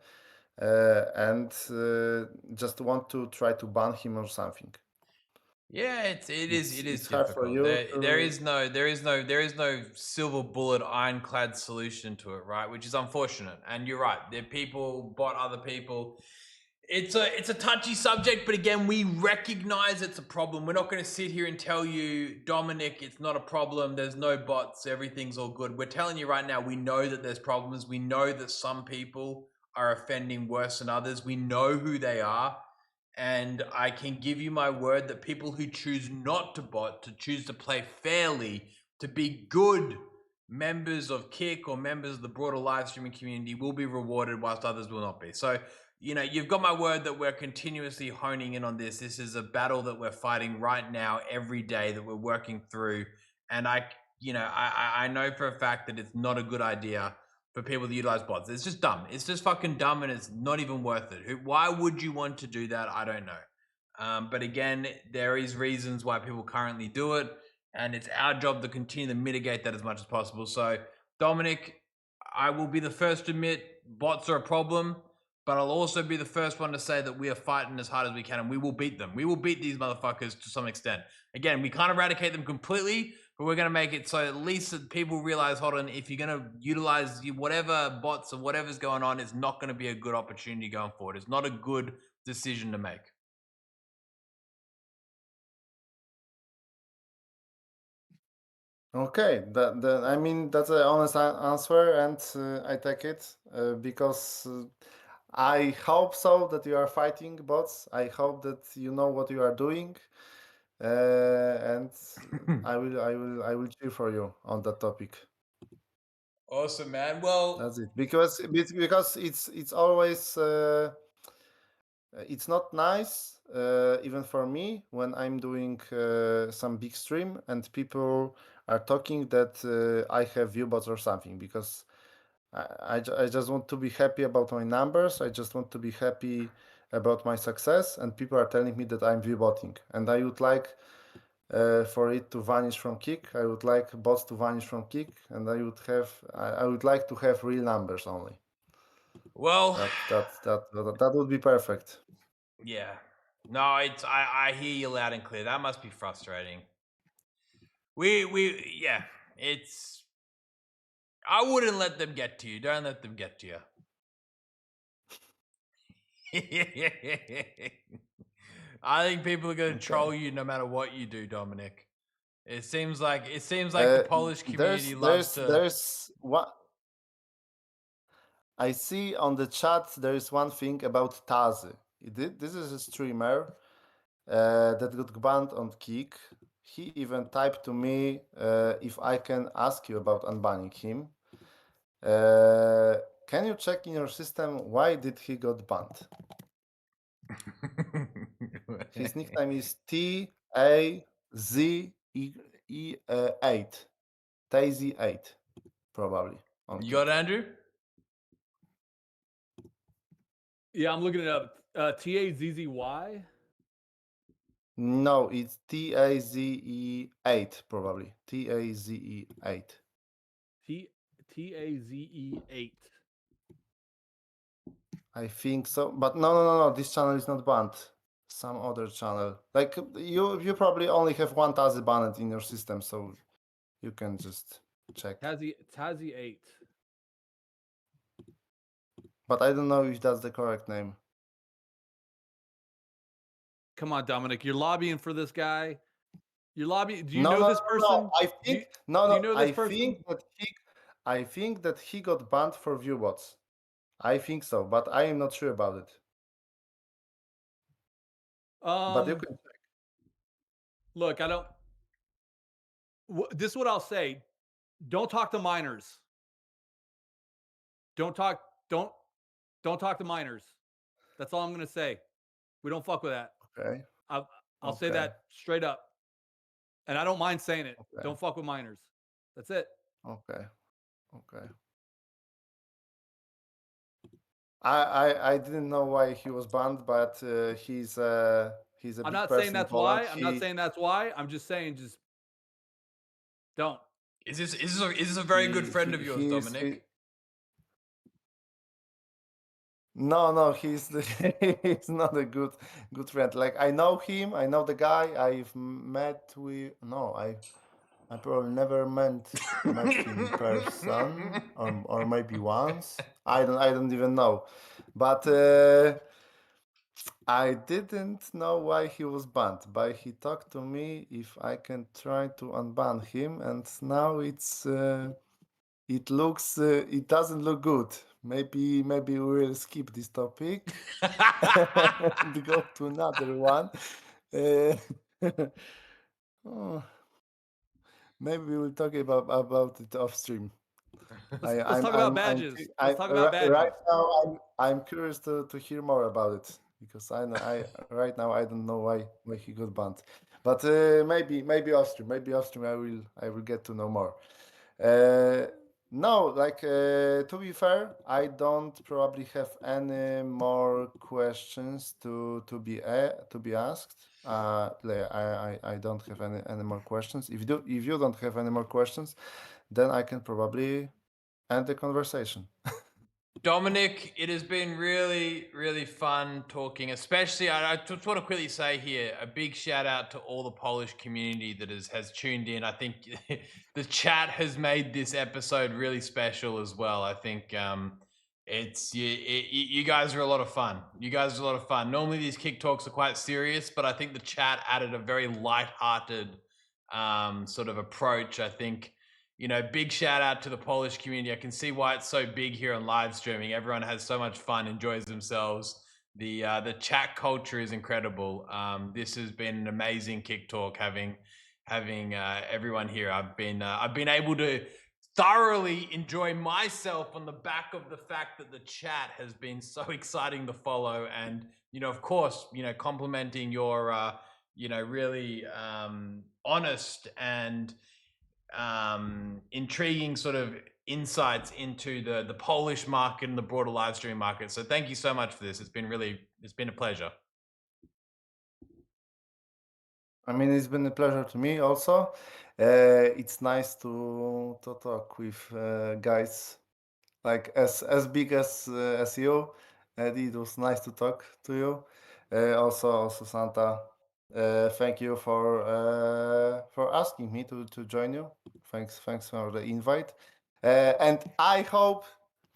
Speaker 3: and just want to try to ban him or something.
Speaker 1: Yeah, it is
Speaker 3: It's hard for
Speaker 1: difficult.
Speaker 3: you
Speaker 1: There
Speaker 3: to.
Speaker 1: is no silver bullet ironclad solution to it, right? Which is unfortunate. And you're right. There people bot other people. It's a touchy subject, but again, we recognize it's a problem. We're not going to sit here and tell you, Dominic, it's not a problem. There's no bots. Everything's all good. We're telling you right now, we know that there's problems. We know that some people are offending worse than others. We know who they are. And I can give you my word that people who choose not to bot, to choose to play fairly, to be good members of Kick or members of the broader live streaming community will be rewarded whilst others will not be. So, you've got my word that we're continuously honing in on this. This is a battle that we're fighting right now, every day that we're working through. And I know for a fact that it's not a good idea for people to utilize bots. It's just dumb. It's just fucking dumb, and it's not even worth it. Why would you want to do that? I don't know. But again, there is reasons why people currently do it, and it's our job to continue to mitigate that as much as possible. So, Dominic, I will be the first to admit bots are a problem, but I'll also be the first one to say that we are fighting as hard as we can, and we will beat them. We will beat these motherfuckers to some extent. Again, we can't eradicate them completely, but we're going to make it so at least that people realize, hold on, if you're going to utilize whatever bots or whatever's going on, it's not going to be a good opportunity going forward. It's not a good decision to make.
Speaker 3: Okay, I mean that's an honest answer, and I take it because I hope so that you are fighting bots. I hope that you know what you are doing, and I will cheer for you on that topic.
Speaker 1: Awesome, man. Well,
Speaker 3: That's it. Because it's always it's not nice even for me when I'm doing some big stream and people are talking that I have viewbots or something because I just want to be happy about my numbers. I just want to be happy about my success, and people are telling me that I'm viewbotting, and I would like for it to vanish from Kick. I would like bots to vanish from Kick, and I would like to have real numbers only.
Speaker 1: well,
Speaker 3: That would be perfect.
Speaker 1: yeah. No, I hear you loud and clear. That must be frustrating. Yeah, it's I wouldn't let them get to you. Don't let them get to you. I think people are going to
Speaker 3: Okay.
Speaker 1: troll you no matter what you do, Dominic. It seems like the Polish community loves to.
Speaker 3: There's one. I see on the chat there is one thing about Tazi. This is a streamer that got banned on Kick. He even typed to me if I can ask you about unbanning him. Can you check in your system why did he got banned? His nickname is TAZE8. Tazy8, probably on
Speaker 1: You
Speaker 3: Kick.
Speaker 1: got it, Andrew?
Speaker 2: Yeah, I'm looking it up. TAZZY.
Speaker 3: No, it's TAZE8, probably. TAZE8.
Speaker 2: TAZE8.
Speaker 3: I think so. But no. This channel is not banned. Some other channel. Like you probably only have one Tazi banned in your system, so you can just check.
Speaker 2: Tazzy8.
Speaker 3: But I don't know if that's the correct name.
Speaker 2: Come on, Dominic. You're lobbying for this guy. You're lobbying. Do you
Speaker 3: No,
Speaker 2: know
Speaker 3: no,
Speaker 2: this
Speaker 3: no,
Speaker 2: person?
Speaker 3: no. I
Speaker 2: Do you,
Speaker 3: think no,
Speaker 2: do you
Speaker 3: no.
Speaker 2: know this person?
Speaker 3: I think that he got banned for viewbots. I think so, but I am not sure about it. But you can.
Speaker 2: Look, I don't. This is what I'll say. Don't talk to minors. Don't talk. Don't talk to minors. That's all I'm gonna say. We don't fuck with that.
Speaker 3: Okay.
Speaker 2: I'll say
Speaker 3: Okay.
Speaker 2: that straight up, and I don't mind saying it.
Speaker 3: Okay.
Speaker 2: Don't fuck with minors. That's it.
Speaker 3: Okay. Okay. I didn't know why he was banned, but he's a
Speaker 2: I'm
Speaker 3: big
Speaker 2: not saying
Speaker 3: person in
Speaker 2: that's
Speaker 3: Poland.
Speaker 2: why. I'm not saying that's why. I'm just saying just don't.
Speaker 1: Is this a very good friend of yours,
Speaker 3: he's
Speaker 1: Dominic?
Speaker 3: no, he's he's not a good friend. Like I know him, I know the guy. I've met with no, I probably never met him in person, or maybe once. I don't even know, but I didn't know why he was banned. But he talked to me if I can try to unban him, and now it doesn't look good. Maybe we'll skip this topic and go to another one. Uh, oh, maybe we will talk about it off stream.
Speaker 2: Let's talk about badges. Let's talk about
Speaker 3: Right
Speaker 2: badges.
Speaker 3: now I'm curious to hear more about it because I right now I don't know why he got banned, but maybe off stream I will get to know more. Uh, no, like to be fair, I don't probably have any more questions to be asked. I don't have any more questions. If you don't have any more questions, then I can probably end the conversation.
Speaker 1: Dominic, it has been really, really fun talking. Especially, I just want to quickly say here a big shout out to all the Polish community that has tuned in. I think the chat has made this episode really special as well. I think you guys are a lot of fun. You guys are a lot of fun. Normally these kick talks are quite serious, but I think the chat added a very light-hearted sort of approach. I think big shout out to the Polish community. I can see why it's so big here on live streaming. Everyone has so much fun, enjoys themselves. The chat culture is incredible. This has been an amazing kick talk having everyone here. I've been able to thoroughly enjoy myself on the back of the fact that the chat has been so exciting to follow, and of course, complimenting your really honest and intriguing sort of insights into the Polish market and the broader live stream market. So thank you so much for this. It's been a pleasure.
Speaker 3: I mean, it's been a pleasure to me also. It's nice to talk with guys like as big as you. Eddie, it was nice to talk to you. Also Santa, thank you for asking me to join you. Thanks for the invite. And I hope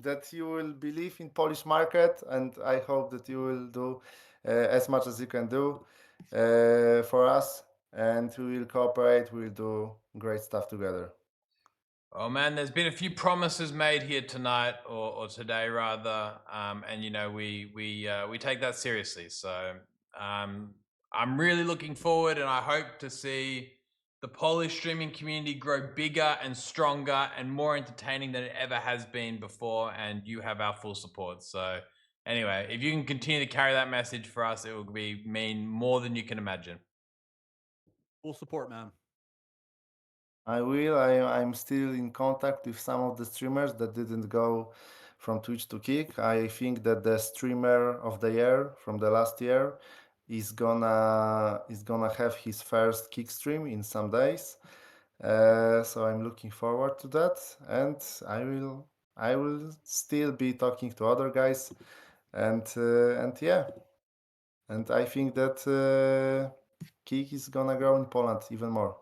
Speaker 3: that you will believe in Polish market, and I hope that you will do as much as you can do for us, and we will cooperate. We will do great stuff together.
Speaker 1: Oh man, there's been a few promises made here tonight, or today rather, and you know we take that seriously. So I'm really looking forward, and I hope to see the Polish streaming community grow bigger and stronger and more entertaining than it ever has been before. And you have our full support. So anyway, if you can continue to carry that message for us, it will mean more than you can imagine.
Speaker 2: Full support, man.
Speaker 3: I will. I'm still in contact with some of the streamers that didn't go from Twitch to Kick. I think that the streamer of the year from the last year is gonna have his first Kick stream in some days. So I'm looking forward to that, and I will still be talking to other guys, and yeah, and I think that Kick is gonna grow in Poland even more.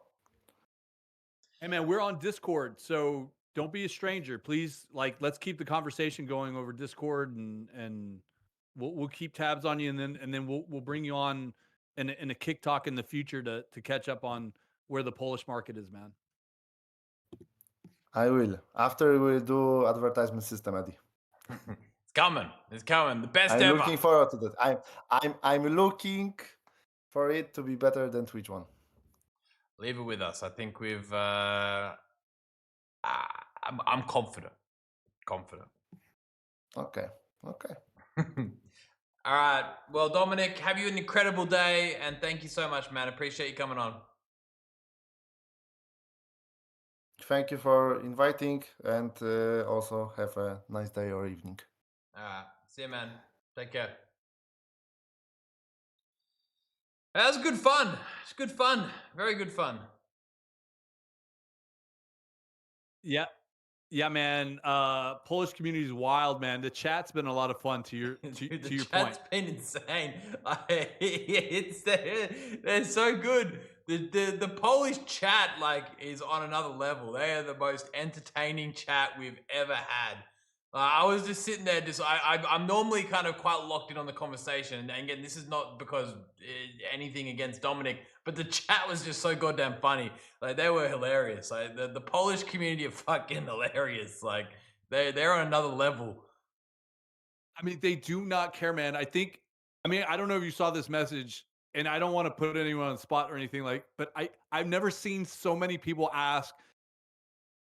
Speaker 2: Hey man, we're on Discord, so don't be a stranger. Please, like, let's keep the conversation going over Discord, and we'll keep tabs on you, and then we'll bring you on in a Kick Talk in the future to catch up on where the Polish market is, man.
Speaker 3: I will. After we will do advertisement system, Eddie.
Speaker 1: It's coming. It's coming. The best
Speaker 3: I'm
Speaker 1: ever.
Speaker 3: looking forward to that. I'm looking for it to be better than Twitch one.
Speaker 1: Leave it with us. I think we've. I'm confident. Confident.
Speaker 3: Okay. Okay.
Speaker 1: All right. Well, Dominic, have you an incredible day, and thank you so much, man. Appreciate you coming on.
Speaker 3: Thank you for inviting, and also have a nice day or evening.
Speaker 1: All right. See you, man. Take care. That was good fun. It's good fun. Very good fun.
Speaker 2: Yeah. Yeah, man. Polish community is wild, man. The chat's been a lot of fun to your
Speaker 1: Dude,
Speaker 2: to
Speaker 1: the
Speaker 2: your
Speaker 1: chat's
Speaker 2: point.
Speaker 1: been insane. They're so good. The Polish chat like is on another level. They are the most entertaining chat we've ever had. I was just sitting there, I'm normally kind of quite locked in on the conversation, and again, this is not because anything against Dominic, but the chat was just so goddamn funny. Like they were hilarious. Like the Polish community are fucking hilarious. Like they're on another level.
Speaker 2: I mean, they do not care, man. I mean, I don't know if you saw this message, and I don't want to put anyone on the spot or anything like, but I've never seen so many people ask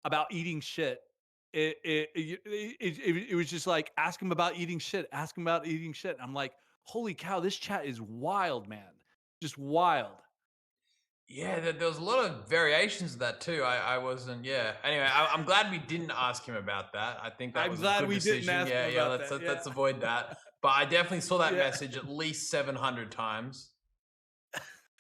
Speaker 2: about eating shit. It was just like, ask him about eating shit. Ask him about eating shit. I'm like, holy cow, this chat is wild, man. Just wild.
Speaker 1: Yeah, there was a lot of variations of that too. I wasn't. Yeah. Anyway, I'm glad we didn't ask him about that. I think that
Speaker 2: I'm
Speaker 1: was a
Speaker 2: glad
Speaker 1: good
Speaker 2: we didn't
Speaker 1: decision.
Speaker 2: ask
Speaker 1: Yeah,
Speaker 2: him
Speaker 1: yeah.
Speaker 2: about
Speaker 1: Let's
Speaker 2: that. Yeah.
Speaker 1: let's avoid that. But I definitely saw that
Speaker 2: Yeah.
Speaker 1: message at least 700 times.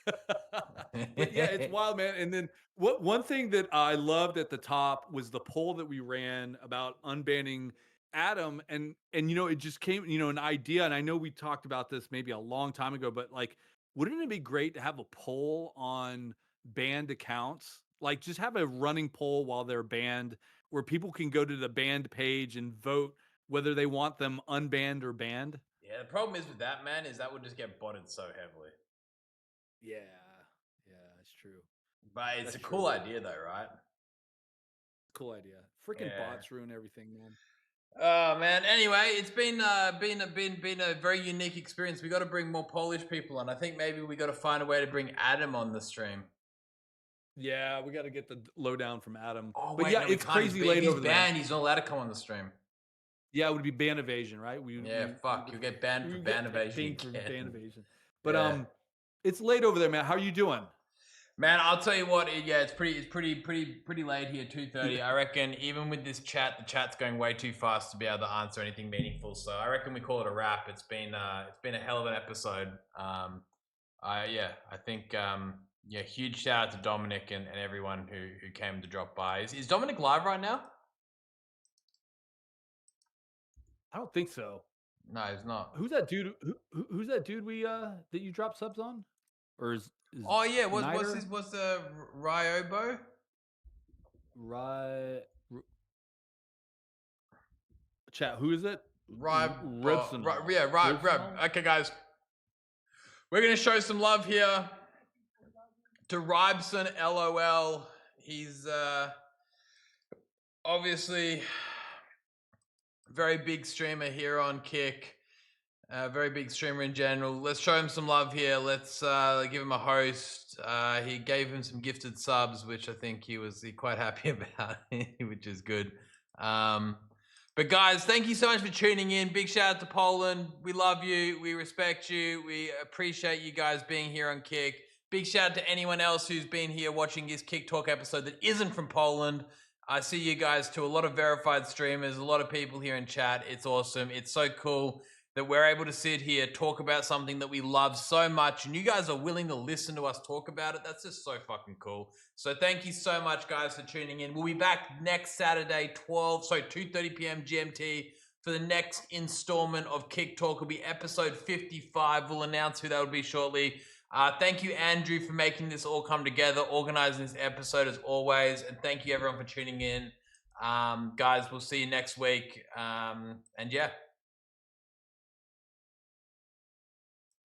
Speaker 2: But yeah, it's wild, man. And then one thing that I loved at the top was the poll that we ran about unbanning Adam, and it just came, an idea. And I know we talked about this maybe a long time ago, but like, wouldn't it be great to have a poll on banned accounts? Like, just have a running poll while they're banned, where people can go to the banned page and vote whether they want them unbanned or banned.
Speaker 1: Yeah, the problem is with that, man, is that would just get botted so heavily.
Speaker 2: Yeah, yeah, it's true.
Speaker 1: But it's
Speaker 2: That's
Speaker 1: a cool
Speaker 2: true.
Speaker 1: idea, though, right?
Speaker 2: Cool idea. Freaking
Speaker 1: Yeah.
Speaker 2: bots ruin everything, man.
Speaker 1: Oh man. Anyway, it's been a very unique experience. We got to bring more Polish people on. I think maybe we got to find a way to bring Adam on the stream.
Speaker 2: Yeah, we got to get the lowdown from Adam.
Speaker 1: Oh
Speaker 2: But
Speaker 1: wait,
Speaker 2: yeah,
Speaker 1: no, we
Speaker 2: it's
Speaker 1: can't.
Speaker 2: crazy late
Speaker 1: If he's
Speaker 2: over there.
Speaker 1: banned, he's not allowed to come on the stream.
Speaker 2: Yeah, it would be ban evasion, right?
Speaker 1: Fuck, you'll get banned for ban evasion
Speaker 2: for
Speaker 1: again.
Speaker 2: ban evasion. But
Speaker 1: Yeah.
Speaker 2: it's late over there, man. How are you doing?
Speaker 1: Man, I'll tell you what. It's pretty late here. 2:30. I reckon even with this chat, the chat's going way too fast to be able to answer anything meaningful. So I reckon we call it a wrap. It's been a hell of an episode. I think huge shout out to Dominic and everyone who came to drop by. Is Dominic live right now?
Speaker 2: I don't think so.
Speaker 1: No, he's not.
Speaker 2: Who's that dude? Who's that dude we that you drop subs on? Or is
Speaker 1: Oh yeah, what's
Speaker 2: Niter?
Speaker 1: the Ryobo?
Speaker 2: Chat, who is it?
Speaker 1: Ribson.
Speaker 2: Ribson.
Speaker 1: Yeah, Rib. Okay, guys, we're gonna show some love here to Ribson. LOL. He's obviously, very big streamer here on Kick. Very big streamer in general. Let's show him some love here. Let's give him a host. He gave him some gifted subs, which I think he quite happy about, which is good. But guys, thank you so much for tuning in. Big shout out to Poland. We love you. We respect you. We appreciate you guys being here on Kick. Big shout out to anyone else who's been here watching this Kick Talk episode that isn't from Poland. I see you guys too. A lot of verified streamers, a lot of people here in chat. It's awesome. It's so cool that we're able to sit here, talk about something that we love so much, and you guys are willing to listen to us talk about it. That's just so fucking cool. So thank you so much, guys, for tuning in. We'll be back next Saturday, 2:30 p.m. GMT, for the next installment of Kick Talk. It'll be episode 55. We'll announce who that will be shortly. Thank you, Andrew, for making this all come together, organizing this episode as always, and thank you, everyone, for tuning in. Guys, we'll see you next week. And yeah.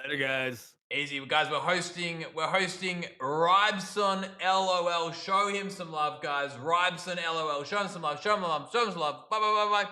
Speaker 2: Later, guys.
Speaker 1: Easy, guys. We're hosting Rybson LOL. Show him some love, guys. Rybson LOL. Show him some love. Show him some love. Bye, bye, bye, bye.